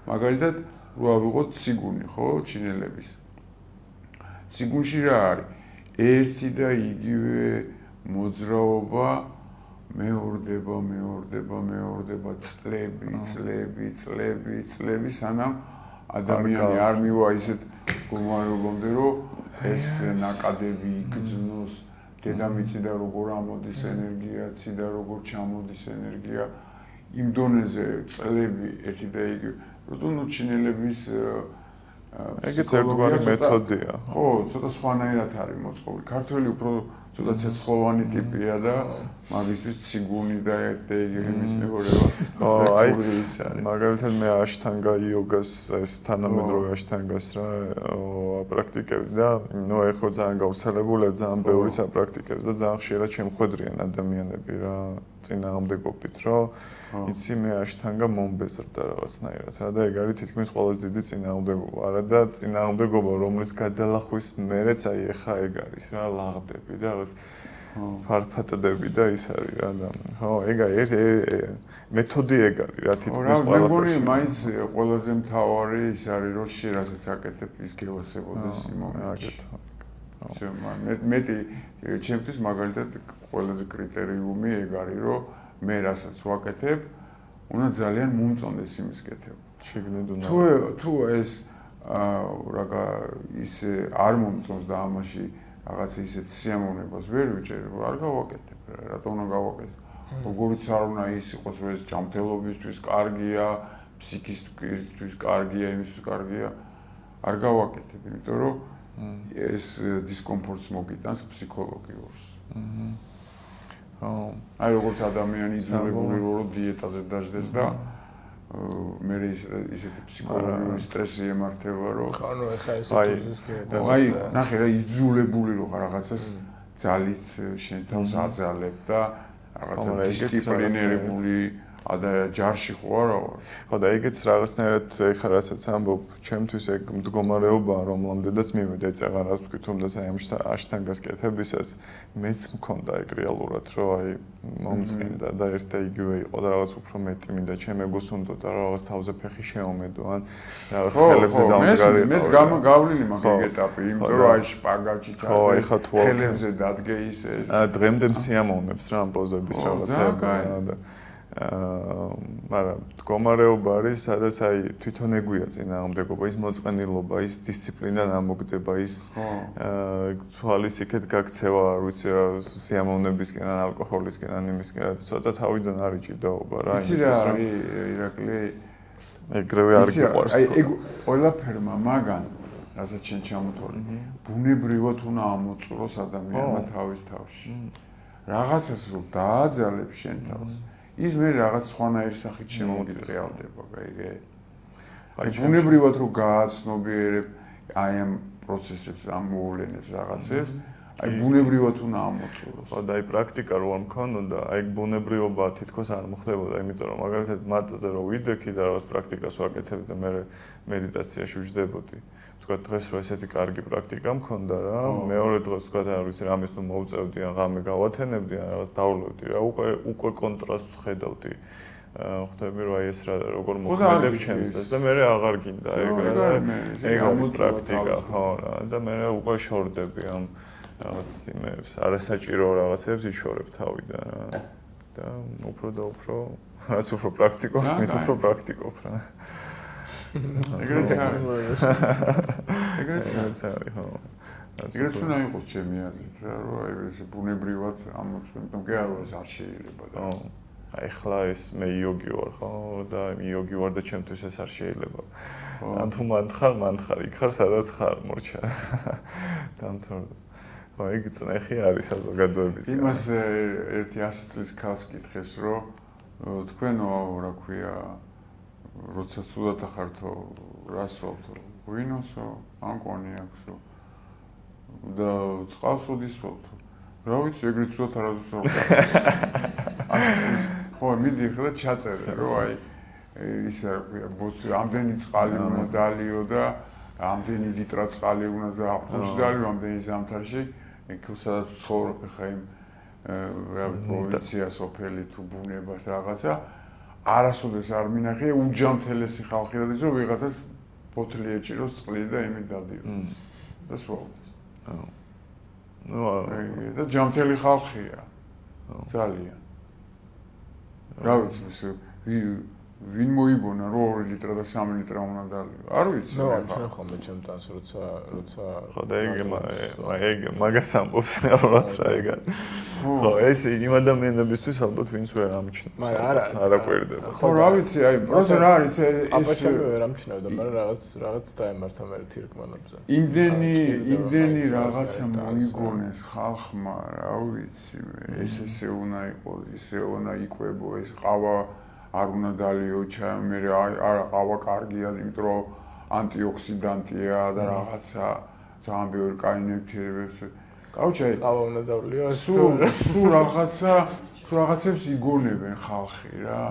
მაგალითად რო ავიღოთ ციგუნი, ხო, ჩინელების. ციგუნში რა არის? ერთი და იგივე მოძრაობა მეორდება წლები, სანამ ადამიანი არ მივა ისეთ გუმარობამდე, რომ ეს ნაკადები იგრძნოს, დედამიწი და როგორ ამოდის ენერგია, ციდა როგორ ჩამოდის ენერგია, იმ დონეზე წლები ერთი და იგივე. როდესაც ჩინელების ეგეც ერთგვარი მეთოდია. ხო, ცოტა სხვანაირად არის მოწყობილი. ქართველი უფრო ცოტა ცეცხლოვანი ტიპია და მაგისთვის ციგუნი და ერთ-ერთი იგივე მეღორება. ხო, აი მაგალითად მე აშთანგა იოგას, ეს თანამედროვე აშთანგას რა აპრაქტიკებდი და ნუ ეხო ძალიან გავრცელებულია, ძალიან ბევრი აპრაქტიკებს და ძალიან ხშირად შემხვედრიან ადამიანები რა წინააღმდეგობით, რომ იცი მე აშთანგა მომბეზრდა რაღაცნაირად რა და ეგ არის თითქმის ყველაზე დიდი წინააღმდეგობა. არა და წინააღმდეგობა, რომლის გადალახვის მერეც აი ეხა ეგ არის რა ლაღდები და ფარფატდები და ის არის რა და ხო ეგ არის მეთოდი ეგ არის რა თითქმის ყველაფერში. მე მგონი მაინც ყველაზე მთავარი ის არის რომ შე რასაც აკეთებ ის გევასებოდეს იმ მომენტში. მეტი ჩემთვის მაგალითად ყველაზე კრიტერიუმი ეგ არის რომ მე რასაც ვაკეთებ უნდა ძალიან მომწონდეს იმის კეთება. შეგნედ უნდა თუ ეს ისე არ მომწონს და ამაში რაღაც ისეთ სიამოვნებას ვერ ვიჭერ, არ გავაკეთებ რა, რატომ უნდა გავაკეთებ? როგორიც არ უნდა ის იყოს, რომ ეს ჯანმრთელობისთვის კარგია, ფსიქისთვის კარგია, იმისთვის კარგია, არ გავაკეთებ, იმიტომ რომ ეს დისკომფორტს მოგიტანს ფსიქოლოგიურს. აი როგორც ადამიანი იზოლებული რო დიეტაზე დაждდეს და მე ისეთი ფსიქოლოგიური სტრესი ემართება, რომ ხანო ეხა ეს უთუზის დიეტა. აი, ნახე რა იძულებული რო ხარ რაღაცას ძალით შენ თავს აძალებ და რაღაცა დისციპლინირებული ჯარში ხო არა ვარ. ხო და ეგეც რაღაცნაირად ეხლა რასაც ამბობ, ჩემთვის ეგ მდგომარეობაა, რომ ლამდედაც მივედი წაღან რას თქვი, თუმცა აი ამ აშთანგას კეთებისას მეც მქონდა ეგ რეალურად, რომ აი მომწყინდა და ერთ და იგივე იყო და რაღაც უფრო μέτი მინდა ჩემ ეგოს უნდა და რაღაც თავზე ფეხი შეომედო ან რაღაც ხელებზე დამდგარი. მეც გავლილი მაგ ეტაპი, იმიტომ რომ აი შპაგატში ხელებზე დადგე ისე. დღემდე მსიამოვნებს რა ამ პოზების რაღაცები და მაგრამ მდგომარეობა არის, სადაც აი თვითონ ეგვია წინააღმდეგობა, ის მოწყენილობა, ის დისციპლინა დამოგდება, ის თვალის იქეთ გაქცევა, არ ვიცი რა, სიამოვნებისკენ ან ალკოჰოლისკენ ან იმისკენ, ცოტა თავიდან არის ჭიდაობა რა, იმისთვის რომ ირაკლი ეგრევე არ გიყვარს. აი ეგ ყველაფერმა მაგან, რასაც შენ ჩამოთვალე, ბუნებრივად უნდა ამოწუროს ადამიანმა თავის თავში. რაღაცას რომ დააძალებს შენ თავს ის მე რაღაც სხვანაირი სახით შემოგიტრიალდება, გაიგე? აი ბუნებრივად რომ გააცნობიერებ აი ამ პროცესებს, ამ მოვლენებს რაღაცებს, აი ბუნებრივად უნდა ამოწუროს. ხო და აი პრაქტიკა რო არ მქონოდა, აი ბუნებრივობა თითქოს არ მოხდებოდა, იმიტომ რომ მაგალითად მატზე რო ვიდექი და რაღაც პრაქტიკას ვაკეთებდი და მე მედიტაციაში ვждდებოდი. თქვა დღეს რო ესეთი კარგი პრაქტიკა მქონდა რა, მეორე დღეს თქვა არ ვიცი რამის თუ მოვწევდი ან ღამე გავათენებდი ან რაღაც დავლებდი რა, უკვე კონტრასტს ხედავდი. ხვდები რომ აი ეს რა როგორ მოქმედებს ჩემს და მე აღარ გინდა ეგ პრაქტიკა ხო რა და მე უკვე შორდები ამ რაღაც იმებს, არასაჭირო რაღაცებს იშორებ თავიდან რა და უფრო და უფრო რაც უფრო პრაქტიკობ, მით უფრო პრაქტიკობ რა. ეგრეც არის. ხო. ეგრეც უნდა იყოს ჩემი აზრით რა, რომ აი ეს ბუნებრივად ამოწმენ, თუმცა კი არა ეს არ შეიძლება და აი ხლა ეს მე იოგი ვარ ხო და იოგი ვარ და ჩემთვის ეს არ შეიძლება. ან თუ მან ხარ, იქ ხარ სადაც ხარ, მორჩა. დამთორდა. ხო, ეგ წნეხი არის საზოგადოების. იმას ერთი 100 წლის ქალს კითხეს, რომ თქვენო რა ქვია, როცა ცუდად ახართო, რას ვავთო, ვინოსო, ან კონიაქსო და წყალს ოდისვავთო. რა ვიცი, ეგრეთ ცუდად არასდროს არ ვქნა. ხო, მიდი ხლა ჩაწერე, რომ აი ისე რა ქვია, ბოთლი ამდენი წყალი უნდა დალიო და ამდენი ლიტრა წყალი უნდა და აფუში დალიო ამდენი ზამთარში, იქ სადაც ცხოვრობ ხა იმ რა პროვინცია, სოფელი თუ ბუნება რაღაცა, არასოდეს არ მინახია უჯამთელესი ხალხი და ის რომ ვიღაცას ბოთლი ეჭიროს წყლი და იმით დადიოს. და სვავდეს. და ჯამთელი ხალხია. ძალიან. რა ვიცი, ვინ მოიგონა რომ 2 ლიტრა და 3 ლიტრა უნდა დალიო. არ ვიცი. ნუ ამჩნევ ხოლმე ჩემთან, როცა ხო და ეგ მაგას ამბობს რეალურად რა ეგა. ხო, ეს იმ ადამიანებისთვის ალბათ ვინც ვერ ამჩნევს. მაგრამ არა ყვირდება. ხო, რა ვიცი, აი, პროცესი რა არის ეს აბაჩამი ვერ ამჩნევდა, მაგრამ რაღაც დაემართა მე თირკმანებზე. იმდენი რაღაცა მოიგონეს ხალხმა, რა ვიცი, ესე უნდა იყოს, ისე უნდა იკვებო, ეს ყავა არ უნდა დალიო ჩაი, მე არა ყავა კარგია, იმიტომ რომ ანტიოქსიდანტია და რაღაცა ძალიან ბევრი კაი ნივთიერებებს. კაუჩაი, ყავა უნდა დავლიო, სულ რაღაცებს იგონებენ ხალხი რა,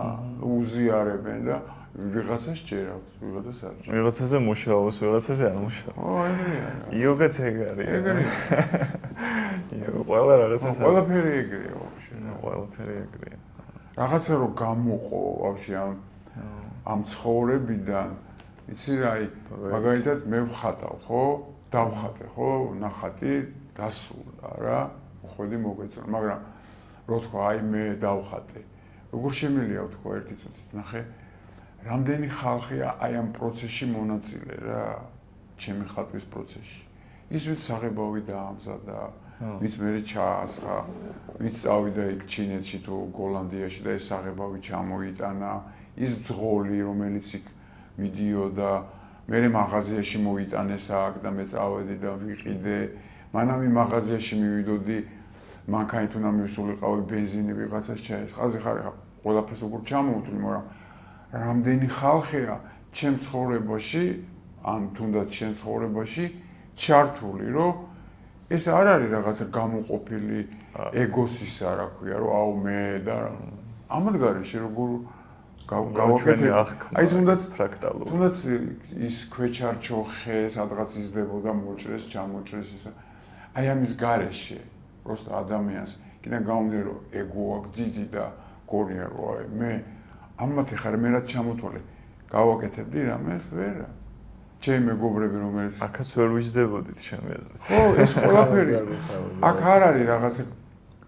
უზიარებენ და ვიღაცას ჭერავს, ვიღაცას არ ჭერავს. ვიღაცაზე მუშაობს, ვიღაცაზე არ მუშაობს. ო, ეგრეა. იოგაც ეგ არის. ეგრეა. ყველა რაღაცას ყველაფერი ეგრეა ვაფშე. ყველაფერი ეგრეა. რაღაცა რომ გამოყო ვაფშე ამ ცხოვრებიდან, იცი რა, აი, მაგალითად მე ვხატავ, ხო? დავხატე, ხო? ნახატი დასრულდა რა. მოხვედი მოგეწონა, მაგრამ რო თქვა, აი მე დავხატე. როგორ შემიძლია თქვა ერთი წუთით, ნახე, რამდენი ხალხია აი ამ პროცესში მონაწილე რა, ჩემი ხატვის პროცესში. ის ვინც საღებავი დაამზადა, ვინც მე ჩაასხა, ვინც წავიდა იქ ჩინეთში თუ გოლანდიაში და ეს საღებავი ჩამოიტანა, ის ბძღოლი, რომელიც იქ მიდიოდა, მე მაღაზიაში მოიტანეს აქ და მე წავედი და ვიყიდე, მანამ იმ მაღაზიაში მივიდოდი, მანქანით უნდა მივსულიყავი ბენზინი ვიღაცას ჩაეს. ხაზი ხარ ხა ყველაფერს უყურ ჩამოვთვლი, მაგრამ რამდენი ხალხია ჩემ ცხოვრებაში, ან თუნდაც შენ ცხოვრებაში ჩართული, რომ ეს არ არის რაღაცა გამოყოფილი ეგოსისა, რა ქვია, რომ აუ მე და ამად გარეშე როგორ გავაკეთე. აი თუნდაც ფრაქტალურ. თუნდაც ის ქვეჩარჩო ხე, სადღაც იზრდებოდა, მოჭრეს, ჩამოჭრეს ისა. აი ამის გარეშე, просто ადამიანს კიდენ გამომდინარე, რომ ეგო აქვს დიდი და გონია, რომ აი მე ამათი ხარ მე რაც ჩამოთვალე, გავაკეთებდი რამეს ვერა. ჩემი მეგობრები რომელიც აქაც ვერ ვიждდებოდით ჩემი აზრით. ხო, ეს ყველაფერი. აქ არ არის რაღაცა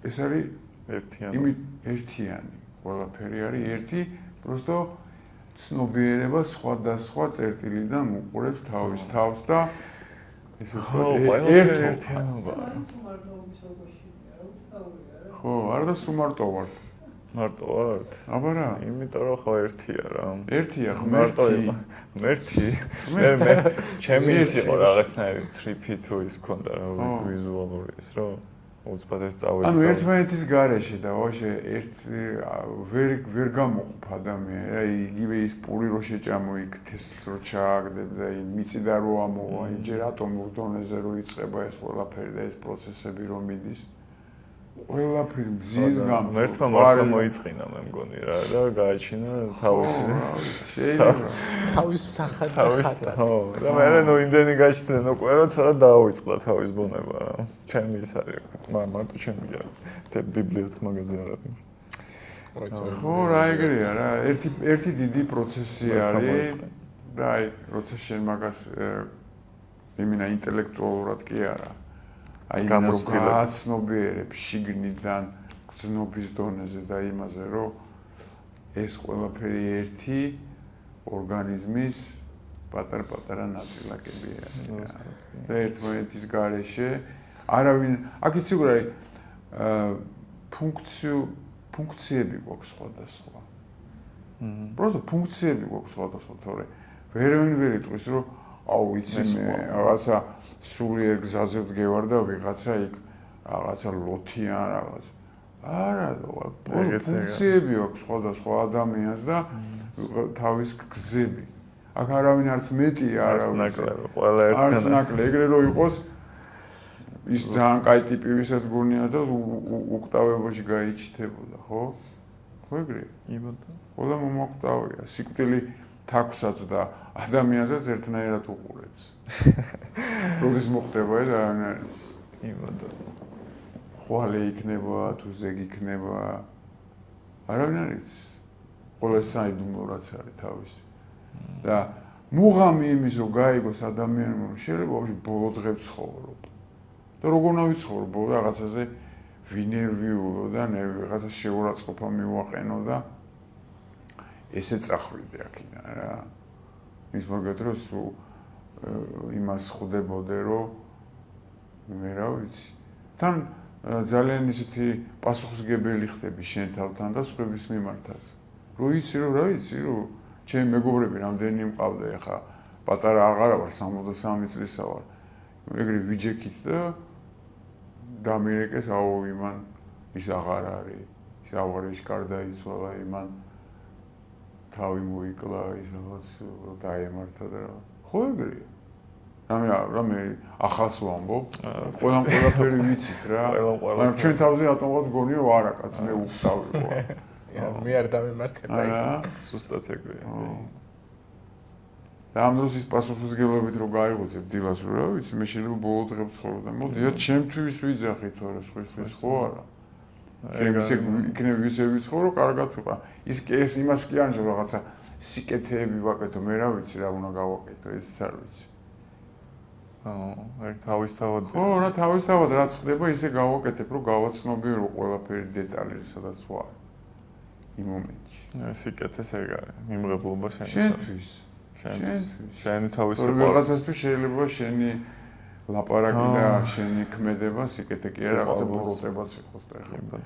ეს არის ერთიანი. ერთიანი. ყველაფერი არის ერთი, просто ცნობიერება სხვადასხვა წერტილიდან უყურებს თავის თავს და ეს ერთიანობა. ხო, არ და სუმარტო ვარ. მარტო ვარ? აბა რა? იმიტომ რომ ხო ერთია რა. ერთია, ღმერთი. მე ჩემი ის იყო რაღაცნაირი ტრიპი თუ ის მქონდა რა ვიზუალური ის რომ უცბად ეს წავედი. ანუ ერთმანეთის გარეშე და ვაშე ვერ გამოყოფ ადამიანი. აი იგივე ის პური რო შეჭამო იქ თესლს რო ჩააგდებ და მიწიდან რო ამოვა, ჯერ ატომურ დონეზე რო იწყება ეს ყველაფერი და ეს პროცესები რომ მიდის. ყველაფერი მზის გამო. ერთმა მართლა მოიწყინა მე მგონი რა და გააჩინა თავისი. შეიძლება. თავის სახად და ხატად. ხო, და მე ნუ იმდენი გაჩნდნენ უკვე რომ ცოტა დაავიწყდა თავის ბუნება რა. ჩემი ის არის. მარტო ჩემი რა. თე ბიბლიაც მაგაზე არ არის. ხო, რა ეგრეა რა. ერთი დიდი პროცესი არის და აი, როცა შენ მაგას იმენა ინტელექტუალურად კი არა. აი გამოცდილებ შიგნიდან გზნობის დონეზე და იმაზე რომ ეს ყველაფერი ერთი ორგანიზმის პატარ-პატარა ნაწილაკებია და ერთმანეთის გარეშე არავინ აქ ისე არის ფუნქციები გვაქვს სხვადასხვა. просто ფუნქციები გვაქვს სხვადასხვა, თორე ვერ იტყვის რომ აუ იცი მე რაღაცა სულიერ გზაზე ვდგევარ და ვიღაცა იქ რაღაცა ლოთიან რაღაც. არა, ფუნქციები აქვს სხვადასხვა ადამიანს და თავის გზები. აქ არავინ არც მეტია, არავინ ნაკლები, ყველა ერთგან. არც ნაკლები, ეგრე რომ იყოს ის ძალიან კაი ტიპი ვისაც გონია და უკტავებაში გაიჩითებოდა, ხო? ხო ეგრეა. იბოდა. ყველა მომაკვდავია, სიკვდილი თაქვსაც და ადამიანსაც ერთნაირად უყურებს. როდის მოხდება ეს არავინ არ იცის. იბოდა. ხვალე იქნება თუ ზეგი იქნება. არავინ არ იცის. ყველა საიდუმლორაც არის თავისი. და მუღამი იმის რომ გაიგოს ადამიანმა რომ შეიძლება ბავშვი ბოლო დღე ცხოვრობ. და როგორ უნდა ვიცხოვრო რაღაცაზე ვინერვიულო და რაღაცა შეურაცხყოფა მივაყენო და ესე წახვიდე აქედან რა. ის მაგათ დროს იმას ხვდებოდე რომ მე რა ვიცი. თან ძალიან ისეთი პასუხისგებელი ხდები შენ თავთან და სხვების მიმართაც. რო იცი რომ რა ვიცი რომ ჩემი მეგობრები რამდენი მყავდა ეხა პატარა აღარა ვარ 63 წლისა ვარ. ეგრე ვიჯექით და დამირეკეს აუ იმან ის აღარ არის. ის აღარიშ გარდაიცვალა იმან თავი მოიკლა ის რაღაც დაემართა და რა. ხო ეგრეა. რამე ახალს ვამბობ. ყველაფერი ვიცით რა. მაგრამ ჩვენ თავზე რატომღაც გონია რომ არა კაც მე უხტავი ხო. მე არ დამემართება იქ. სუსტად ეგრეა. და ამ დროს ის პასუხისგებლობით რომ გაიღვიძებ დილას რა ვიცი მე შეიძლება ბოლო დღე ვცხოვრობ და მოდია ჩემთვის ვიძახი თუ არა სხვისთვის ხო არა. იქნებ ისე ვიცხოვრო, კარგად ვიყავ. ის იმას კი არ ნიშნავს რაღაცა სიკეთეები ვაკეთო, მე რა ვიცი რა უნდა გავაკეთო, ესეც არ ვიცი. ეგ თავისთავად. ხო, რა თავისთავად რაც ხდება, ისე გავაკეთებ, რომ გავაცნობიერო ყველაფერი დეტალი, სადაც ვარ. იმ მომენტში. სიკეთეს ეგ არის, მიმღებლობა შენთვის. შენთვის. შენი თავისუფლება. რაღაცასთვის შეიძლება შენი ლაპარაკი და შენი ქმედება სიკეთე კი არა რაღაცა პროტოტიპაც იყოს და ეხლა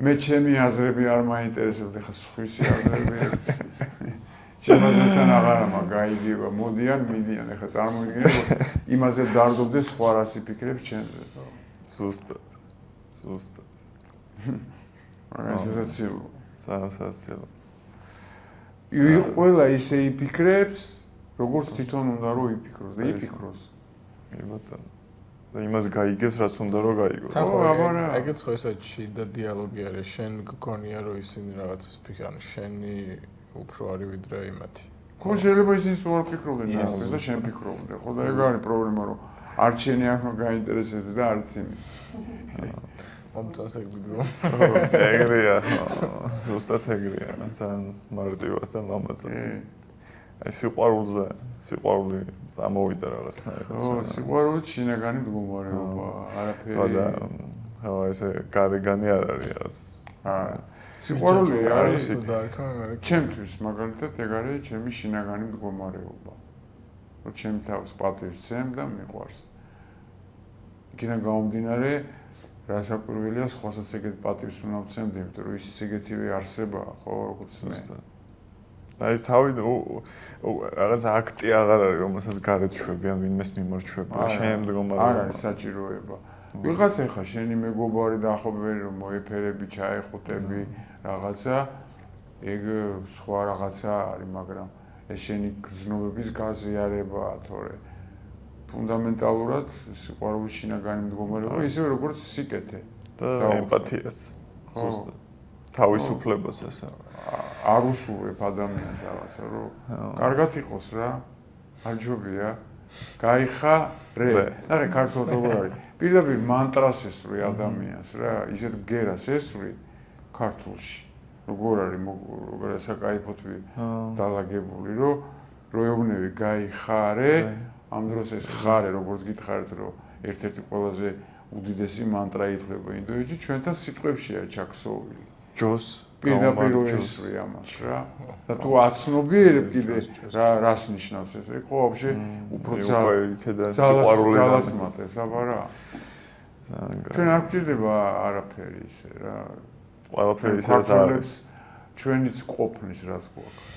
მე ჩემი აზრები არ მაინტერესებდა ეხლა სხვისი აზრები ჩემთან აღარა მაგაიგება მოდიან მიდიან ეხლა წარმოვიდგინე იმაზე დარდობდეს სხვა რას იფიქრებს ჩემზე ზუსტად მაგას ესაცილო სასაცილო ყველა ისე იფიქრებს როგორც თვითონ უნდა რომ იფიქროს და იფიქროს ბატონო და იმას გაიგებს რაც უნდა რომ გაიგოს ეგეც ხო ესა შიდა დიალოგი არის შენ გქონია რომ ისინი რაღაცას ფიქრობენ შენი უფრო არის ვიდრე იმათი ხო შეიძლება ისინი სულ ფიქრობდნენ და შენ ფიქრობდე ხო და ეგ არის პრობლემა რომ არ შენი ახლა გაინტერესებდი და არც იმი მომწონს ეგ ვიდეო ეგრეა ზუსტად ეგრეა ძალიან მარტივად და ლამაზად აი სიყვარული წამოვიდა რაღაცნაირად ო სიყვარულით შინაგანი მდგომარეობა არაფერი ხო ესე გარეგანი არ არის რაღაც სიყვარული არის დაარქვა ჩემთვის მაგალითად ეგ არის ჩემი შინაგანი მდგომარეობა რომ ჩემ თავს პატივს ვცემ და მიყვარს იქიდან გამომდინარე რასაკვირველია სხვასაც ეგეთ პატივს უნდა ვცემდე იმიტომ რომ ისიც ეგეთივე არსებაა ხო როგორც მე აი თავი რაღაც აქტი აღარ არის რომელსაც გარეთ შვები ან ვინმეს მიმორჩები შენ მდგომარეობა არ არის საჭიროება ვიღაც ეხა შენი მეგობარი დაახლოებით რომ მოეფერები ჩაეხუტები რაღაცა ეგ სხვა რაღაცა არის მაგრამ ეს შენი გრძნობების გაზიარებაა თორე ფუნდამენტალურად სიყვარულის შინაგანი მდგომარეობა ისევე როგორც სიკეთე და ემპათიაც ზუსტად თავისუფლებას ესა არ უსურვებ ადამიანს რაღაცა რომ კარგად იყოს რა არ ჯობია გაიხარე ნახე ქართულად როგორ არის პირდაპირ მანტრას ესვრი ადამიანს რა ისეთ გერას ესვრი ქართულში როგორ არის როგორ საკაიფოთვი დალაგებული რომ ეუბნები გაიხარე ამ დროს ეს ხარე როგორც გითხარით რომ ერთ-ერთი ყველაზე უდიდესი მანტრა ითვლება ინდოეთში ჩვენთან სიტყვებშია ჩაქსოვილი ჯოს პირდაპირ ესვრი ამას რა და თუ აცნობიერებ კიდე რას ნიშნავს ეს ხო ვაფშე უფრო ძალას მატებს აბა რა ჩვენ არ გვჭირდება არაფერი ისე რა ყველაფერი ისე არის ჩვენიც ყოფნის რაც გვაქვს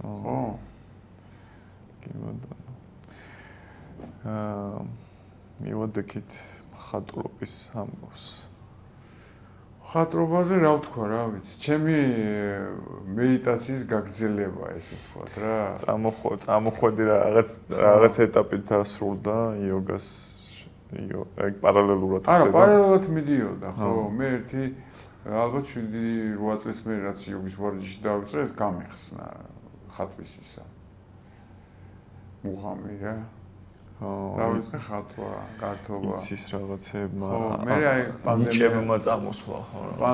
ხო კი ბატონო მივოდექით მხატვრობის ამბავს მხატვრობაზე რა ვთქვა რა ვიცი ჩემი მედიტაციის გაგრძელება ესე ვთქვათ რა წამოხვედი რაღაც ეტაპით დასრულდა იოგას ეგ პარალელურად ხდება არა პარალელურად მიდიოდა ხო მე ერთი ალბათ 7-8 წლის მერე რაც იოგის ვარჯიში დავიწყე ეს გამიხსნა ხატვის ისა მუღამი რა დავიწყე ხატვა, გართობა. იცის რაღაცებმა. მე აი ნიჭებმა წამოსვლა ხო რა.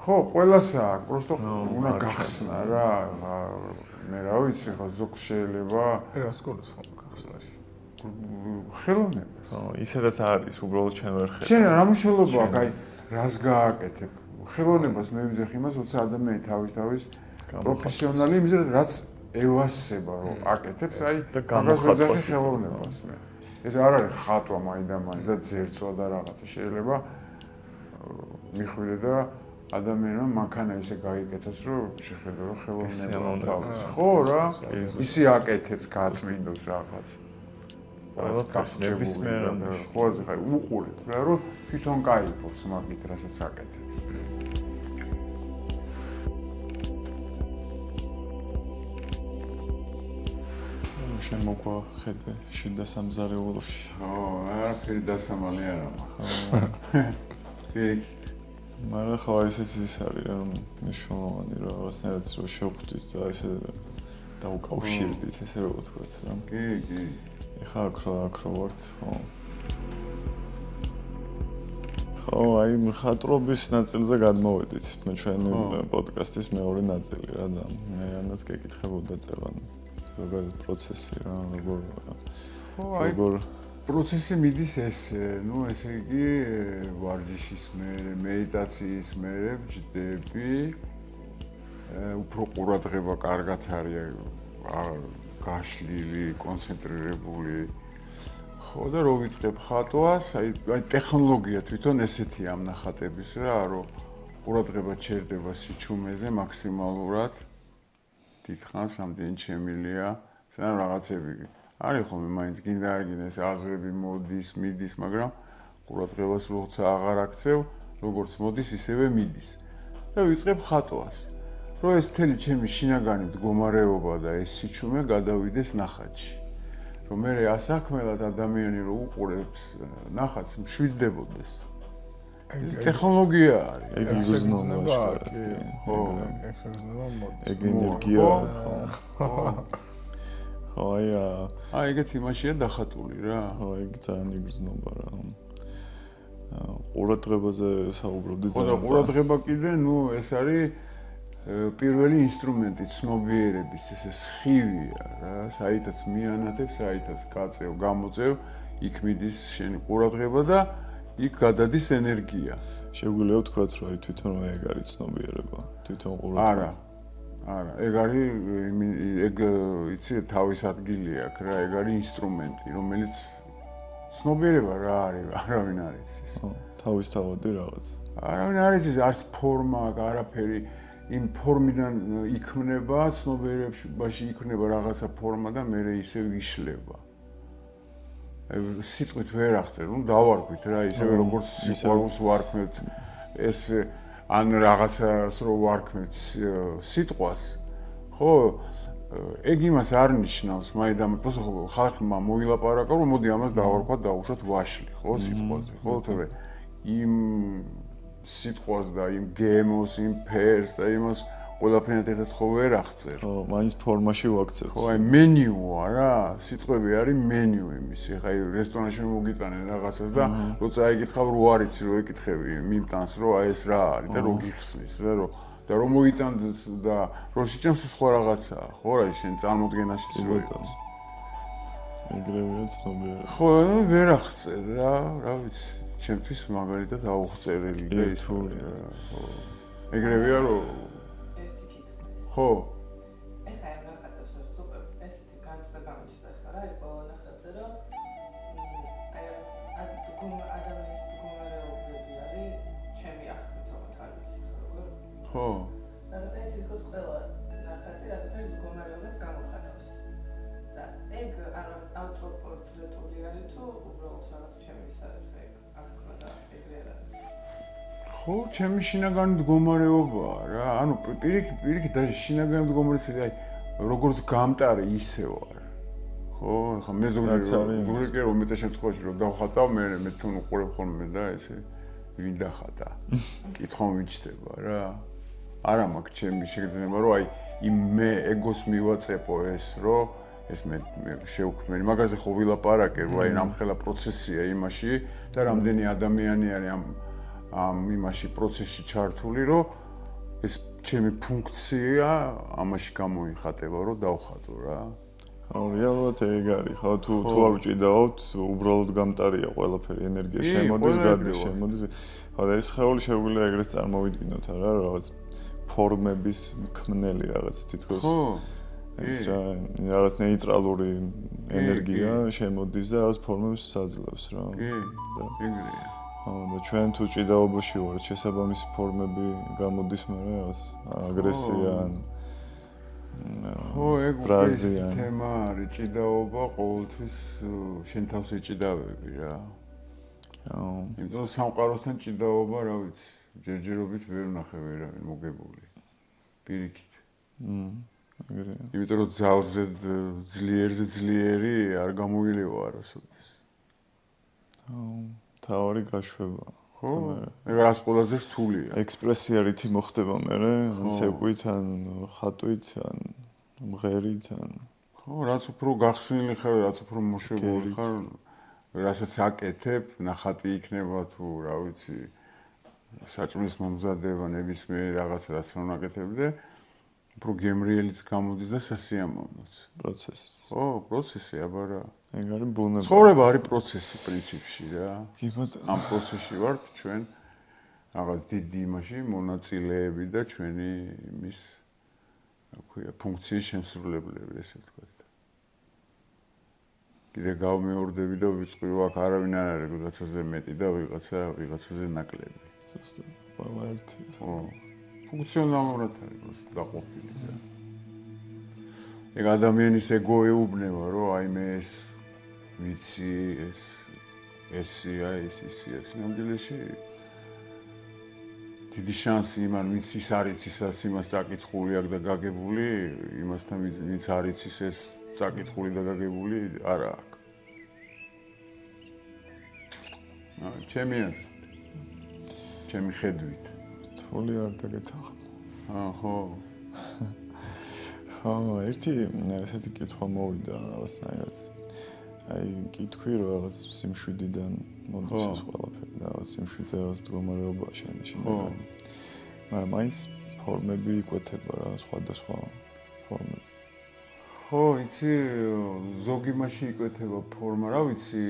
ხო, ყველასა აქვს, просто უნდა გახსნა რა. მე რა ვიცი, ხო ზოგ შეიძლება რას გულს ხო გახსნაში. ხელოვნებას. ხო, ისედაც არის, უბრალოდ ჩვენ ვერ ხედავთ. შენ რა მნიშვნელობა აქვს, აი რას გააკეთებ? ხელოვნებას მე ვიძახი იმას, როცა ადამიანი თავის პროფესიონალი იმის რაც ევასება რომ აკეთებს აი და გამოხატვას ხელოვნებას მე ეს არ არის ხატვა მაინდა-მაინც და ძერწვა და რაღაცა შეიძლება მიხვიდე და ადამიანმა მანქანა ისე გაიკეთოს რომ შეხედო რომ ხელოვნება ხო რა ისე აკეთებს გაწმინდოს რაღაც ნებისმიერ რამში ხო ასე ხარ უყურებ რა რომ თვითონ кайფობს მაგით რასაც აკეთებს შენ მოგვახედე შიდა სამზარეულოში. ხო, არაფერი დასამალი არ აქვს. პირიქით. მაგრამ ხო ესეც ის არის რომ მნიშვნელოვანი რომ რაღაცნაირად რომ შევხვდით და ესე დაუკავშირდით ესე რომ ვთქვათ რა. კი. ეხლა აქ რო ვართ, ხო. ხო, აი მხატვრობის ნაწილზე გადმოვედით. მე ჩვენი პოდკასტის მეორე ნაწილი რა და მე ამას გეკითხებოდა წელან. ზოგადად პროცესი რა როგორ პროცესი მიდის ესე ესე იგი ვარჯიშის მერე მედიტაციის მერე ვჯდები უფრო ყურადღება კარგად არის გაშლილი კონცენტრირებული ხო და რო ვიწყებ ხატვას, აი ტექნოლოგია თვითონ ესეთი ამ ნახატების რა, რომ ყურადღება ჩერდება სიჩუმეზე მაქსიმალურად. დიდხანს ამდენი შემილია, სანამ რაღაცები არის ხოლმე მაინც გინდა არ გინდა ეს აზრები მოდის, მიდის, მაგრამ ყურადღებას როცა აღარ აქცევ, როგორც მოდის, ისევე მიდის. და ვიწყებ ხატვას. რომ ეს მთელი ჩემი შინაგანი მდგომარეობა და ეს სიჩუმე გადავიდეს ნახატში. რომ მე ასაქმელად ადამიანი რო უყურებს ნახატს, მშვიდდებოდეს. ეს ტექნოლოგია არის. ეგ იგრძნობა ხო, ეგ შეგრძნება მოდის. ეგ ენერგია ხო. ხო, აი ეგეთ იმაშია დახატული რა. ხო, ეგ ძალიან იგრძნობა რა. ყურადღებაზე საუბრობდი ძალიან. ხო და ყურადღება კიდე, ნუ ეს არის პირველი ინსტრუმენტი ცნობიერების, ესე სხივია რა, საითაც მიანათებ, საითაც გაწევ, გამოწევ, იქ მიდის შენი ყურადღება და იქ გადადის ენერგია. შეგვიძლია ვთქვათ, რომ აი თვითონ ეგ არის ცნობიერება, თვითონ ყურადღება. არა, ეგ არის ეგ იცი თავის ადგილი აქვს რა, ეგ არის ინსტრუმენტი, რომელიც ცნობიერება რა არის, არავინ არ იცის. თავისთავადი რაღაც. არავინ არ იცის, არც ფორმა, არაფერი იმ ფორმიდან იქმნება, ცნობიერებაში იქმნება რაღაცა ფორმა და მე ისე ვიშლება. სიტყვით ვერ აღწერ, ნუ დავარქვით რა, ისევე როგორც სიყვარულს ვარქმევთ, ეს ან რაღაცას რო ვარქმევთ სიტყვას, ხო? ეგ იმას არ ნიშნავს, მაინდა просто ხალხმა მოილაპარაკა, რომ მოდი ამას დავარქვათ, დავუშვათ ვაშლი, ხო, სიტყვაზე, ხო? თორე იმ სიტყვას და იმ გემოს, იმ ფერს და იმას ყველაფერად ერთად ხო ვერ აღწერ. ხო, მაინც ფორმაში ვაქცევთ. ხო, აი მენიუა რა, სიტყვები არის მენიუ იმისი. ხა აი რესტორანში მოგიტანენ რაღაცას და როცა აიკითხავ რო არიცი რო ეკითხები მიმტანს რო აი ეს რა არის და რო გიხსნის რა რო და რომ მოიტანდეს და რო შეჭამს სხვა რაღაცაა, ხო რა შენ წარმოდგენაშიც რო იყოს. ეგრევე ცნობიერება. ხო, ვერ აღწერ რა ვიცი. ჩემთვის მაგალითად აუღწერელი და ის ხო. ეგრევეა რომ ერთი კითხვა. ხო. ეხლა ამ ნახატებს სუპერ ესეთი განცდა გამოჩნდა ხა რა, იყო ნახატზე რომ აი რაღაც ადამიანის მდგომარეობები არის ჩემი აღქმით ალბათ არ ვიცი ხა როგორ. ხო. რაღაც ეთის ყველა ნახატი რაღაცა მდგომარეობას გამოხატავს. და ეგ არ არის ავტოპორტრეტული არის თუ უბრალოდ რაღაც ჩემი საერთოდ ხო, ჩემი შინაგანი მდგომარეობაა რა. ანუ პირიქით და შინაგანი მდგომარეობა აი როგორც გამტარი ისე ვარ. ხო, ხა მე ზოგადად რომ მეტად შემთხვევაში რომ დავხატავ, მე თვითონ უყურებ ხოლმე და ესე ვინ დახატა. კითხვა მიჩდება რა. არა მაქვს ჩემი შეგრძნება რომ აი იმ მე ეგოს მივაწეპო ეს რომ ეს მე შევქმნი. მაგაზე ხო ვილაპარაკე, რომ აი რამხელა პროცესია იმაში და რამდენი ადამიანი არის ამ იმაში პროცესში ჩართული, რომ ეს ჩემი ფუნქცია ამაში გამოიხატება, რომ დავხატო რა. ხო, რეალურად ეგ არის. ხო, თუ არ ვჭიდაობთ, უბრალოდ გამტარია ყველაფერი, ენერგია შემოდის, გადის, შემოდის. ხო, და ეს ხეული შეგვიძლია ეგრეთ წარმოვიდგინოთ, არა, რაღაც ფორმების ქმნელი რაღაც თითქოს. ხო. ეს რაღაც ნეიტრალური ენერგია შემოდის და რაღაც ფორმებს აძლევს რა. კი, ეგრეა. ხო, და ჩვენ თუ ჭიდაობაში ვართ, შესაბამისი ფორმები გამოდის მე რაღაც აგრესია ან ხო, ეგ ბრაზია. თემა არის ჭიდაობა ყოველთვის შენ თავს ეჭიდავები რა. ხო. იმიტომ სამყაროსთან ჭიდაობა, რა ვიცი, ჯერჯერობით ვერ ვნახე ვერავინ მოგებული. პირიქით. ეგრეა. იმიტომ რომ ძალზე ძლიერზე ძლიერი არ გამოვილევა არასოდეს. ხო, თავი გაშვება. ხო, ეგ რას ყველაზე რთულია. ექსპრესია რითი მოხდება მე, ან ცეკვით, ან ხატვით, ან მღერით, ან ხო, რაც უფრო გახსნილი ხარ, რაც უფრო მოშებული ხარ, რასაც აკეთებ, ნახატი იქნება თუ, რა ვიცი, საჭმლის მომზადება, ნებისმიერი რაღაც რაც რომ აკეთებდე, უფრო გემრიელიც გამოდის და სასიამოვნოც. პროცესი. ხო, პროცესი, აბა რა. ეგ არის ბუნება. ცხოვრება არის პროცესი პრინციპში რა. კი ბატონო. ამ პროცესში ვართ ჩვენ რაღაც დიდი იმაში მონაწილეები და ჩვენი იმის რა ქვია ფუნქციის შემსრულებლები, ესე ვთქვათ. კიდე გავმეორდები და ვიწყი რომ აქ არავინ არ არის ვიღაცაზე მეტი და ვიღაცაზე ნაკლები. ზუსტად. ყველა ერთი. ხო. ფუნქციონალურად არის просто დაყოფილი და ეგ ადამიანის ეგო ეუბნება რომ აი მე ეს ვიცი ესია ეს ნამდვილში დიდი შანსი იმან ვინც ის არის ისაც იმას წაკითხული აქვს და გაგებული იმასთან ვინც არის ის ეს წაკითხული და გაგებული არა აქვს. ჩემი ხედვით რთული არ დაგეთახა. ხო. ხო, ერთი ესეთი კითხვა მოვიდა რაღაცნაირად. აი, კითხვი რომ რაღაც სიმშვიდიდან მოდის ეს ყველაფერი და რაღაც სიმშვიდე რაღაც მდგომარეობა შენი შინაგანი. მაგრამ მაინც ფორმები იკვეთება რა, სხვადასხვა ფორმები. ხო, იცი, ზოგი მასში იკვეთება ფორმა, რა ვიცი,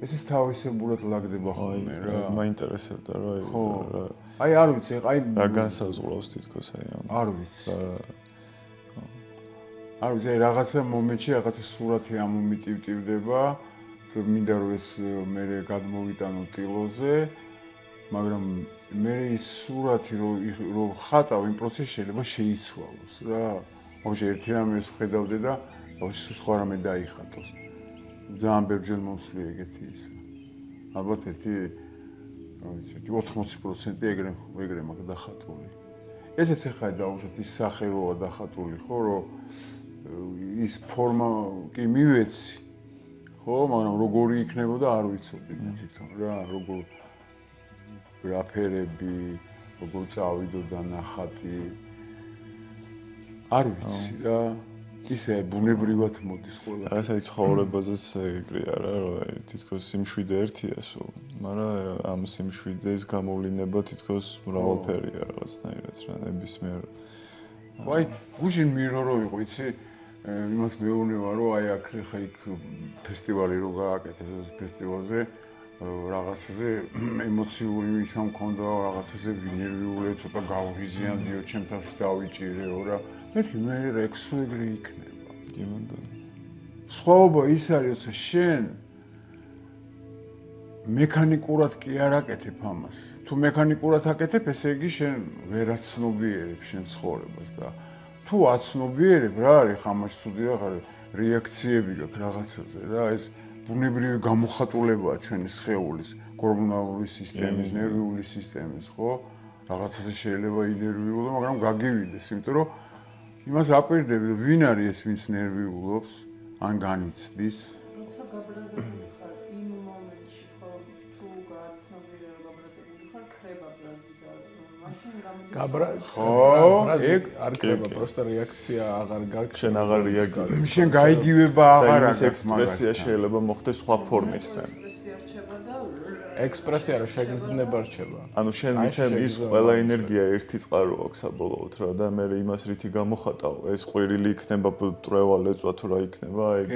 ესეც თავისებურად ლაგდება ხოლმე რა. მაინტერესებდა რა, აი არ ვიცი, აი რა განსაზღვრავს თითქოს აი ამ. არ ვიცი. არ ვიცი, რაღაცა მომენტში რაღაცა სურათი ამომიტივტივდება, მინდა რომ ეს მე გადმოვიტანო ტილოზე, მაგრამ მე ის სურათი რომ ხატავ იმ პროცესში შეიძლება შეიცვალოს რა. ოღონდ ერთი რამეს ვხედავდე და სხვა რამე დაიხატოს. ძალიან ბევრჯერ მომსვლი ეგეთი ისა. ალბათ ერთი 80% ეგრე მაქვს დახატული. ესეც ახლა დაუშვათ ის სახეობა დახატული ხო, რომ ის ფორმა კი მივეცი. ხო, მაგრამ როგორი იქნებოდა არ ვიცოდი თვითონ რა, როგორ რაფერები, როგორ წავიდოდა ნახატი. არ ვიცი რა. ისე ბუნებრივად მოდის ყველა. ასეთი ცხოვრებაზეც ეგრეა რა, რომ თითქოს სიმშვიდე ერთია სულ, მაგრამ ამ სიმშვიდეს გამოვლინება თითქოს მრავალფერია რაღაცნაირად რა, ნებისმიერ. აი, გუშინ მირო რო იყო, იცი, იმას მეუბნება, რომ აი აქ ხა იქ ფესტივალი რო გააკეთეს ეს ფესტივალზე, რაღაცაზე ემოციური ისა მქონდა, რაღაცაზე ვინერვიულე, ცოტა გავღიზიანდიო, ჩემ თავში დავიჭირეო რა. მე რექსო ეგრე იქნება. გიმონდა. სხვაობა ის არის, რომ შენ მექანიკურად კი არ აკეთებ ამას. თუ მექანიკურად აკეთებ, ესე იგი შენ ვერ აცნობიერებ შენ ცხოვრებას და თუ აცნობიერებ, რა არის ხამაში ცუდი აღარ რეაქციები გაქვს რაღაცაზე რა, ეს ბუნებრივი გამოხატულებაა ჩვენი სხეულის, ჰორმონალური სისტემის, ნერვიული სისტემის, ხო? რაღაცაზე შეიძლება ინერვიულო, მაგრამ გაგივიდეს, იმიტომ რომ იმას აპირდები, ვინ არის ეს, ვინც ნერვიულობს, ან განიცდის. როცა გაბრაზებული ხარ იმ მომენტში, ხო, თუ გააცნობიერე რომ გაბრაზებული ხარ, ქრება ბრაზი და მაშინ გამოდის. ხო, ეგ არ ქრება, პროსტა რეაქცია აღარ გაქვს. შენ აღარ რეაგირებ. შენ გაიგივება აღარ აქვს ექსპრესია შეიძლება მოხდეს სხვა ფორმით მე. ექსპრესია რჩება და ექსპრესია რა შეგრძნება რჩება. ანუ შენ მიცემ ის ყველა ენერგია ერთი წყარო აქვს საბოლოოდ რა და მე იმას რითი გამოხატავ ეს ყვირილი იქნება ტრევა ლეწვა თუ რა იქნება ეგ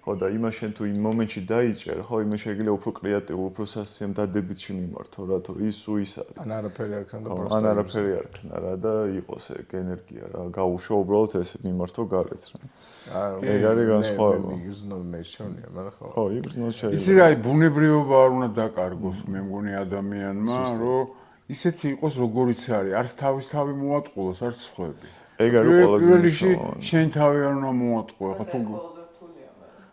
ხო და იმას შენ თუ იმ მომენტში დაიჭერ ხო იმას შეიძლება უფრო კრეატიულ უფრო სასიამ დადებითში მიმართო რა თუ ის ის არის ან არაფერი არ ქნა და პროსტა ან არაფერი არ ქნა რა და იყოს ეგ ენერგია რა გაუშვა უბრალოდ ეს მიმართო გარეთ რა ეგ არის განსხვავება მიგზნო მე შონია მაგრამ ხო იგრძნო შეიძლება იცი რა ბუნებრივობა არ უნდა დაკარგოს მე მგონი ადამიანმა რომ ისეთი იყოს როგორიც არის არც თავის თავი მოატყუოს არც სხვები ეგ არის ყველაზე მნიშვნელოვანი შენ თავი არ უნდა მოატყუო ხო თუ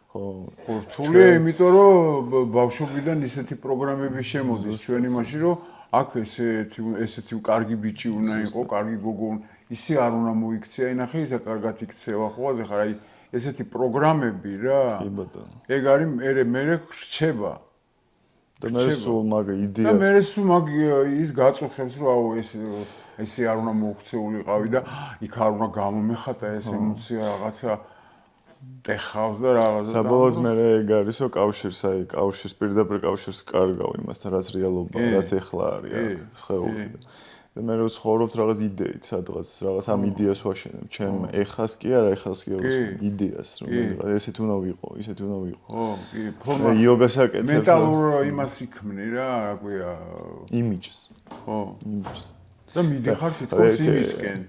ხო რთულია იმიტომ რომ ბავშვობიდან ისეთი პროგრამები შემოდის ჩვენ იმაში რომ აქ ესეთი კარგი ბიჭი უნდა იყო კარგი გოგო ისე არ უნდა მოიქცია ინახე ისა კარგად იქცევა ხო ახლა აი ესეთი პროგრამები რა კი ბატონო ეგ არის მე რჩება და მე სულ მაგ იდეა და მე სულ მაგ ის გაწუხებს რომ აუ ესე არ უნდა მოუქცეულიყავი და იქ არ უნდა გამომეხატა ეს ემოცია რაღაცა ეხავს და რაღაცა საბოლოოდ მე ეგ არისო კავშირს აი კავშირს პირდაპირ კავშირს კარგავ იმასთან რაც რეალობაა რაც ეხლა არის აქ სხეული და მე რო ცხოვრობთ რაღაც იდეით სადღაც რაღაც ამ იდეას ვაშენებ ჩემ ეხას კი არა ეხას კი იდეას რომ ესეთ უნდა ვიყო ისეთ უნდა ვიყო ხო კი ფორმა იოგას აკეთებ მენტალურ იმას იქმნი რა რაგვია იმიჯს ხო იმიჯს და მიდიხარ თითქოს იმისკენ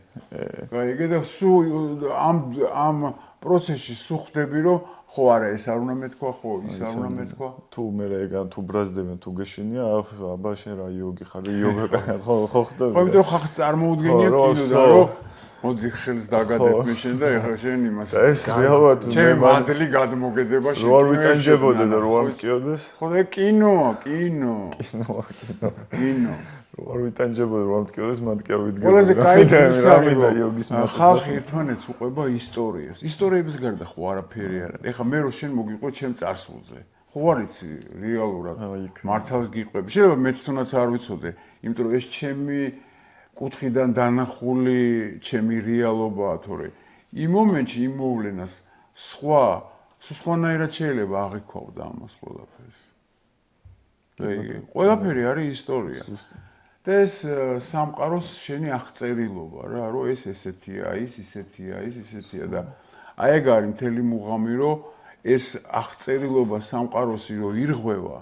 გაიგე და სულ ამ პროცესში სუხდები რომ ხო არა ეს არ უნდა მეთქვა, ხო ის არ უნდა მეთქვა. თუ მე ეგან თუ ბრაზდებენ თუ გეშინია, აბა შენ რა იოგი ხარ, იოგა ხო ხდება. ხო, იმიტომ რომ ხახს წარმოუდგენია კიდო და რომ მოდი ხელს დაგადებ მე შენ და ეხლა შენ იმას. ეს რეალურად მე მადლი გადმოგედება შენ. რო არ ვიტანჯებოდე და რო არ მტკიოდეს. ხო და კინოა. რო არ ვიტანჯებოდე, რო არ მტკიოდეს, მან კი არ ვიდგებოდი. ყველაზე კაი ის არის და იოგის მათე. ხალხი ერთმანეთს უყვება ისტორიას. ისტორიების გარდა ხო არაფერი არ არის. ეხლა მე რო შენ მოგიყო ჩემ წარსულზე. ხო არ იცი რეალურად მართალს გიყვები. შეიძლება მეც თუნდაც არ ვიცოდე, იმიტომ რომ ეს ჩემი კუთხიდან დანახული ჩემი რეალობაა, თორე იმ მომენტში იმ მოვლენას სხვანაირად შეიძლება აღიქვავდა ამას ყველაფერს. ყველაფერი არის ისტორია. და ეს სამყაროს შენი აღწერილობა რა, რომ ეს ესეთია, ის ისეთია, ის ისეთია და აი ეგ არის მთელი მუღამი, რომ ეს აღწერილობა სამყაროსი რო ირღვევა,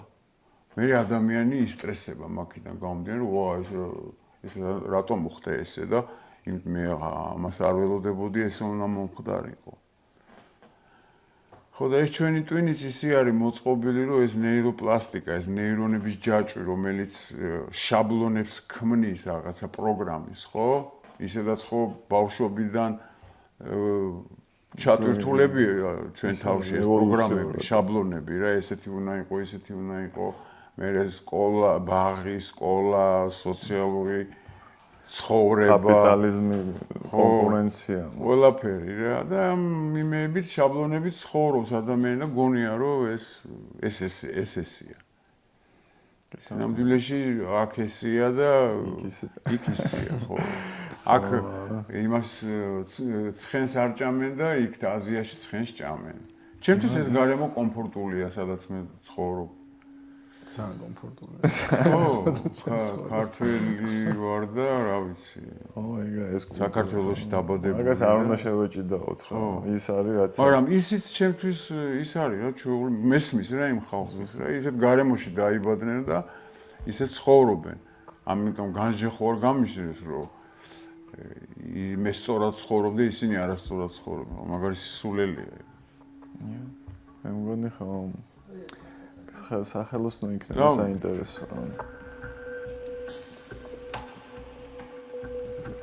მე ადამიანი ისტრესება მაქიდან გამომდინარე, რომ ვა ეს რატომ მოხდა ესე და მე ამას არ ველოდებოდი, ეს უნდა მომხდარიყო. ხო და ეს ჩვენი ტვინიც ისე არის მოწყობილი, რომ ეს ნეიროპლასტიკა, ეს ნეირონების ჯაჭვი, რომელიც შაბლონებს ქმნის რაღაცა პროგრამის, ხო? ისედაც ხო ბავშვობიდან ჩატვირთულები ჩვენ თავში ეს პროგრამები, შაბლონები რა, ესეთი უნდა იყო, ესეთი უნდა იყო. მე სკოლა, ბაღი, სკოლა, სოციალური ცხოვრება, კაპიტალიზმი, კონკურენცია. ყველაფერი რა და იმეებით შაბლონებით ცხოვრობს ადამიანი და გონია რომ ეს ესეა. ნამდვილში აქ ესია და იქ ისია, ხო. აქ იმას ცხენს არ ჭამენ და იქ აზიაში ცხენს ჭამენ. ჩემთვის ეს გარემო კომფორტულია, სადაც მე ცხოვრობ. ძალიან კომფორტულია. ქართველი ვარ და რა ვიცი. ო, ეგა ეს საქართველოში დაბადებული. მაგას არ უნდა შევეჭიდაოთ, ხო? ის არის რაც. მაგრამ ისიც ჩემთვის ის არის რა, ჩვეული მესმის რა იმ ხალხს რა, ისეთ გარემოში დაიბადნენ და ისეთ ცხოვრობენ. ამიტომ განსჯე ხო არ გამიშრეს, რომ მე სწორად ცხოვრობ და ისინი არასწორად ცხოვრობენ. მაგარი სისულელია. მე მგონი ხო სახელოსნო იქნება საინტერესო.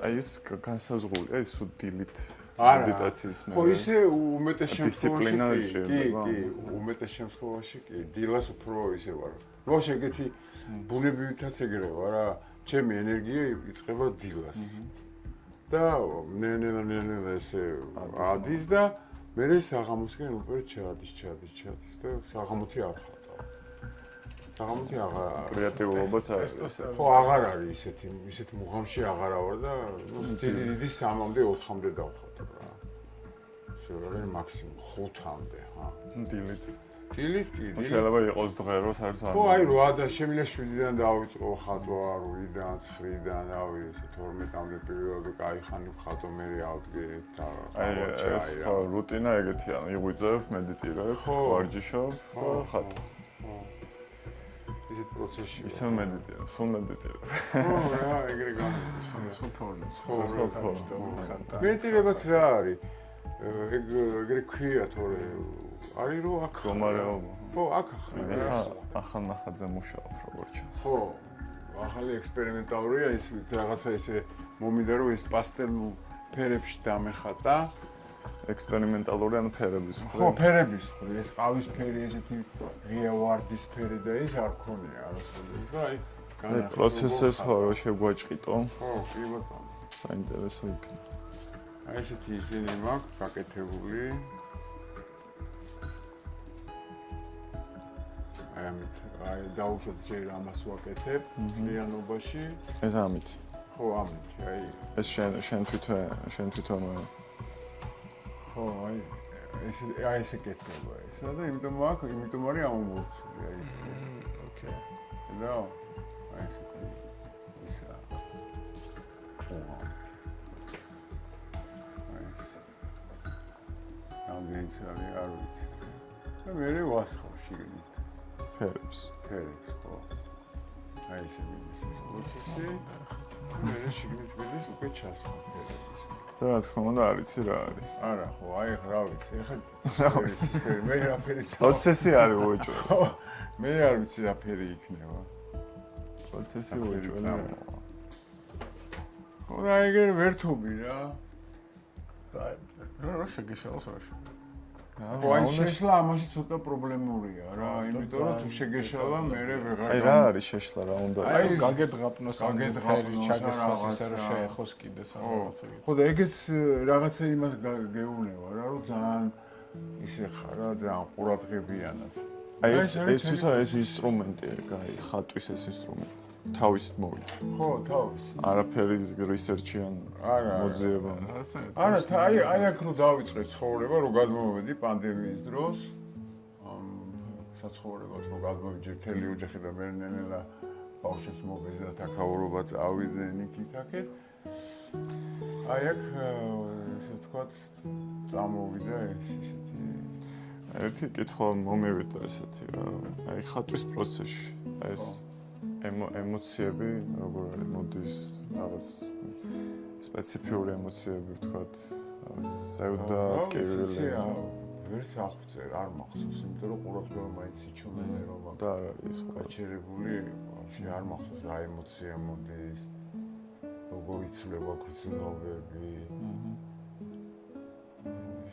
აი ეს განსაზღვრული, აი სულ დილით მედიტაციის მე. ხო ისე უმეტეს შემთხვევაში კი, უმეტეს შემთხვევაში კი, დილას უფრო ისე ვარ. რო შეგეთი ბუნებივითაც ეგრევა რა, ჩემი ენერგია იწყება დილას. და ნელა ესე ადის და მე საღამოსკენ უკვე ჩადის და საღამოთი არ ხარ. საღამოთი აღარ კრეატიულობაც არის ესეთი. ხო, აღარ არის ისეთი მუღამში აღარა ვარ და დიდი 3-მდე 4-მდე დავხატ რა. შეიძლება მაქსიმუმ 5-მდე, ხა. დილით. დილით კი. შეიძლება იყოს დღე რო საერთოდ არ. ხო, აი 8 და შემიძლია 7-დან დავიწყო ხატვა, 8-დან, 9-დან, რავი, 12-მდე პერიოდი კაი ხანი ხატო მე ავდგე და აი ეს ხო რუტინა ეგეთია, იღვიძებ, მედიტირებ, ვარჯიშობ და ხატო. ისეთ პროცესში. ისე მედიტირებ, სულ მედიტირებ. ხო, რა, ეგრე გამოდის. სოფორნიც. მედიტირებაც რა არის? ეგრე ქვია თორე არის რომ აქ გომარეობა. ხო, აქ ახალ ნახატზე მუშაობ როგორც ჩანს. ხო, ახალი ექსპერიმენტალურია ის რაღაცა ესე მომინდა რომ ეს პასტელურ ფერებში დამეხატა. ექსპერიმენტალური ან ფერების მხრივ. ხო, ფერების მხრივ, ეს ყავის ფერი, ესეთი ღია ვარდის ფერი და ის არ ქონია არასოდეს და აი პროცესს ხო რო შეგვაჭყიტო. ხო, კი ბატონო. საინტერესო იქნება. აი ესეთი ისინი მაქვს გაკეთებული. აი დაუშვათ ჯერ ამას ვაკეთებ ლიანობაში. ეს ამით. ხო, ამით, აი ეს შენ თვითონ ხო, აი ესე კეთება ესა და იმიტომ არის ამომორჩილი აი ეს. ოკეი. და აი ესე ისა. რამდენიც არის არ ვიცი. და მე ვასხავ შიგნით. ფერებს. ხო. აი ესე მიდის ეს პროცესი. მე შიგნით ვიდეს უკვე ჩასხმები. და რა თქმა უნდა არ იცი რა არის. არა, ხო, აი რა ვიცი, ეხლა მე რაფერი პროცესი არის უეჭველი. მე არ ვიცი რაფერი იქნება. პროცესი უეჭველი. ხო, და ეგერ ვერთობი რა. რა შეგეშალოს რა შე. ხო, აი შეშლა ამაში ცოტა პრობლემურია რა, იმიტომ რომ თუ შეგეშალა მე ვეღარ აი რა არის შეშლა რა უნდა აი გაგედღაპნოს ჩაგესხას ისე რომ შეეხოს კიდეს რაღაცა. ხო და ეგეც რაღაცა იმას გეუბნება რა, რომ ძალიან ისე ხარ რა, ძალიან ყურადღებიანად. აი ეს თვითონ ეს ინსტრუმენტია, აი ხატვის ეს ინსტრუმენტი. თავისით მოვიდა. ხო, თავის. არაფერი რისერჩი ან მოძიება. არა, აი აქ რო დავიწყე ცხოვრება, რო გადმოვედი პანდემიის დროს. საცხოვრებლად რო გადმოვიჯე მთელი ოჯახი და მე ნელა ბავშვებს მოგეზდა თაკაურობა წავიდნენ იქით-აქეთ. აი აქ ესე ვთქვათ, წამოვიდა ეს ისეთი ერთი კითხვა მომივიდა ესეთი რა. აი ხატვის პროცესში ეს ემოციები როგორ არის მოდის რაღაც სპეციფიური ემოციები ვთქვათ ზევდადკივილი ვერც აღწერ არ მახსოვს იმიტომ რომ ყურადღება მაინც იჩვენე რომ და არ არის გაჩერებული ვაფშე არ მახსოვს რა ემოცია მოდის როგორ იცვლება გრძნობები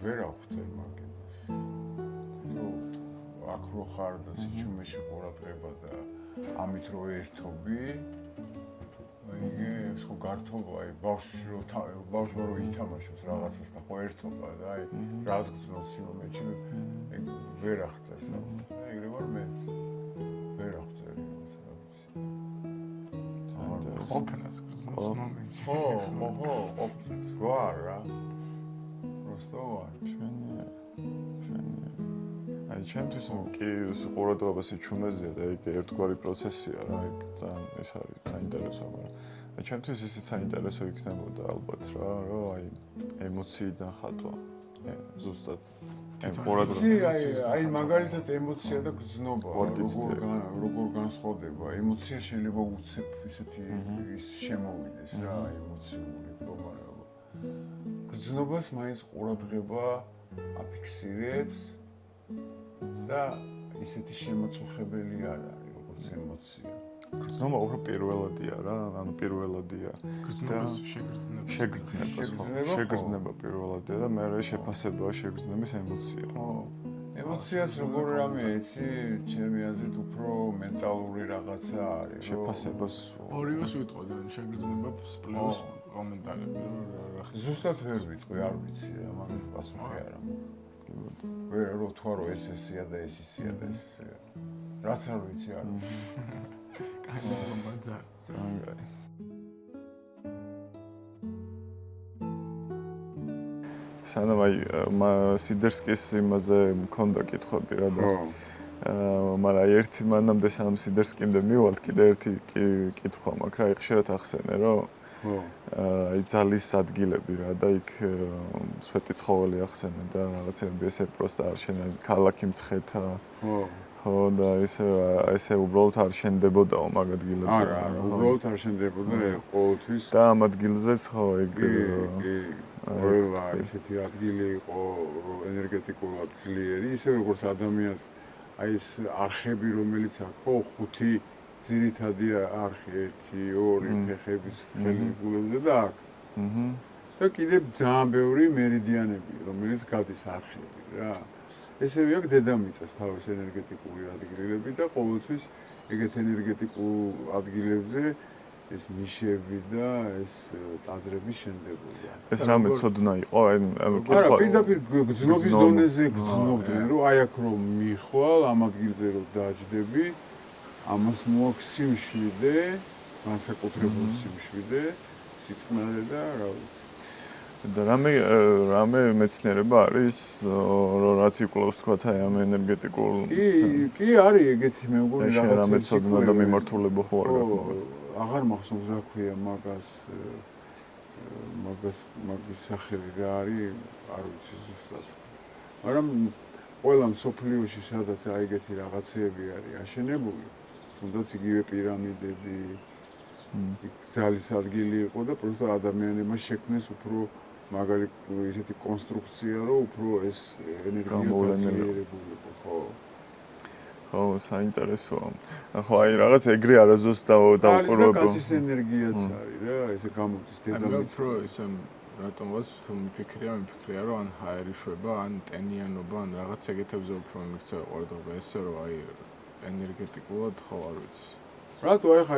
ვერ აღწერ მაგას აქ რო ხარ და სიჩუმეში ყურადღება და ამით რო ერთობი იგი ეს ხო გართობა აი ბავშვი რო ითამაშოს რაღაცას და ხო ერთობა და აი რას გძნობს სიომეჩი ეგ ვერ აღწერს ეგრე ვარ მეც ვერ აღწერი რა ვიცი ყოფნას გძნობს მომენტი ხო ყოფნას ვარ რა просто ვარ აი ჩემთვის კი ყურადღებას იჩუმეზია და ეგ ერთგვარი პროცესია რა ეგ ძალიან ეს არის საინტერესო მაგრამ აი ჩემთვის ისიც საინტერესო იქნებოდა ალბათ რა რომ აი ემოციიდან ხატვა ზუსტად აი ყურადღება აი მაგალითად ემოცია და გრძნობა როგორ განსხვავდება ემოცია შეიძლება უცებ ისეთი ის შემოვიდეს რა ემოციური მდგომარეობა გრძნობას მაინც ყურადღება აფიქსირებს და ისეთი შემოწუხებელი არ არის როგორც ემოცია. გრძნობა უფრო პირველადია რა, ანუ პირველადია და შეგრძნება პირველადია და მე შეფასებაა შეგრძნების ემოცია. ხო. ემოციაც როგორ რამე იცი, ჩემი აზრით უფრო მენტალური რაღაცა არის. შეფასებას ორივეს ვიტყოდი, შეგრძნება პლუს კომენტარები რა. ზუსტად ვერ ვიტყვი, არ ვიცი, ამას პასუხი არ აქვს. ვერ რო თქვა რომ ეს ესია და ეს ისია და ეს ისია. რაც არ ვიცი არ. კაი მომაძა. ზანგარი. სანამ აი სიდერსკის იმაზე მქონდა კითხვები რა და მაგრამ ერთი მანამდე სანამ სიდერსკიმდე მივალთ კიდე ერთი კითხვა მაქვს რა ხშირად ახსენე რომ აი ძალის ადგილები რა და იქ სვეტი ცხოველი ახსენე და რაღაცები ესე პროსტა არ შენა ქალაქი მცხეთა ხო და ესე უბრალოდ არ შენდებოდაო მაგ ადგილებზე არა უბრალოდ არ შენდებოდა ყოველთვის და ამ ადგილზეც ხო ეგ ყველა ესეთი ადგილი იყო ენერგეტიკულად ძლიერი ისე როგორც ადამიანს აი ეს არხები რომელიც აქვს ხო ხუთი ძირითადი არხი 1 2 ფეხების ხელმიგულებზე და აქ. და კიდევ ძალიან ბევრი მერიდიანები, რომელიც გადის არხები რა. ესევე აქვს დედამიწას თავის ენერგეტიკული ადგილები და ყოველთვის ეგეთ ენერგეტიკულ ადგილებზე ეს ნიშები და ეს ტაძრები შენდებოდა. ეს რამე ცოდნა იყო? არა, პირდაპირ გრძნობის დონეზე გრძნობდნენ, რომ აი აქ რომ მიხვალ, ამ ადგილზე რომ დაждდები ამას მოაქვს სიმშვიდე, განსაკუთრებულ სიმშვიდე, სიწყნარე და რა ვიცი. და რამე მეცნიერება არის, რომ რაც იკვლევს თქვათ აი ამ ენერგეტიკულ კი არის ეგეთი მე მგონი რაღაცა. რამე ცოდნა და მიმართულება ხო არ გახმოვდა. აღარ მახსოვს რა ქვია მაგას სახელი რა არის, არ ვიცი ზუსტად. მაგრამ ყველა მსოფლიოში სადაც აი ეგეთი რაღაცეები არის აშენებული, თუნდაც იგივე პირამიდები, ძალის ადგილი იყო და პროსტა ადამიანებმა შექმნეს უფრო მაგარი ისეთი კონსტრუქცია, რომ უფრო ეს ენერგია გაზიარებული იყო, ხო? ხო, საინტერესოა. ხო, აი რაღაც ეგრე არაზოს დავყურებ. კაცის ენერგიაც არის რა, ესე გამოდის დედამიწა. უფრო ისე რატომაც თუ მიფიქრია, რომ ან ჰაერი შვება, ან ტენიანობა, ან რაღაც ეგეთებზე უფრო მიქცევა ყურადღება ესე რომ აი ენერგეტიკულად ხო არ ვიცი. რატო აი ხა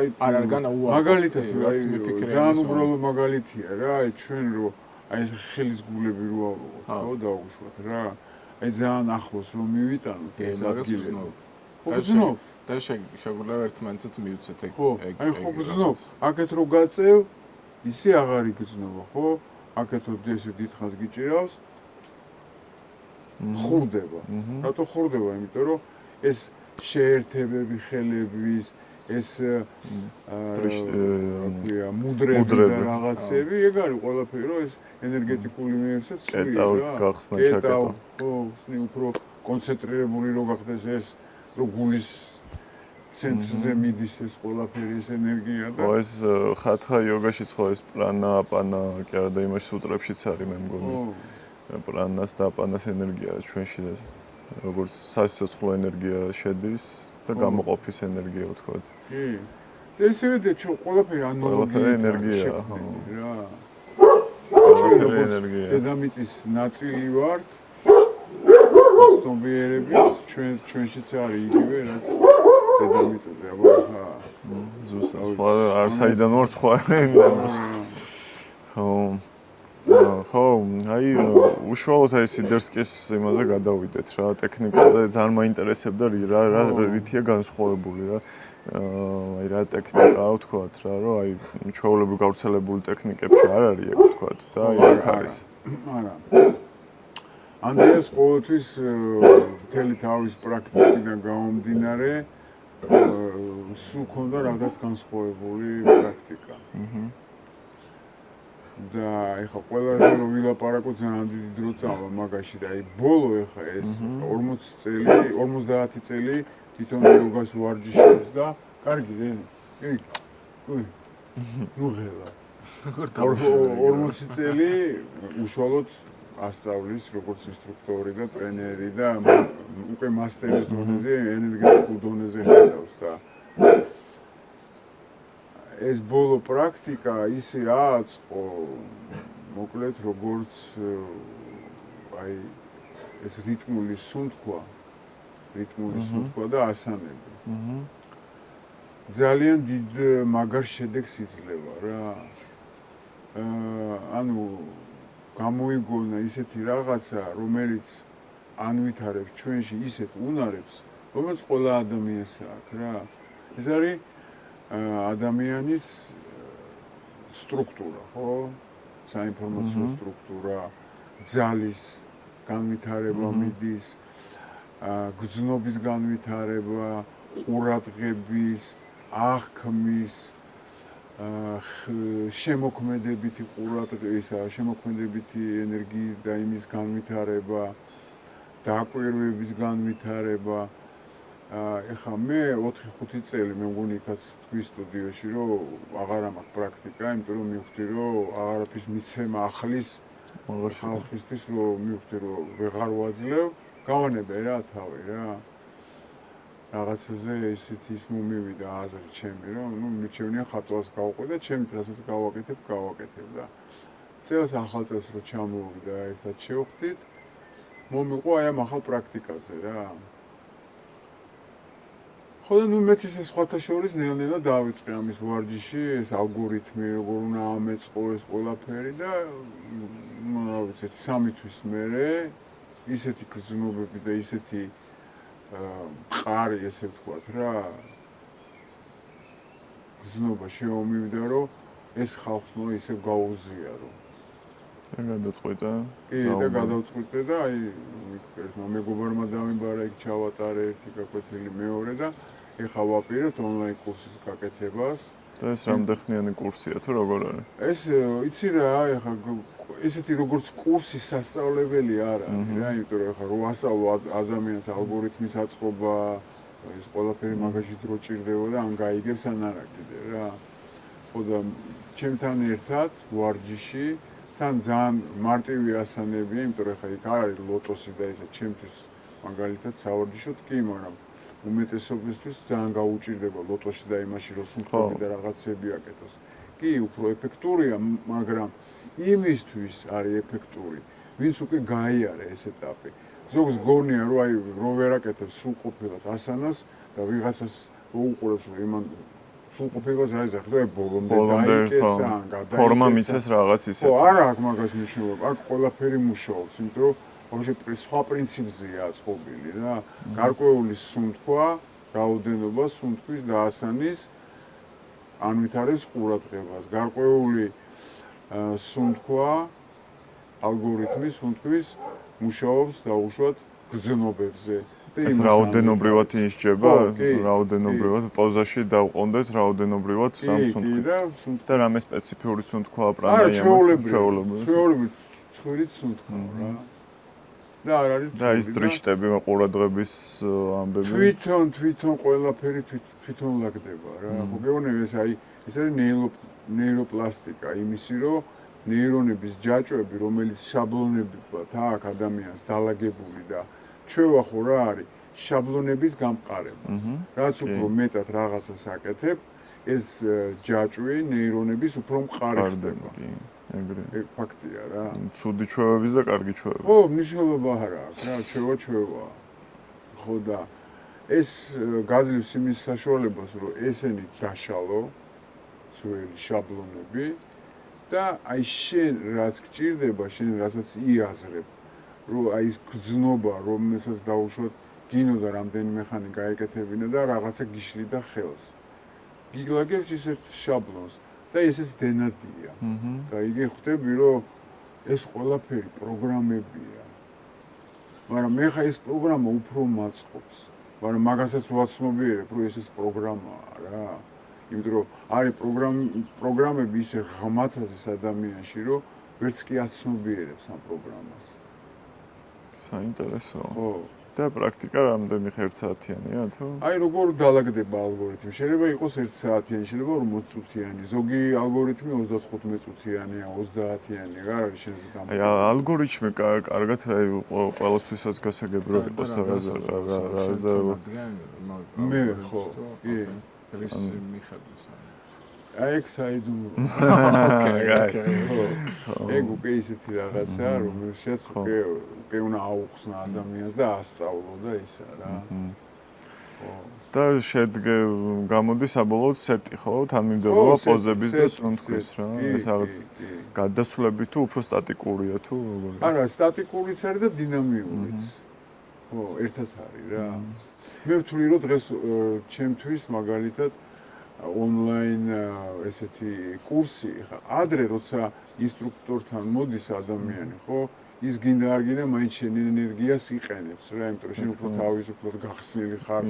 მაგალითად აი ძალიან უბრალო მაგალითია რა, აი ჩვენ რო აი ეს ხელის გულები რო ავიღოთ, ხო დაუშვათ რა. აი ძალიან ახლოს რომ მივიტანოთ ეს ადგილი. გძნობ და შეგვიძლია ერთმანეთს მივუცეთ ეგ. აი ხო გძნობ, აქეთ რო გაწევ, ისე აღარ იგრძნობა, ხო? აქეთ რო ესე დიდხანს გიჭირავს, ხურდება. რატო ხურდება? იმიტომ რომ ეს შეერთებები ხელების ეს მუდრები და რაღაცები, ეგ არის ყველაფერი, რომ ეს ენერგეტიკული მიეცეთ ეტავ გახსნა ჩაკეტო. ხო, სნი უფრო კონცენტრირებული რო გახდეს ეს, რომ გულის ცენტრზე მიდის ეს ყველაფერი ეს ენერგია და ეს ხათხა იოგაშიც ხო ეს პრანა, აპანა, კი არა და იმაში სუტრებშიც არის მე მგონი. პრანას და აპანას ენერგია ჩვენში და როგორც სასიცოცხლო ენერგია შედის და გამოყოფის ენერგია ვთქვათ. კი. ესევე ყველაფერი ანალოგია ენერგია ხო რა. ყველაფერი ენერგია. დედამიწის ნაწილი ვართ. სტომბიერების ჩვენშიც არის იგივე რაც დედამიწაზე აბა ხა. ზუსტად სხვა არ საიდან ვარ სხვა იმდენს. ხო, აი უშუალოდ აი სიდერსკის იმაზე გადავიდეთ რა, ტექნიკაზე ძალიან მაინტერესებდა რა რითია განსხვავებული რა. აი რა ტექნიკაა ვთქვათ რა, რომ აი ჩვეულებრივ გავრცელებული ტექნიკებში არ არის ეგ ვთქვათ და აი აქ არის. არა. ანდრეას ყოველთვის მთელი თავის პრაქტიკიდან გამომდინარე სულ ქონდა რაღაც განსხვავებული პრაქტიკა. და ეხა ყველაზე რომ ვილაპარაკოთ ძალიან დიდი დრო წავა მაგაში და აი ბოლო ეხა ეს 40 წელი 50 წელი თვითონ იოგას ვარჯიშობს და კარგი რენი ნუ ღელა 40 წელი უშუალოდ ასწავლის როგორც ინსტრუქტორი და ტრენერი და უკვე მასტერის დონეზე ენერგეტიკულ დონეზე ხედავს და ეს ბოლო პრაქტიკა ისე აწყო მოკლედ როგორც აი ეს რიტმული სუნთქვა და ასანები. ძალიან დიდ მაგარ შედეგს იძლევა რა. ანუ გამოიგონა ისეთი რაღაცა, რომელიც ანვითარებს ჩვენში ისეთ უნარებს, რომელიც ყველა ადამიანს აქვს რა. ეს არის ადამიანის სტრუქტურა, ხო? საინფორმაციო სტრუქტურა, ძალის განვითარება მიდის, გრძნობის განვითარება, ყურადღების, აღქმის, შემოქმედებითი ყურადღებისა, შემოქმედებითი ენერგიის და იმის განვითარება, დაკვირვების განვითარება. ეხა მე 4-5 წელი მე მგონი იქაც თქვი სტუდიაში რომ აღარ მაქვს პრაქტიკა, იმიტომ რომ მივხვდი რომ აღარაფრის მიცემა ახლის ხალხისთვის რომ მივხვდი რომ ვეღარ ვაძლევ, გავანებე რა თავი რა. რაღაცაზე ისეთი ის მომივიდა აზრი ჩემი რომ ნუ მიჩვენია ხატვას გავყვე და ჩემი რასაც გავაკეთებ და წელს ახალ წელს რო ჩამოვიდა ერთად შევხვდით მომიყვა აი ამ ახალ პრაქტიკაზე რა. ხო და ნუ მეც ისე სხვათა შორის ნელ-ნელა დავიწყე ამის ვარჯიში, ეს ალგორითმი როგორ უნდა ამეწყო ეს ყველაფერი და რა ვიცი 3 თვის მერე ისეთი გრძნობები და ისეთი მყარი ესე ვთქვათ რა გრძნობა შემოვიდა რომ ეს ხალხს ნუ ისე გაუზიარო. და გადაწყვიტა. კი და გადაწყვიტე და აი ერთმა მეგობარმა დამიბარა იქ ჩავატარე ერთი გაკვეთილი მეორე და ეხა ვაპირებთ ონლაინ კურსის გაკეთებას. და ეს რამდენხნიანი კურსია თუ როგორ არის? ეს იცი რა, ეხა ესეთი როგორც კურსის სასწავლებელი არ არის რა, იმიტომ რომ ეხა რო ასწავლო ადამიანს ალგორითმის აწყობა, ეს ყველაფერი მაგაში დრო ჭირდება და ან გაიგებს ან არა კიდე რა. იყო და ჩემთან ერთად ვარჯიში თან ძალიან მარტივი ასანებია, იმიტომ რომ ხა იქ არ არის ლოტოსი და ესა ჩემთვის მაგალითად სავარჯიშოდ კი, მაგრამ უმეტესობისთვის ძალიან გაუჭირდება ლოტოში და იმაში რომ სუნთქები და რაღაცები აკეთოს. კი, უფრო ეფექტურია, მაგრამ იმისთვის არის ეფექტური, ვინც უკვე გაიარა ეს ეტაპი. ზოგს გონია რომ აი რო ვერ აკეთებს სრულყოფილად ასანას და ვიღაცას უყურებს რომ იმან სრულყოფილებას არის ახლა ბოლომდე დაიკეცა, გადაიკეცა. ფორმა მიცეს რაღაც ისეთი. ხო, არა აქვს მაგას მნიშვნელობა. აქ ყველაფერი მუშაობს, იმიტომ რომ ვაფშე სხვა პრინციპზეა აწყობილი რა. გარკვეული სუნთქვა, რაოდენობა სუნთქვის და ასანის ანვითარებს ყურადღებას. გარკვეული სუნთქვა, ალგორითმი სუნთქვის მუშაობს დაუშვათ გრძნობებზე. ეს რაოდენობრივად ისჯება, რაოდენობრივად პოზაში დავყონდეთ რაოდენობრივად სამ სუნთქვას. და რამე სპეციფიური სუნთქვა პრანაიამით ჩვეულებრივ ცხვირით სუნთქვა რა. და არ არის და ის დრიშტები ყურადღების ამბები თვითონ ყველაფერი თვითონ ლაგდება რა. ხო გეუბნები ეს აი ეს არის ნეიროპლასტიკა, იმისი რომ ნეირონების ჯაჭვები, რომელიც შაბლონები აქვს ადამიანს დალაგებული და ჩვევა ხო რა არის შაბლონების გამყარება. რაც უფრო მეტად რაღაცას აკეთებ, ეს ჯაჭვი ნეირონების უფრო მყარდება. ეგ ფაქტია რა. ცუდი ჩვევების და კარგი ჩვევების. ხო, მნიშვნელობა არ აქვს რა, ჩვევა. ხო და ეს გაძლევს იმის საშუალებას, რომ ესენი დაშალო ძველი შაბლონები და აი შენ რაც გჭირდება, შენ რასაც იაზრებ, რომ აი ეს გრძნობა, რომელსაც დაუშვათ გინოდა რამდენიმე ხანი გაეკეთებინა და რაღაცა გიშლიდა ხელს. გიგლაგებს ისეთ შაბლონს და ესეც დენადია. და იგი ხვდები, რომ ეს ყველაფერი პროგრამებია. მაგრამ მე ხა ეს პროგრამა უფრო მაწყობს. მაგრამ მაგასაც ვაცნობიერებ, რომ ეს პროგრამაა რა. იმიტომ რომ არის პროგრამები ისე ღმათ არის ადამიანში, რომ ვერც კი აცნობიერებს ამ პროგრამას. საინტერესოა. ხო. და პრაქტიკა რამდენი ხერხსაათიანია თუ? აი როგორ დალაგდება ალგორითმი? შეიძლება იყოს 1 საათიანი, შეიძლება 40 წუთიანი. ზოგი ალგორითმი 35 წუთიანია, 30-იანი, რა არის შენზე დამოკიდებული. აი ალგორითმი კარგად აი ყველასთვისაც გასაგებრო იყოს რა. მე ხო, კი. რის მიხედვით აი ეგ საიდუმლო. ეგ უკვე ისეთი რაღაცა, რომელშიც უკვე უნდა აუხსნა ადამიანს და ასწავლო და ისა რა. და გამოდის საბოლოოდ სეტი ხო? თანმიმდევრობა პოზების და სუნთქვის რა. ეს რაღაც გადასვლები თუ უფრო სტატიკურია თუ როგორია? არა, სტატიკურიც არის და დინამიურიც. ხო, ერთად არის რა. მე ვთვლი რომ დღეს ჩემთვის მაგალითად ონლაინ ესეთი კურსი ხა ადრე როცა ინსტრუქტორთან მოდის ადამიანი ხო ის გინდა არ გინდა მაინც შენ ენერგიას იყენებს რა იმიტომ რომ შენ უფრო თავისუფლად გახსნილი ხარ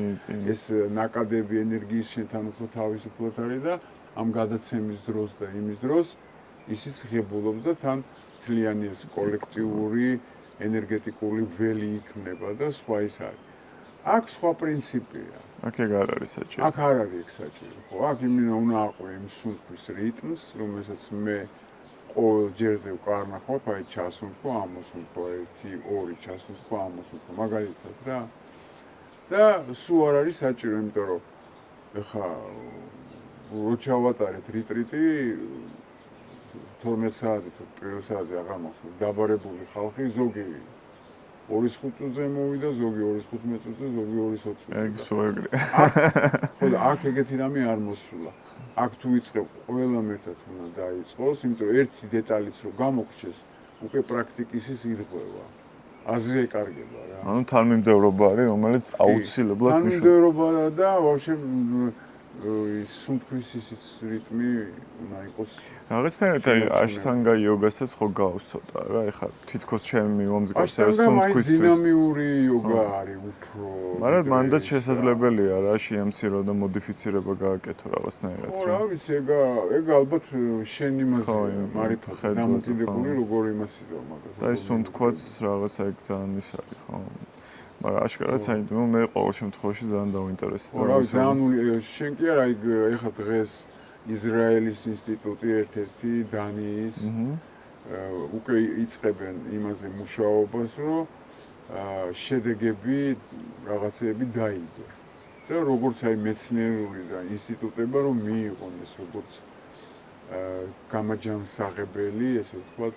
ეს ნაკადები ენერგიის შენთან უფრო თავისუფლად არის და ამ გადაცემის დროს და იმის დროს ისიც ღებულობს და თან თლიანი ეს კოლექტიური ენერგეტიკული ველი იქნება და სხვა ის არის აქ სხვა პრინციპია. აქ ეგ არ არის საჭირო. აქ არ არის ეგ საჭირო. ხო, აქ უნდა აყვე იმ სუნთქვის რიტმს, რომელსაც მე ყოველ ჯერზე ვკარნახავ, აი ჩასუნთქვა, ამოსუნთქვა, 1, 2 ჩასუნთქვა, ამოსუნთქვა, მაგალითად რა. და სულ არ არის საჭირო, იმიტომ რომ ეხა რო ჩავატარეთ რიტრიტი 12 საათი თუ 1 საათი აღარ მახსოვს, დაბარებული ხალხი ზოგი 2-5 წუთზე მოვიდა, ზოგი 2-15 წუთზე, ზოგი 2-20 წუთზე. ეგ სულ ეგრე. ხო და აქ ეგეთი რამე არ მოსულა. აქ თუ იწყებ ყველამ ერთად უნდა დაიწყოს, იმიტომ რომ ერთი დეტალიც რო გამოგრჩეს, უკვე პრაქტიკის ის ირღვევა. აზრი ეკარგება რა. ანუ თანმიმდევრობა არის, რომელიც აუცილებლად მნიშვნელოვანია. თანმიმდევრობა და ვაფშე ის სუნთქვის ისიც რიტმი უნდა იყოს. რაღაცნაირად აი აშტანგა იოგასაც ხო გავს ცოტა რა, ეხლა თითქოს ჩემი მომზგარს ეს სუნთქვის დინამიური იოგა არის უფრო. მაგრამ მანდაც შესაძლებელია რა, შეამცირო და მოდიფიცირება გააკეთო რაღაცნაირად რა. რა ვიცი, ეგ ალბათ შენ იმაზე მარიფა დამოკიდებული როგორ იმასია მაგას. და ეს სუნთქვაც რაღაცა ეგ ძალიან ის არის ხო? მაგრამ აშკარად საინტერესო მე ყოველ შემთხვევაში ძალიან დავინტერესდა. რა ძალიან შენ კი არა ეხლა დღეს ისრაელის ინსტიტუტი ერთ-ერთი დანიის უკვე იწყებენ იმაზე მუშაობას, რომ შედეგები რაღაცეები დაიდო. და როგორც აი მეცნიერული და ინსტიტუტება რომ მიიღონ ეს როგორც გამაჯამსაღებელი, ესე ვთქვათ,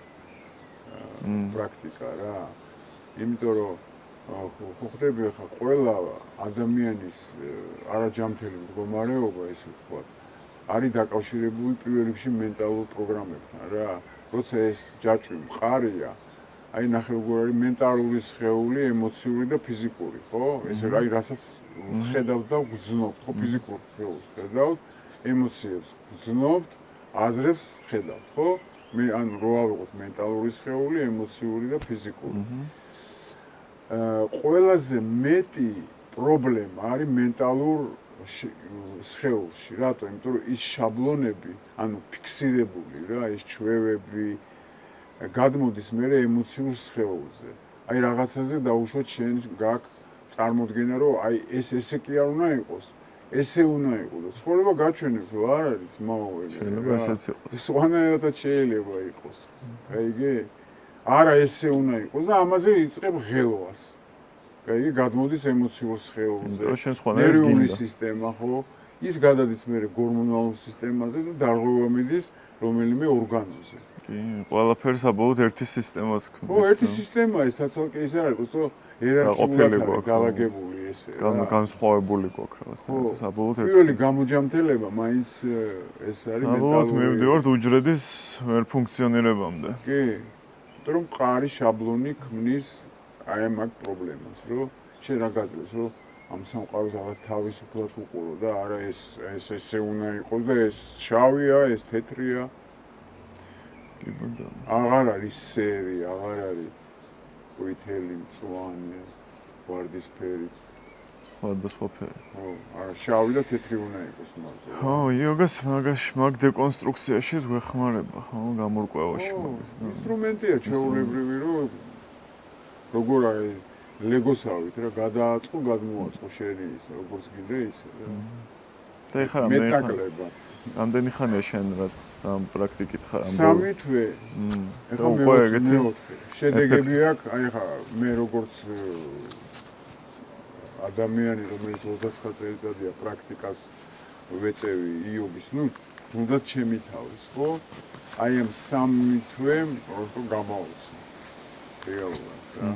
პრაქტიკა რა. იმიტომ რომ ხო ხდები ხა ყველა ადამიანის არაჯამთელი მდგომარეობა, ესე ვთქვათ, არის დაკავშირებული პირველ რიგში მენტალურ პროგრამებთან რა. როცა ეს ჯაჭვი მყარია, აი ნახე როგორ არის მენტალური სხეული, ემოციური და ფიზიკური, ხო? ეს აი რასაც ხედავთ და გძნობთ, ხო, ფიზიკურ სხეულს ხედავთ, ემოციებს გძნობთ, აზრებს ხედავთ, ხო? მე ანუ რო ავიღოთ მენტალური სხეული, ემოციური და ფიზიკური. ყველაზე მეტი პრობლემა არის მენტალურ სხეულში, რატო? იმიტომ რომ ის შაბლონები, ანუ ფიქსირებული რა, ეს ჩვევები გადმოდის მერე ემოციურ სხეულზე. აი რაღაცაზე დაუშვათ შენ გაქვს წარმოდგენა, რომ აი ეს ესე კი არ უნდა იყოს, ესე უნდა იყოს და ცხოვრება გაჩვენებს, რომ არ არის მაოველი. შეიძლება ესეც იყოს. სხვანაირად შეიძლება იყოს. აიგე? არა ესე უნდა იყოს და ამაზე იწყებ ღელვას. აი გადმოდის ემოციურ სხეულზე. ნერვული სისტემა, ხო? ის გადადის მერე გორმონალურ სისტემაზე და დარღვევა მიდის რომელიმე ორგანოზე. კი, ყველაფერს საბოლოოდ ერთი სისტემას ქმნის. ხო, ერთი სისტემაა, ის საცალკე ის არ არის, თო იერარქიულად განლაგებული ესე. განსხვავებული გვაქვს რაღაცა, საბოლოოდ ერთი. პირველი გამოჯამთელება მაინც ეს არის მენტალური. საბოლოოდ მივდივართ უჯრედის ვერ ფუნქციონირებამდე. კი. იმიტომ რომ მყარი შაბლონი ქმნის აი მაგ პრობლემას, რომ შენ რა გაძლევს, რომ ამ სამყაროს რაღაც თავისუფლად უყურო და არა ეს ესე უნდა იყოს და ეს შავია, ეს თეთრია. კი ბატონო. აღარ არის სერი, აღარ არის ყვითელი, მწვანე, ვარდისფერი. სხვადასხვა ფერი. ხო, არა შავი და თეთრი უნდა იყოს მარტო. ხო, იოგას მაგ დეკონსტრუქციაში გვეხმარება, ხო, გამორკვევაში მაგას. ინსტრუმენტია ჩვეულებრივი, რომ როგორ არის ლეგოსავით რა გადააწყო, გადმოაწყო შენი ისე, როგორც გინდა ისე რა. და ეხლა ამდენი ხანია შენ რაც ამ პრაქტიკით ხარ ამ 3 თვე. ეხლა უკვე ეგეთი შედეგები აქვს, აი ხა მე როგორც ადამიანი, რომელიც 29 წელიწადია პრაქტიკას ვეწევი იოგის, ну, თუნდაც ჩემი თავის, ხო? აი ამ 3 თვემ უფრო გამაოცი. რეალურად რა.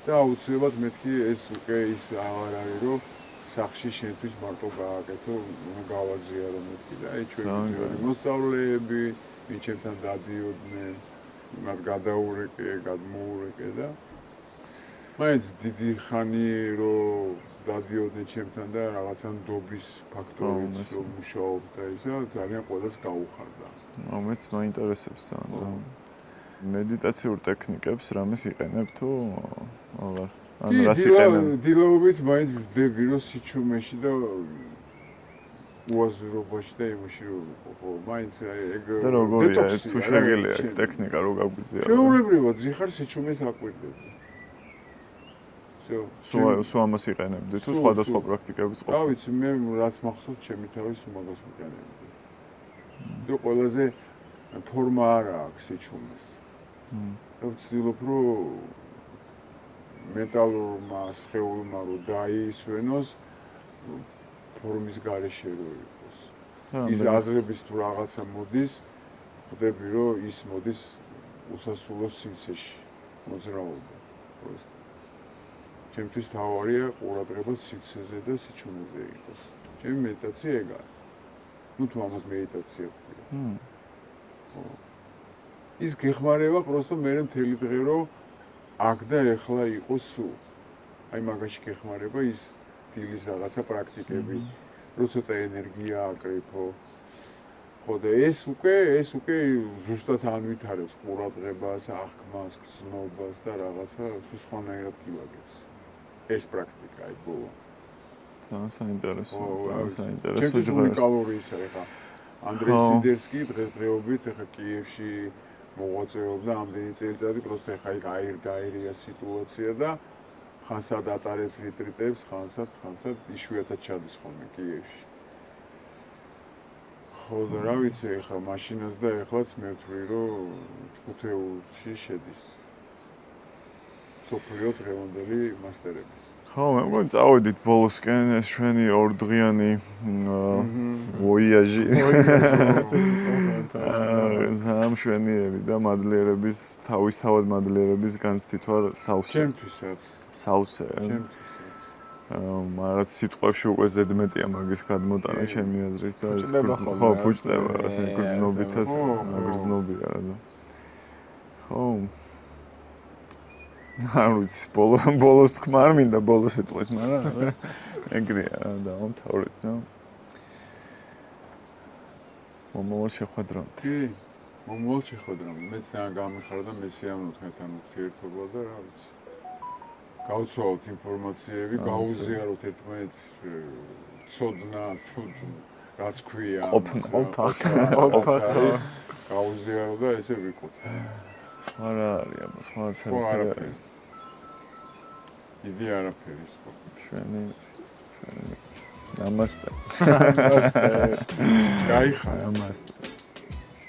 და აუცილებლად მეთქი ეს უკვე ის აღარ არის, რომ სახში შენთვის მარტო გააკეთო, გავაზიარო მეთქი და აი ჩვენი მოსწავლეები, ვინ ჩემთან დადიოდნენ, მათ გადაურეკე, გადმოურეკე და მაინც დიდი ხანი რომ დადიოდნენ ჩემთან და რაღაცა ნდობის ფაქტორიც რომ მუშაობდა ისა ძალიან ყველას გაუხარდა. ამას მაინტერესებს ძალიან. მედიტაციურ ტექნიკებს რამეს იყენებ თუ აღარ? ანუ რას იყენებ? დილობით მაინც ვდები რომ სიჩუმეში და უაზრობაში და იმაში რომ ხო მაინც ეგ და როგორია თუ შეგელია ეგ ტექნიკა რო გაგვიზია? შეულებრივად ზიხარ სიჩუმეს აკვირდები. სულ ამას იყენებდი თუ სხვადასხვა პრაქტიკებიც ყოფილა? რა ვიცი, მე რაც მახსოვს ჩემი თავის უმაგას ვიყენებდი. და ყველაზე ფორმა არა აქვს სიჩუმეს. და ვცდილობ რომ მეტალურმა სხეულმა რომ დაისვენოს ფორმის გარეშე რო იყოს. ის აზრების თუ რაღაცა მოდის, ხვდები რომ ის მოდის უსასრულო სივრცეში მოძრაობა. ჩემთვის თავარია ყურადღება სივრცეზე და სიჩუმეზე იყოს. ჩემი მედიტაცია ეგ არის. ну თუ ამას მედიტაცია ვქია. ის გეხმარება просто მე მთელი დღე რომ აქ და ეხლა იყოს სულ. აი მაგაში გეხმარება ის დილის რაღაცა პრაქტიკები, რომ ცოტა ენერგია აკრიფო. ხო და ეს უკვე ზუსტად ანვითარებს ყურადღებას, აღქმას, გრძნობას და რაღაცა სხვანაირად გივაგებს. ეს პრაქტიკა აი ბოლო. ძალიან საინტერესო, ძალიან საინტერესო ჯერ უნიკალური ის არის ხა. ანდრეი სიდერსკი დღესდღეობით ხა კიევში მოღვაწეობდა ამდენი წელიწადი, просто ხა იქ აირია სიტუაცია და ხანსად ატარებს ριტრიტებს, ხანსად იშვიათად ჩადის ხოლმე კიევში. ხო და რა ვიცი ეხლა მაშინაც და ეხლაც მე ვთვლი რომ 5 ევროში შედის სოფლიო დღევანდელი მასტერების ხო მე მგონი წავედით ბოლოსკენ ეს ჩვენი ორდღიანი ვოიაჟი სამშვენიერი და მადლიერების თავისთავად მადლიერების განცდითვარ სავსე ჩემთვისაც სავსე მაგრამ სიტყვებში უკვე ზედმეტია მაგის გადმოტანა ჩემი აზრით და ეს ხო ფუჭდება ასე გრძნობითაც გრძნობია რა და ხო არ ვიცი ბოლოს თქმა არ მინდა ბოლოს ეტყვის მაგრამ რაღაც ეგრეა რა და ამთავრეთ რა მომავალ შეხვედრამდე კი მომავალ შეხვედრამდე მეც ძალიან გამიხარდა მე სიამოვნებთ მეთან ურთიერთობა და რა ვიცი გავცვალოთ ინფორმაციები, გაუზიაროთ ერთმანეთს ცოდნა, რაც ქვია. ყოფა. გაუზიარო და ესე ვიყოთ. სხვა რა არის, აბა, სხვა არაფერი. იდი არაფერი სხვა. შვენი. ნამასტე. გაიხარა. ნამასტე.